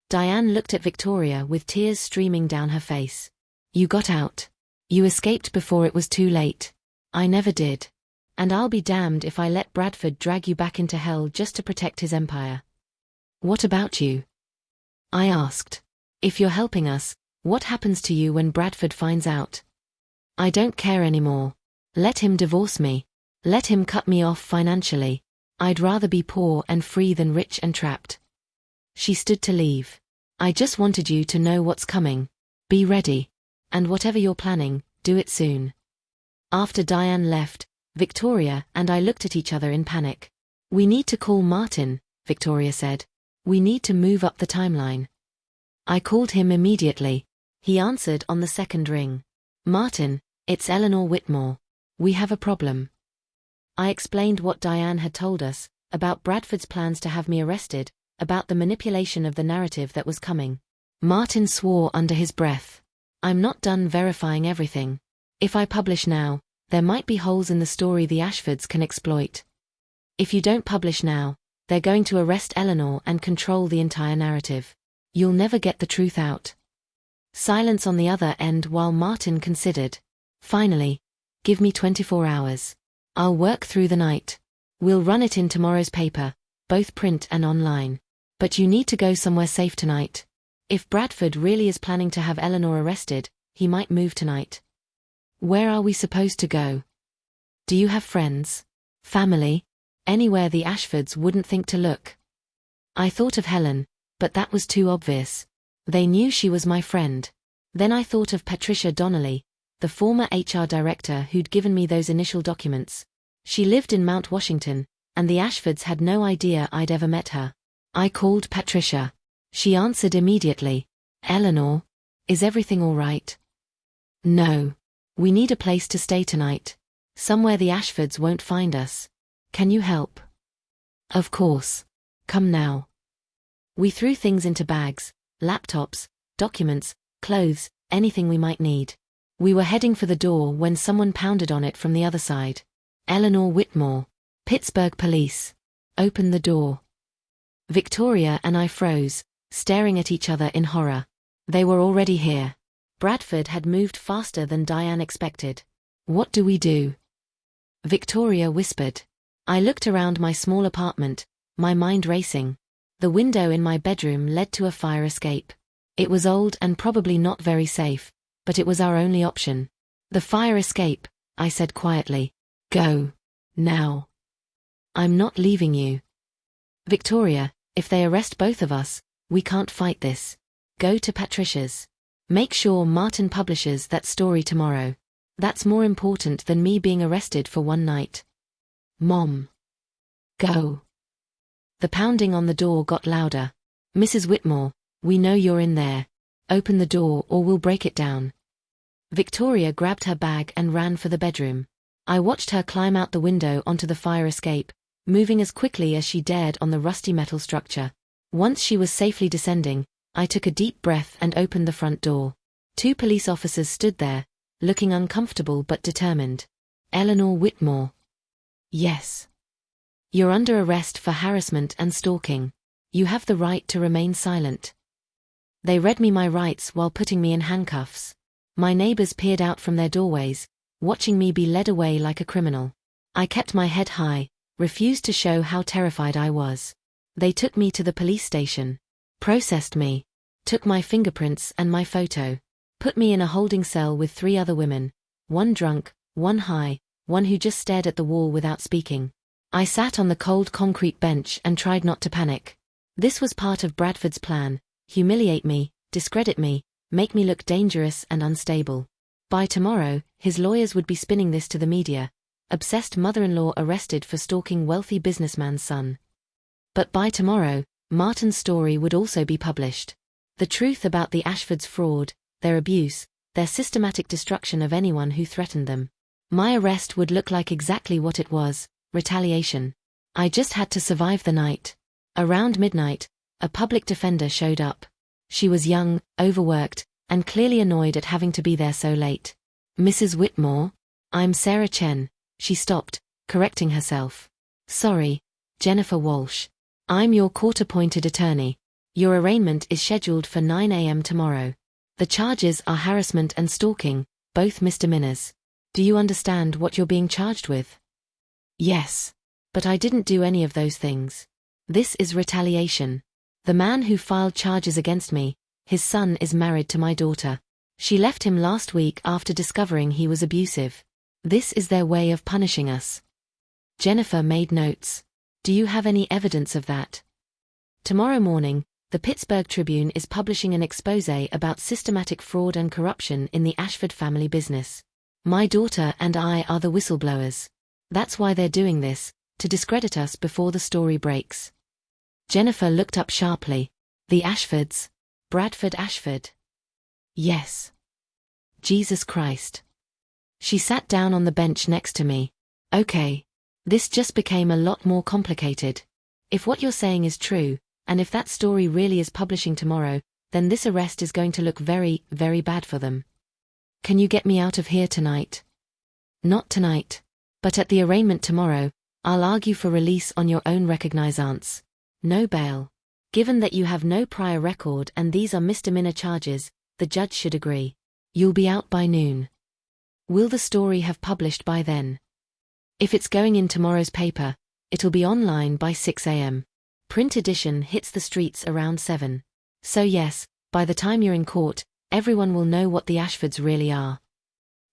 Diane looked at Victoria with tears streaming down her face. "You got out. You escaped before it was too late. I never did. And I'll be damned if I let Bradford drag you back into hell just to protect his empire." "What about you?" I asked. "If you're helping us, what happens to you when Bradford finds out?" "I don't care anymore. Let him divorce me. Let him cut me off financially. I'd rather be poor and free than rich and trapped." She stood to leave. "I just wanted you to know what's coming. Be ready. And whatever you're planning, do it soon." After Diane left, Victoria and I looked at each other in panic. "We need to call Martin," Victoria said. "We need to move up the timeline." I called him immediately. He answered on the second ring. "Martin, it's Eleanor Whitmore. We have a problem." I explained what Diane had told us, about Bradford's plans to have me arrested, about the manipulation of the narrative that was coming. Martin swore under his breath. "I'm not done verifying everything. If I publish now, there might be holes in the story the Ashfords can exploit. If you don't publish now, they're going to arrest Eleanor and control the entire narrative. You'll never get the truth out." Silence on the other end while Martin considered. Finally, "Give me 24 hours. I'll work through the night. We'll run it in tomorrow's paper, both print and online. But you need to go somewhere safe tonight. If Bradford really is planning to have Eleanor arrested, he might move tonight." "Where are we supposed to go?" "Do you have friends? Family? Anywhere the Ashfords wouldn't think to look?" I thought of Helen, but that was too obvious. They knew she was my friend. Then I thought of Patricia Donnelly, the former HR director who'd given me those initial documents. She lived in Mount Washington, and the Ashfords had no idea I'd ever met her. I called Patricia. She answered immediately. Eleanor, is everything all right? No. We need a place to stay tonight. Somewhere the Ashfords won't find us. Can you help? Of course. Come now. We threw things into bags, laptops, documents, clothes, anything we might need. We were heading for the door when someone pounded on it from the other side. Eleanor Whitmore, Pittsburgh Police. Open the door. Victoria and I froze, staring at each other in horror. They were already here. Bradford had moved faster than Diane expected. What do we do? Victoria whispered. I looked around my small apartment, my mind racing. The window in my bedroom led to a fire escape. It was old and probably not very safe, but it was our only option. The fire escape, I said quietly. Go. Now. I'm not leaving you. Victoria, if they arrest both of us, we can't fight this. Go to Patricia's. Make sure Martin publishes that story tomorrow. That's more important than me being arrested for one night. Mom. Go. The pounding on the door got louder. Mrs. Whitmore, we know you're in there. Open the door or we'll break it down. Victoria grabbed her bag and ran for the bedroom. I watched her climb out the window onto the fire escape, moving as quickly as she dared on the rusty metal structure. Once she was safely descending, I took a deep breath and opened the front door. 2 police officers stood there, looking uncomfortable but determined. Eleanor Whitmore. Yes. You're under arrest for harassment and stalking. You have the right to remain silent. They read me my rights while putting me in handcuffs. My neighbors peered out from their doorways, watching me be led away like a criminal. I kept my head high, refused to show how terrified I was. They took me to the police station, processed me, took my fingerprints and my photo, put me in a holding cell with 3 other women, one drunk, one high, one who just stared at the wall without speaking. I sat on the cold concrete bench and tried not to panic. This was part of Bradford's plan: humiliate me, discredit me, make me look dangerous and unstable. By tomorrow, his lawyers would be spinning this to the media. Obsessed mother-in-law arrested for stalking wealthy businessman's son. But by tomorrow, Martin's story would also be published. The truth about the Ashfords' fraud, their abuse, their systematic destruction of anyone who threatened them. My arrest would look like exactly what it was: retaliation. I just had to survive the night. Around midnight, a public defender showed up. She was young, overworked, and clearly annoyed at having to be there so late. Mrs. Whitmore? I'm Sarah Chen. She stopped, correcting herself. Sorry, Jennifer Walsh. I'm your court-appointed attorney. Your arraignment is scheduled for 9 a.m. tomorrow. The charges are harassment and stalking, both misdemeanors. Do you understand what you're being charged with? Yes. But I didn't do any of those things. This is retaliation. The man who filed charges against me, his son is married to my daughter. She left him last week after discovering he was abusive. This is their way of punishing us. Jennifer made notes. Do you have any evidence of that? Tomorrow morning, the Pittsburgh Tribune is publishing an exposé about systematic fraud and corruption in the Ashford family business. My daughter and I are the whistleblowers. That's why they're doing this, to discredit us before the story breaks. Jennifer looked up sharply. The Ashfords? Bradford Ashford? Yes. Jesus Christ. She sat down on the bench next to me. Okay. This just became a lot more complicated. If what you're saying is true, and if that story really is publishing tomorrow, then this arrest is going to look very, very bad for them. Can you get me out of here tonight? Not tonight. But at the arraignment tomorrow, I'll argue for release on your own recognizance. No bail. Given that you have no prior record and these are misdemeanor charges, the judge should agree. You'll be out by noon. Will the story have published by then? If it's going in tomorrow's paper, it'll be online by 6 a.m. Print edition hits the streets around 7. So yes, by the time you're in court, everyone will know what the Ashfords really are.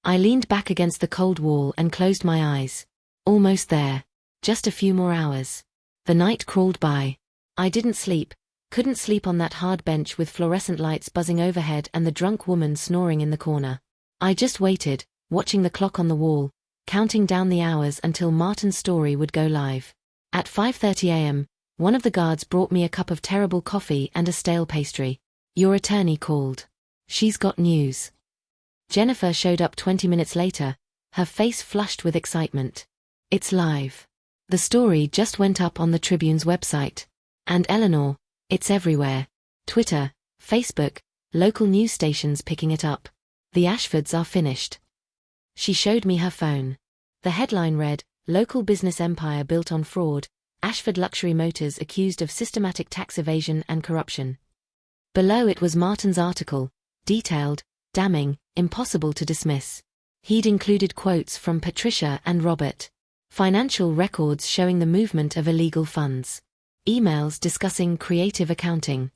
I leaned back against the cold wall and closed my eyes. Almost there. Just a few more hours. The night crawled by. I didn't sleep, couldn't sleep on that hard bench with fluorescent lights buzzing overhead and the drunk woman snoring in the corner. I just waited, watching the clock on the wall, counting down the hours until Martin's story would go live. At 5:30 a.m., one of the guards brought me a cup of terrible coffee and a stale pastry. Your attorney called. She's got news. Jennifer showed up 20 minutes later, her face flushed with excitement. It's live. The story just went up on the Tribune's website. And Eleanor, it's everywhere. Twitter, Facebook, local news stations picking it up. The Ashfords are finished. She showed me her phone. The headline read, Local Business Empire Built on Fraud, Ashford Luxury Motors Accused of Systematic Tax Evasion and Corruption. Below it was Martin's article, detailed, damning, impossible to dismiss. He'd included quotes from Patricia and Robert. Financial records showing the movement of illegal funds. Emails discussing creative accounting.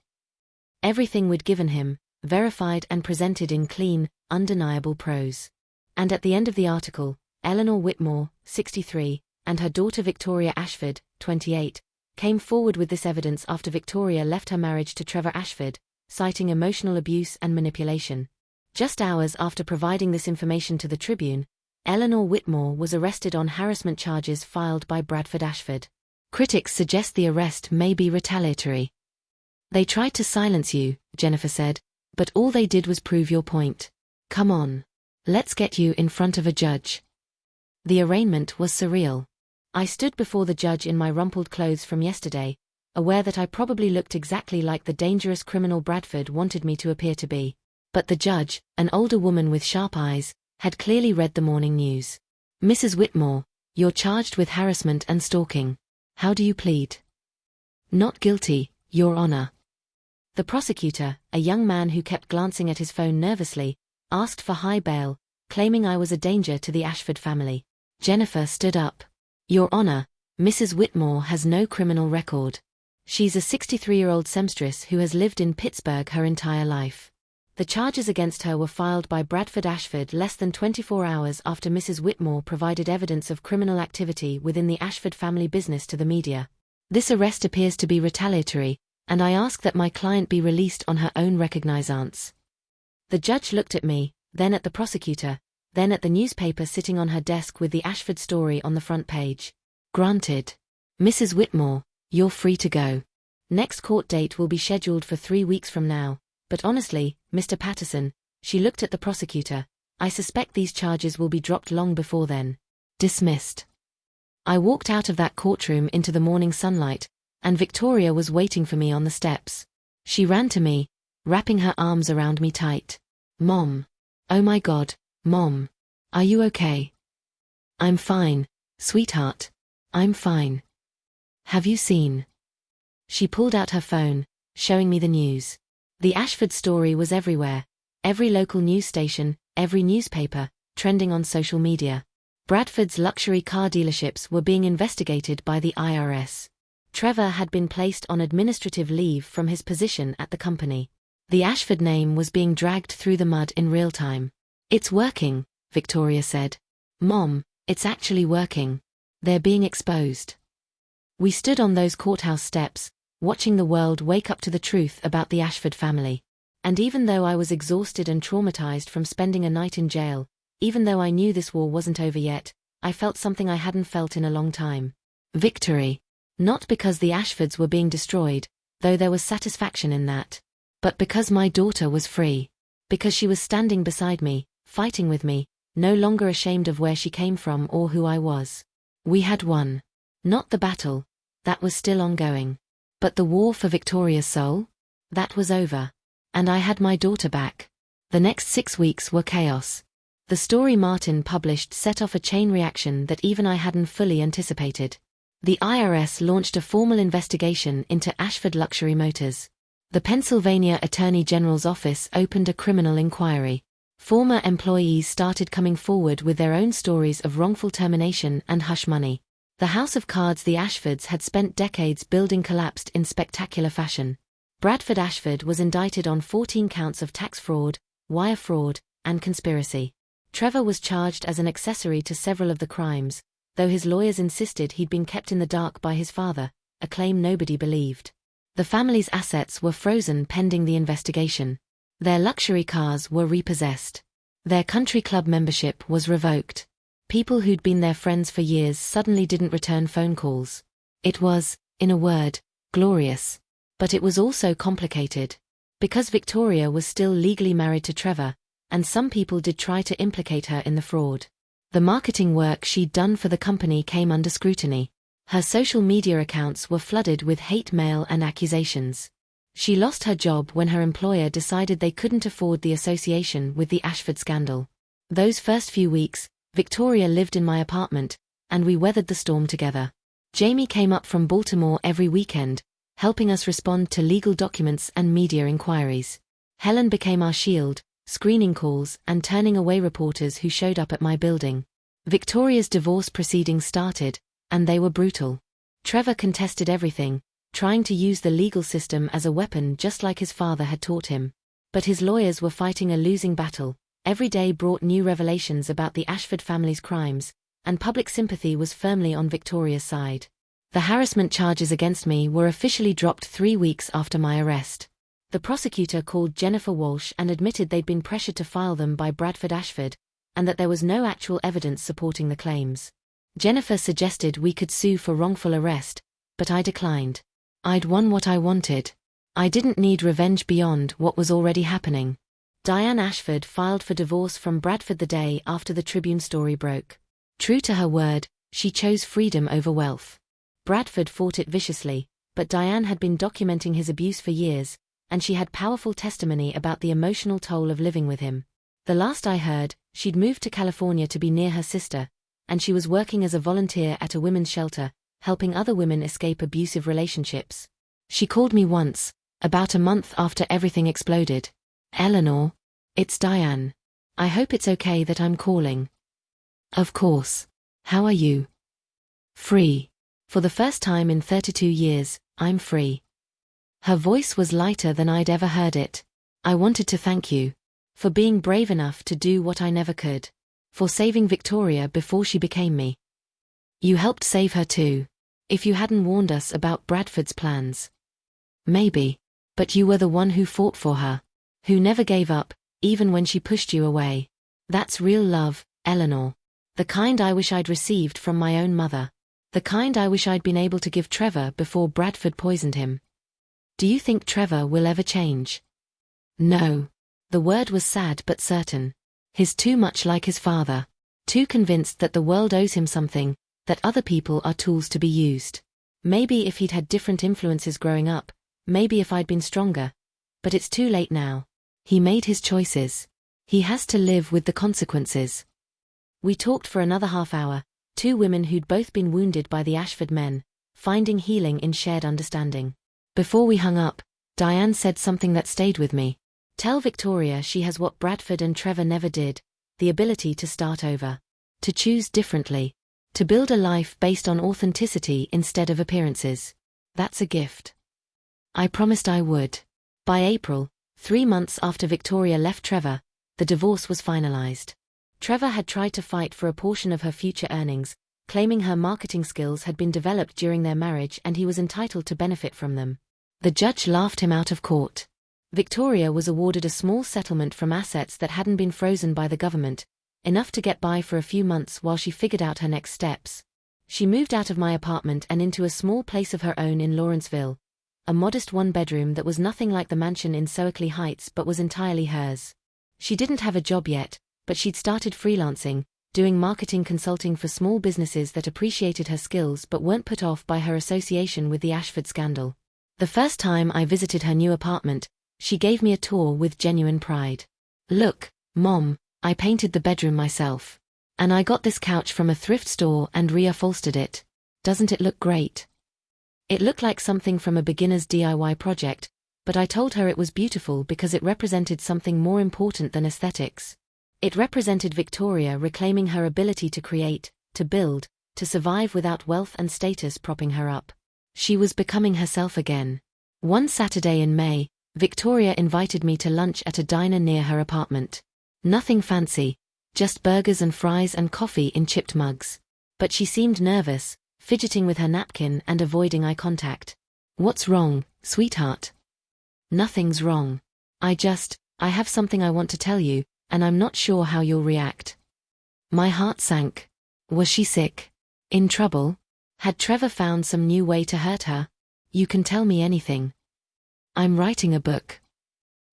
Everything we'd given him, verified and presented in clean, undeniable prose. And at the end of the article, Eleanor Whitmore, 63, and her daughter Victoria Ashford, 28, came forward with this evidence after Victoria left her marriage to Trevor Ashford, citing emotional abuse and manipulation. Just hours after providing this information to the Tribune, Eleanor Whitmore was arrested on harassment charges filed by Bradford Ashford. Critics suggest the arrest may be retaliatory. They tried to silence you, Jennifer said, but all they did was prove your point. Come on. Let's get you in front of a judge. The arraignment was surreal. I stood before the judge in my rumpled clothes from yesterday, aware that I probably looked exactly like the dangerous criminal Bradford wanted me to appear to be. But the judge, an older woman with sharp eyes, had clearly read the morning news. Mrs. Whitmore, you're charged with harassment and stalking. How do you plead? Not guilty, Your Honor. The prosecutor, a young man who kept glancing at his phone nervously, asked for high bail, claiming I was a danger to the Ashford family. Jennifer stood up. Your Honor, Mrs. Whitmore has no criminal record. She's a 63-year-old seamstress who has lived in Pittsburgh her entire life. The charges against her were filed by Bradford Ashford less than 24 hours after Mrs. Whitmore provided evidence of criminal activity within the Ashford family business to the media. This arrest appears to be retaliatory, and I ask that my client be released on her own recognizance. The judge looked at me, then at the prosecutor, then at the newspaper sitting on her desk with the Ashford story on the front page. Granted. Mrs. Whitmore, you're free to go. Next court date will be scheduled for 3 weeks from now, but honestly, Mr. Patterson, she looked at the prosecutor, I suspect these charges will be dropped long before then. Dismissed. I walked out of that courtroom into the morning sunlight, and Victoria was waiting for me on the steps. She ran to me, wrapping her arms around me tight. Mom. Oh my God, Mom. Are you okay? I'm fine, sweetheart. I'm fine. Have you seen? She pulled out her phone, showing me the news. The Ashford story was everywhere. Every local news station, every newspaper, trending on social media. Bradford's luxury car dealerships were being investigated by the IRS. Trevor had been placed on administrative leave from his position at the company. The Ashford name was being dragged through the mud in real time. It's working, Victoria said. Mom, it's actually working. They're being exposed. We stood on those courthouse steps, watching the world wake up to the truth about the Ashford family. And even though I was exhausted and traumatized from spending a night in jail, even though I knew this war wasn't over yet, I felt something I hadn't felt in a long time. Victory. Not because the Ashfords were being destroyed, though there was satisfaction in that. But because my daughter was free. Because she was standing beside me, fighting with me, no longer ashamed of where she came from or who I was. We had won. Not the battle. That was still ongoing. But the war for Victoria's soul? That was over. And I had my daughter back. The next 6 weeks were chaos. The story Martin published set off a chain reaction that even I hadn't fully anticipated. The IRS launched a formal investigation into Ashford Luxury Motors. The Pennsylvania Attorney General's office opened a criminal inquiry. Former employees started coming forward with their own stories of wrongful termination and hush money. The house of cards the Ashfords had spent decades building collapsed in spectacular fashion. Bradford Ashford was indicted on 14 counts of tax fraud, wire fraud, and conspiracy. Trevor was charged as an accessory to several of the crimes, though his lawyers insisted he'd been kept in the dark by his father, a claim nobody believed. The family's assets were frozen pending the investigation. Their luxury cars were repossessed. Their country club membership was revoked. People who'd been their friends for years suddenly didn't return phone calls. It was, in a word, glorious. But it was also complicated. Because Victoria was still legally married to Trevor, and some people did try to implicate her in the fraud. The marketing work she'd done for the company came under scrutiny. Her social media accounts were flooded with hate mail and accusations. She lost her job when her employer decided they couldn't afford the association with the Ashford scandal. Those first few weeks, Victoria lived in my apartment, and we weathered the storm together. Jamie came up from Baltimore every weekend, helping us respond to legal documents and media inquiries. Helen became our shield, screening calls and turning away reporters who showed up at my building. Victoria's divorce proceedings started, and they were brutal. Trevor contested everything, trying to use the legal system as a weapon just like his father had taught him. But his lawyers were fighting a losing battle. Every day brought new revelations about the Ashford family's crimes, and public sympathy was firmly on Victoria's side. The harassment charges against me were officially dropped 3 weeks after my arrest. The prosecutor called Jennifer Walsh and admitted they'd been pressured to file them by Bradford Ashford, and that there was no actual evidence supporting the claims. Jennifer suggested we could sue for wrongful arrest, but I declined. I'd won what I wanted. I didn't need revenge beyond what was already happening. Diane Ashford filed for divorce from Bradford the day after the Tribune story broke. True to her word, she chose freedom over wealth. Bradford fought it viciously, but Diane had been documenting his abuse for years, and she had powerful testimony about the emotional toll of living with him. The last I heard, she'd moved to California to be near her sister, and she was working as a volunteer at a women's shelter, helping other women escape abusive relationships. She called me once, about a month after everything exploded. "Eleanor, it's Diane. I hope it's okay that I'm calling." "Of course. How are you?" "Free. For the first time in 32 years, I'm free." Her voice was lighter than I'd ever heard it. "I wanted to thank you. For being brave enough to do what I never could. For saving Victoria before she became me. You helped save her too. If you hadn't warned us about Bradford's plans. Maybe. But you were the one who fought for her. Who never gave up, even when she pushed you away. That's real love, Eleanor. The kind I wish I'd received from my own mother. The kind I wish I'd been able to give Trevor before Bradford poisoned him." "Do you think Trevor will ever change?" "No." The word was sad but certain. He's too much like his father. Too convinced that the world owes him something, that other people are tools to be used. Maybe if he'd had different influences growing up, maybe if I'd been stronger. But it's too late now. He made his choices. He has to live with the consequences. We talked for another half hour, two women who'd both been wounded by the Ashford men, finding healing in shared understanding. Before we hung up, Diane said something that stayed with me. "Tell Victoria she has what Bradford and Trevor never did, the ability to start over. To choose differently. To build a life based on authenticity instead of appearances. That's a gift." I promised I would. By April, 3 months after Victoria left Trevor, the divorce was finalized. Trevor had tried to fight for a portion of her future earnings, claiming her marketing skills had been developed during their marriage and he was entitled to benefit from them. The judge laughed him out of court. Victoria was awarded a small settlement from assets that hadn't been frozen by the government, enough to get by for a few months while she figured out her next steps. She moved out of my apartment and into a small place of her own in Lawrenceville, a modest one-bedroom that was nothing like the mansion in Soakley Heights but was entirely hers. She didn't have a job yet, but she'd started freelancing, doing marketing consulting for small businesses that appreciated her skills but weren't put off by her association with the Ashford scandal. The first time I visited her new apartment, she gave me a tour with genuine pride. "Look, Mom, I painted the bedroom myself. And I got this couch from a thrift store and reupholstered it. Doesn't it look great?" It looked like something from a beginner's DIY project, but I told her it was beautiful because it represented something more important than aesthetics. It represented Victoria reclaiming her ability to create, to build, to survive without wealth and status propping her up. She was becoming herself again. One Saturday in May, Victoria invited me to lunch at a diner near her apartment. Nothing fancy, just burgers and fries and coffee in chipped mugs. But she seemed nervous, fidgeting with her napkin and avoiding eye contact. "What's wrong, sweetheart?" "Nothing's wrong. I have something I want to tell you, and I'm not sure how you'll react." My heart sank. Was she sick? In trouble? Had Trevor found some new way to hurt her? "You can tell me anything." "I'm writing a book."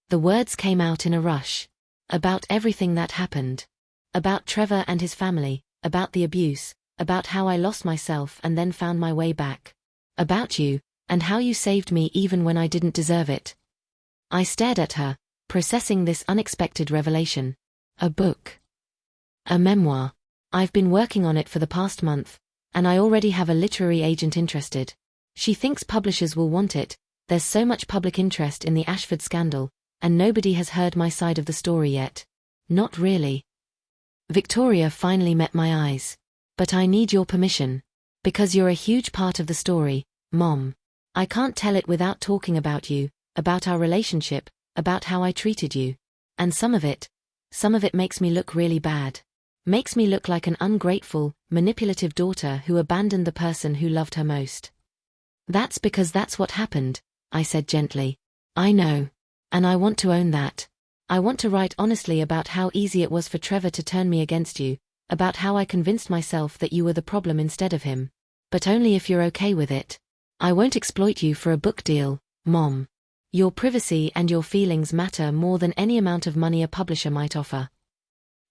The words came out in a rush. About everything that happened. About Trevor and his family, about the abuse, about how I lost myself and then found my way back. About you, and how you saved me even when I didn't deserve it. I stared at her, processing this unexpected revelation. A book. A memoir. I've been working on it for the past month, and I already have a literary agent interested. She thinks publishers will want it. There's so much public interest in the Ashford scandal, and nobody has heard my side of the story yet. Not really. Victoria finally met my eyes. "But I need your permission. Because you're a huge part of the story, Mom. I can't tell it without talking about you, about our relationship, about how I treated you. And some of it makes me look really bad. Makes me look like an ungrateful, manipulative daughter who abandoned the person who loved her most." "That's because that's what happened," I said gently. "I know. And I want to own that. I want to write honestly about how easy it was for Trevor to turn me against you, about how I convinced myself that you were the problem instead of him. But only if you're okay with it. I won't exploit you for a book deal, Mom. Your privacy and your feelings matter more than any amount of money a publisher might offer."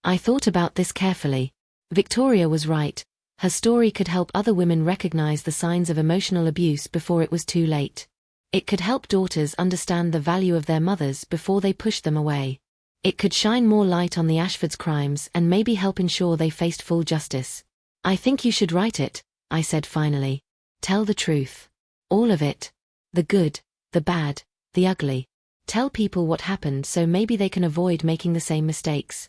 I thought about this carefully. Victoria was right. Her story could help other women recognize the signs of emotional abuse before it was too late. It could help daughters understand the value of their mothers before they pushed them away. It could shine more light on the Ashfords' crimes and maybe help ensure they faced full justice. "I think you should write it," I said finally. "Tell the truth. All of it. The good, the bad, the ugly. Tell people what happened so maybe they can avoid making the same mistakes."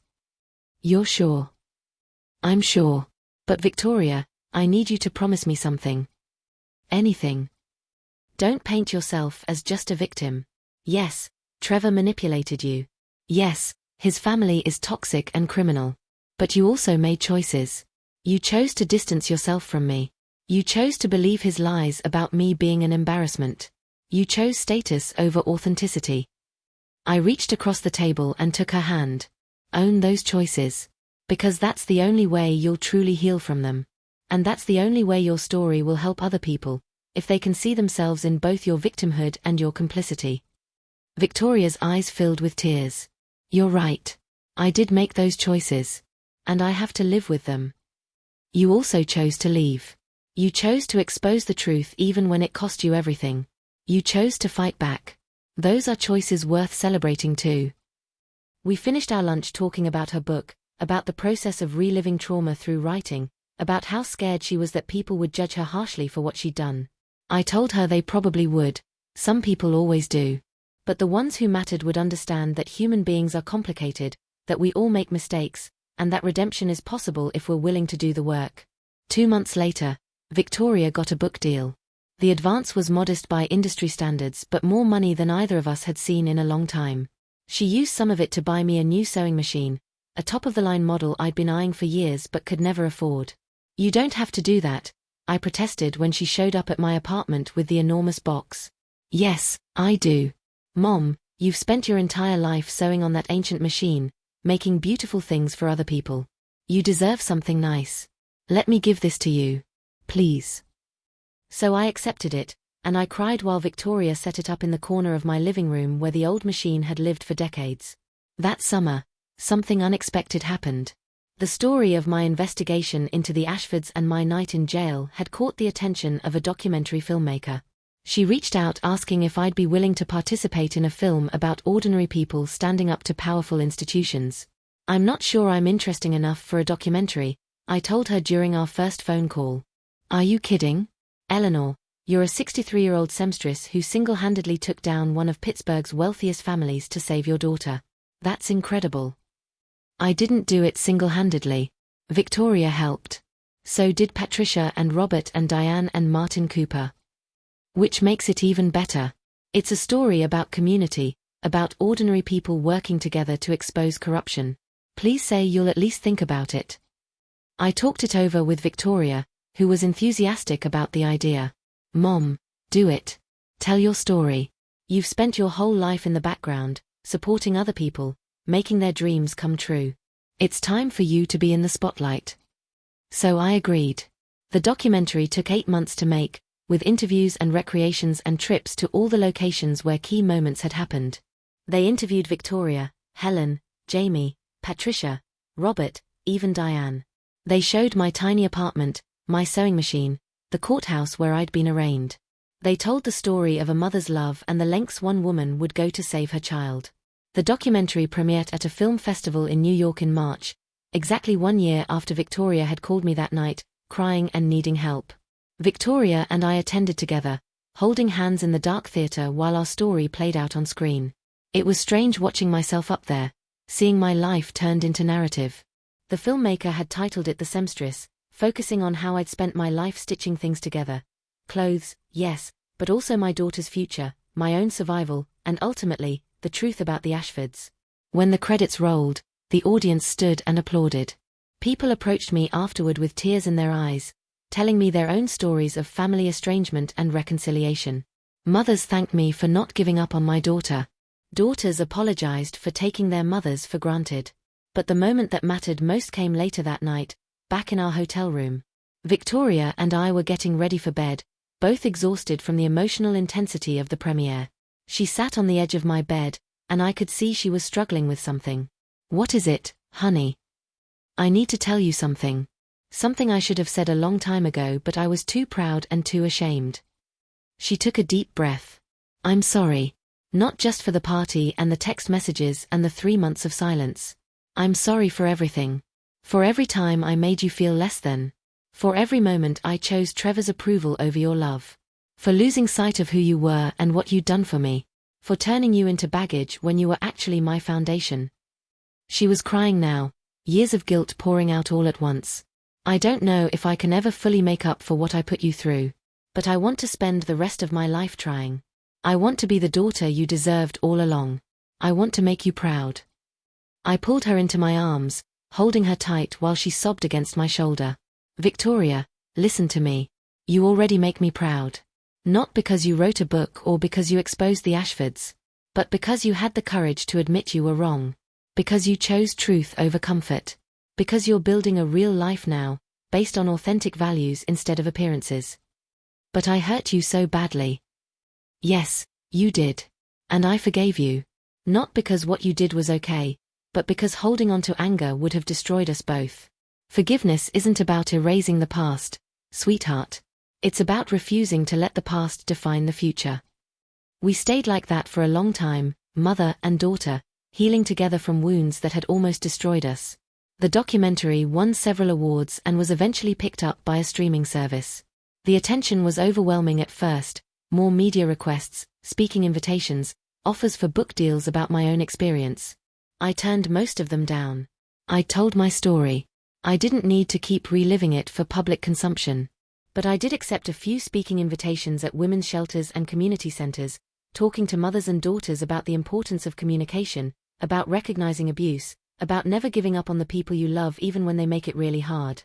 "You're sure?" "I'm sure. But Victoria, I need you to promise me something." "Anything." "Don't paint yourself as just a victim. Yes, Trevor manipulated you. Yes, his family is toxic and criminal. But you also made choices. You chose to distance yourself from me. You chose to believe his lies about me being an embarrassment. You chose status over authenticity." I reached across the table and took her hand. "Own those choices. Because that's the only way you'll truly heal from them. And that's the only way your story will help other people, if they can see themselves in both your victimhood and your complicity." Victoria's eyes filled with tears. "You're right. I did make those choices. And I have to live with them." "You also chose to leave. You chose to expose the truth even when it cost you everything. You chose to fight back. Those are choices worth celebrating too." We finished our lunch talking about her book, about the process of reliving trauma through writing, about how scared she was that people would judge her harshly for what she'd done. I told her they probably would. Some people always do. But the ones who mattered would understand that human beings are complicated, that we all make mistakes, and that redemption is possible if we're willing to do the work. 2 months later, Victoria got a book deal. The advance was modest by industry standards but more money than either of us had seen in a long time. She used some of it to buy me a new sewing machine, a top-of-the-line model I'd been eyeing for years but could never afford. "You don't have to do that," I protested when she showed up at my apartment with the enormous box. "Yes, I do. Mom, you've spent your entire life sewing on that ancient machine, making beautiful things for other people. You deserve something nice. Let me give this to you. Please." So I accepted it, and I cried while Victoria set it up in the corner of my living room where the old machine had lived for decades. That summer, something unexpected happened. The story of my investigation into the Ashfords and my night in jail had caught the attention of a documentary filmmaker. She reached out asking if I'd be willing to participate in a film about ordinary people standing up to powerful institutions. "I'm not sure I'm interesting enough for a documentary," I told her during our first phone call. "Are you kidding? Eleanor, you're a 63-year-old seamstress who single-handedly took down one of Pittsburgh's wealthiest families to save your daughter. That's incredible." "I didn't do it single-handedly. Victoria helped. So did Patricia and Robert and Diane and Martin Cooper. Which makes it even better. It's a story about community, about ordinary people working together to expose corruption. Please say you'll at least think about it." I talked it over with Victoria, who was enthusiastic about the idea. "Mom, do it. Tell your story. You've spent your whole life in the background, supporting other people, making their dreams come true. It's time for you to be in the spotlight. So I agreed. The documentary took 8 months to make, with interviews and recreations and trips to all the locations where key moments had happened. They interviewed Victoria, Helen, Jamie, Patricia, Robert, even Diane. They showed my tiny apartment, my sewing machine, the courthouse where I'd been arraigned. They told the story of a mother's love and the lengths one woman would go to save her child. The documentary premiered at a film festival in New York in March, exactly 1 year after Victoria had called me that night, crying and needing help. Victoria and I attended together, holding hands in the dark theater while our story played out on screen. It was strange watching myself up there, seeing my life turned into narrative. The filmmaker had titled it The Seamstress, focusing on how I'd spent my life stitching things together. Clothes, yes, but also my daughter's future, my own survival, and ultimately, the truth about the Ashfords. When the credits rolled, the audience stood and applauded. People approached me afterward with tears in their eyes, telling me their own stories of family estrangement and reconciliation. Mothers thanked me for not giving up on my daughter. Daughters apologized for taking their mothers for granted. But the moment that mattered most came later that night, back in our hotel room. Victoria and I were getting ready for bed, both exhausted from the emotional intensity of the premiere. She sat on the edge of my bed, and I could see she was struggling with something. "What is it, honey?" "I need to tell you something. Something I should have said a long time ago, but I was too proud and too ashamed." She took a deep breath. "I'm sorry. Not just for the party and the text messages and the 3 months of silence. I'm sorry for everything. For every time I made you feel less than. For every moment I chose Trevor's approval over your love. For losing sight of who you were and what you'd done for me. For turning you into baggage when you were actually my foundation." She was crying now, years of guilt pouring out all at once. "I don't know if I can ever fully make up for what I put you through. But I want to spend the rest of my life trying. I want to be the daughter you deserved all along. I want to make you proud." I pulled her into my arms, holding her tight while she sobbed against my shoulder. "Victoria, listen to me. You already make me proud. Not because you wrote a book or because you exposed the Ashfords. But because you had the courage to admit you were wrong. Because you chose truth over comfort. Because you're building a real life now, based on authentic values instead of appearances." "But I hurt you so badly." "Yes, you did. And I forgave you. Not because what you did was okay, but because holding on to anger would have destroyed us both. Forgiveness isn't about erasing the past, sweetheart. It's about refusing to let the past define the future." We stayed like that for a long time, mother and daughter, healing together from wounds that had almost destroyed us. The documentary won several awards and was eventually picked up by a streaming service. The attention was overwhelming at first, more media requests, speaking invitations, offers for book deals about my own experience. I turned most of them down. I told my story. I didn't need to keep reliving it for public consumption. But I did accept a few speaking invitations at women's shelters and community centers, talking to mothers and daughters about the importance of communication, about recognizing abuse, about never giving up on the people you love even when they make it really hard.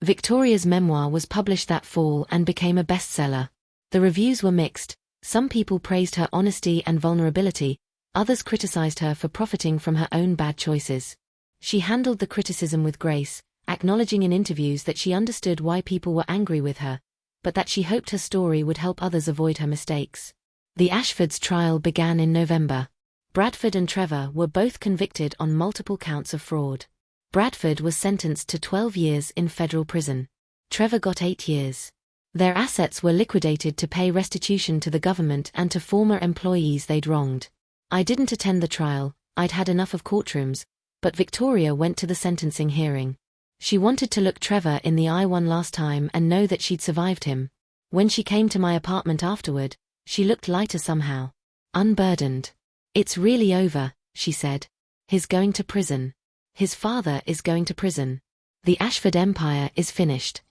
Victoria's memoir was published that fall and became a bestseller. The reviews were mixed. Some people praised her honesty and vulnerability, others criticized her for profiting from her own bad choices. She handled the criticism with grace, acknowledging in interviews that she understood why people were angry with her, but that she hoped her story would help others avoid her mistakes. The Ashfords' trial began in November. Bradford and Trevor were both convicted on multiple counts of fraud. Bradford was sentenced to 12 years in federal prison. Trevor got 8 years. Their assets were liquidated to pay restitution to the government and to former employees they'd wronged. I didn't attend the trial, I'd had enough of courtrooms, but Victoria went to the sentencing hearing. She wanted to look Trevor in the eye one last time and know that she'd survived him. When she came to my apartment afterward, she looked lighter somehow. Unburdened. "It's really over," she said. "He's going to prison. His father is going to prison. The Ashford empire is finished."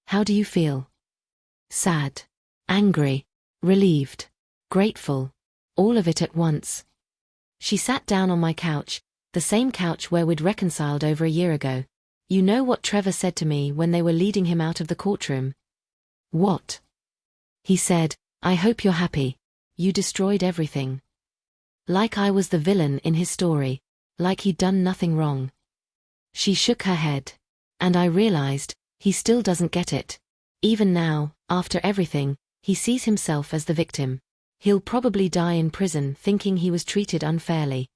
"How do you feel?" "Sad. Angry. Relieved. Grateful. All of it at once." She sat down on my couch, the same couch where we'd reconciled over a year ago. "You know what Trevor said to me when they were leading him out of the courtroom?" "What?" "He said, 'I hope you're happy. You destroyed everything.' Like I was the villain in his story. like he'd done nothing wrong. She shook her head. And I realized, he still doesn't get it. Even now, after everything, he sees himself as the victim. He'll probably die in prison thinking he was treated unfairly.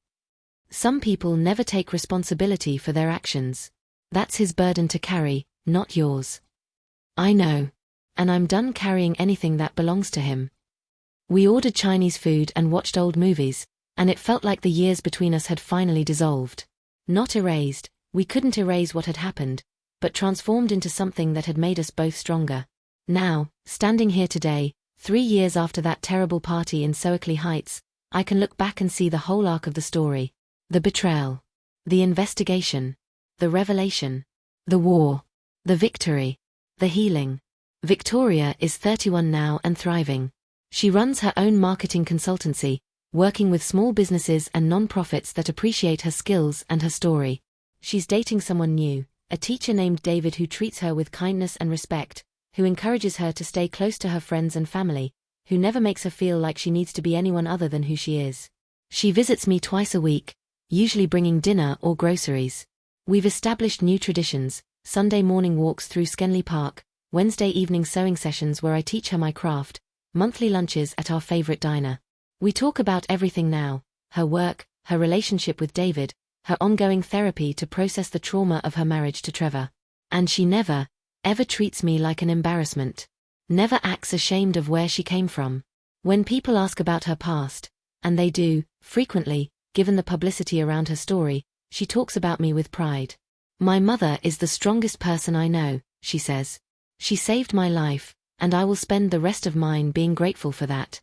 Some people never take responsibility for their actions. That's his burden to carry, not yours. I know. And I'm done carrying anything that belongs to him. We ordered Chinese food and watched old movies, and it felt like the years between us had finally dissolved. Not erased, we couldn't erase what had happened, but transformed into something that had made us both stronger. Now, standing here today, 3 years after that terrible party in Soakley Heights, I can look back and see the whole arc of the story. The betrayal. The investigation. The revelation. The war. The victory. The healing. Victoria is 31 now and thriving. She runs her own marketing consultancy, working with small businesses and non-profits that appreciate her skills and her story. She's dating someone new, a teacher named David who treats her with kindness and respect, who encourages her to stay close to her friends and family, who never makes her feel like she needs to be anyone other than who she is. She visits me twice a week, usually bringing dinner or groceries. We've established new traditions: Sunday morning walks through Skenley Park, Wednesday evening sewing sessions where I teach her my craft, monthly lunches at our favorite diner. We talk about everything now: her work, her relationship with David, her ongoing therapy to process the trauma of her marriage to Trevor. And she never, ever treats me like an embarrassment. Never acts ashamed of where she came from. When people ask about her past, and they do, frequently, given the publicity around her story, she talks about me with pride. My mother is the strongest person I know, she says. She saved my life, and I will spend the rest of mine being grateful for that.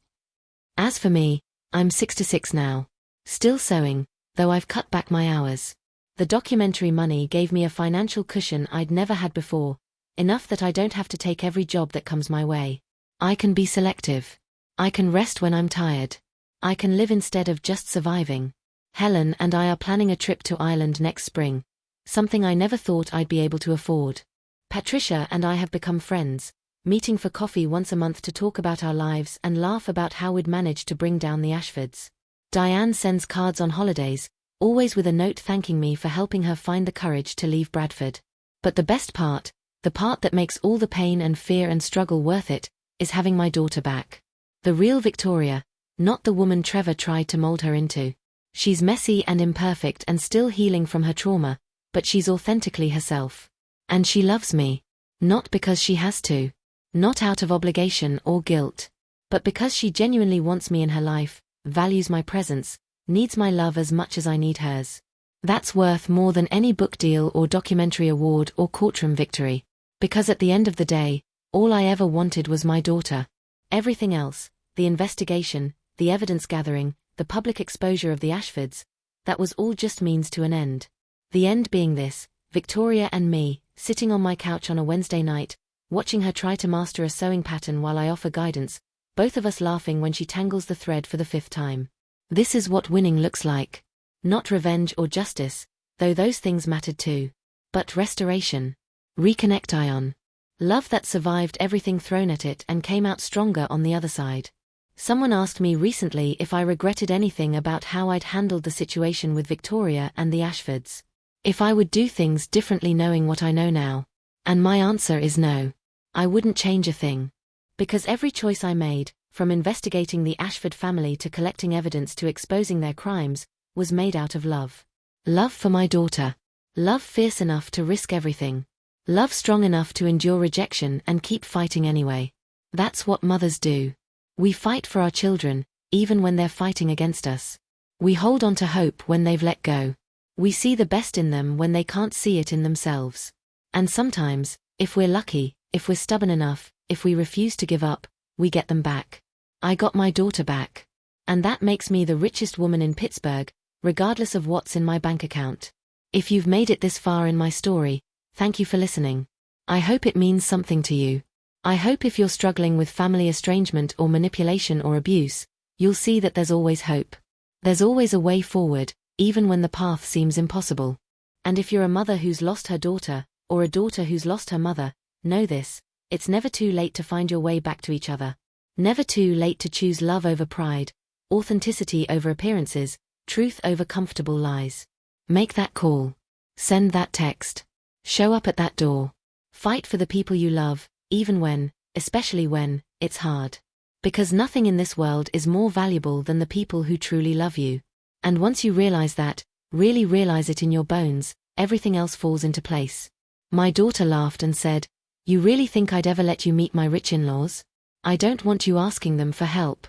As for me, I'm 66 now. Still sewing, though I've cut back my hours. The documentary money gave me a financial cushion I'd never had before, enough that I don't have to take every job that comes my way. I can be selective. I can rest when I'm tired. I can live instead of just surviving. Helen and I are planning a trip to Ireland next spring, something I never thought I'd be able to afford. Patricia and I have become friends, meeting for coffee once a month to talk about our lives and laugh about how we'd managed to bring down the Ashfords. Diane sends cards on holidays, always with a note thanking me for helping her find the courage to leave Bradford. But the best part, the part that makes all the pain and fear and struggle worth it, is having my daughter back. The real Victoria, not the woman Trevor tried to mold her into. She's messy and imperfect and still healing from her trauma, but she's authentically herself. And she loves me. Not because she has to. Not out of obligation or guilt. But because she genuinely wants me in her life, values my presence, needs my love as much as I need hers. That's worth more than any book deal or documentary award or courtroom victory. Because at the end of the day, all I ever wanted was my daughter. Everything else, the investigation, the evidence gathering, the public exposure of the Ashfords, that was all just means to an end. The end being this: Victoria and me, sitting on my couch on a Wednesday night, watching her try to master a sewing pattern while I offer guidance, both of us laughing when she tangles the thread for the 5th time. This is what winning looks like. Not revenge or justice, though those things mattered too. But restoration. Reconnect Ion. Love that survived everything thrown at it and came out stronger on the other side. Someone asked me recently if I regretted anything about how I'd handled the situation with Victoria and the Ashfords. If I would do things differently knowing what I know now. And my answer is no. I wouldn't change a thing. Because every choice I made, from investigating the Ashford family to collecting evidence to exposing their crimes, was made out of love. Love for my daughter. Love fierce enough to risk everything. Love strong enough to endure rejection and keep fighting anyway. That's what mothers do. We fight for our children, even when they're fighting against us. We hold on to hope when they've let go. We see the best in them when they can't see it in themselves. And sometimes, if we're lucky, if we're stubborn enough, if we refuse to give up, we get them back. I got my daughter back. And that makes me the richest woman in Pittsburgh, regardless of what's in my bank account. If you've made it this far in my story, thank you for listening. I hope it means something to you. I hope if you're struggling with family estrangement or manipulation or abuse, you'll see that there's always hope. There's always a way forward, even when the path seems impossible. And if you're a mother who's lost her daughter, or a daughter who's lost her mother, know this: it's never too late to find your way back to each other. Never too late to choose love over pride, authenticity over appearances, truth over comfortable lies. Make that call. Send that text. Show up at that door. Fight for the people you love, even when, especially when, it's hard. Because nothing in this world is more valuable than the people who truly love you. And once you realize that, really realize it in your bones, everything else falls into place. My daughter laughed and said, "You really think I'd ever let you meet my rich in-laws? I don't want you asking them for help."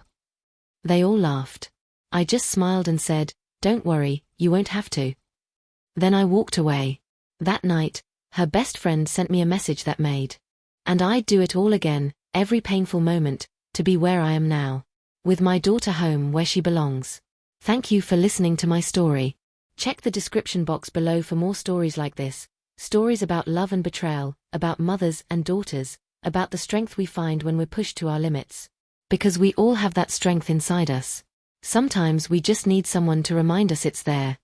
They all laughed. I just smiled and said, "Don't worry, you won't have to." Then I walked away. That night, her best friend sent me a message that made. And I'd do it all again, every painful moment, to be where I am now. With my daughter home where she belongs. Thank you for listening to my story. Check the description box below for more stories like this. Stories about love and betrayal, about mothers and daughters, about the strength we find when we're pushed to our limits. Because we all have that strength inside us. Sometimes we just need someone to remind us it's there.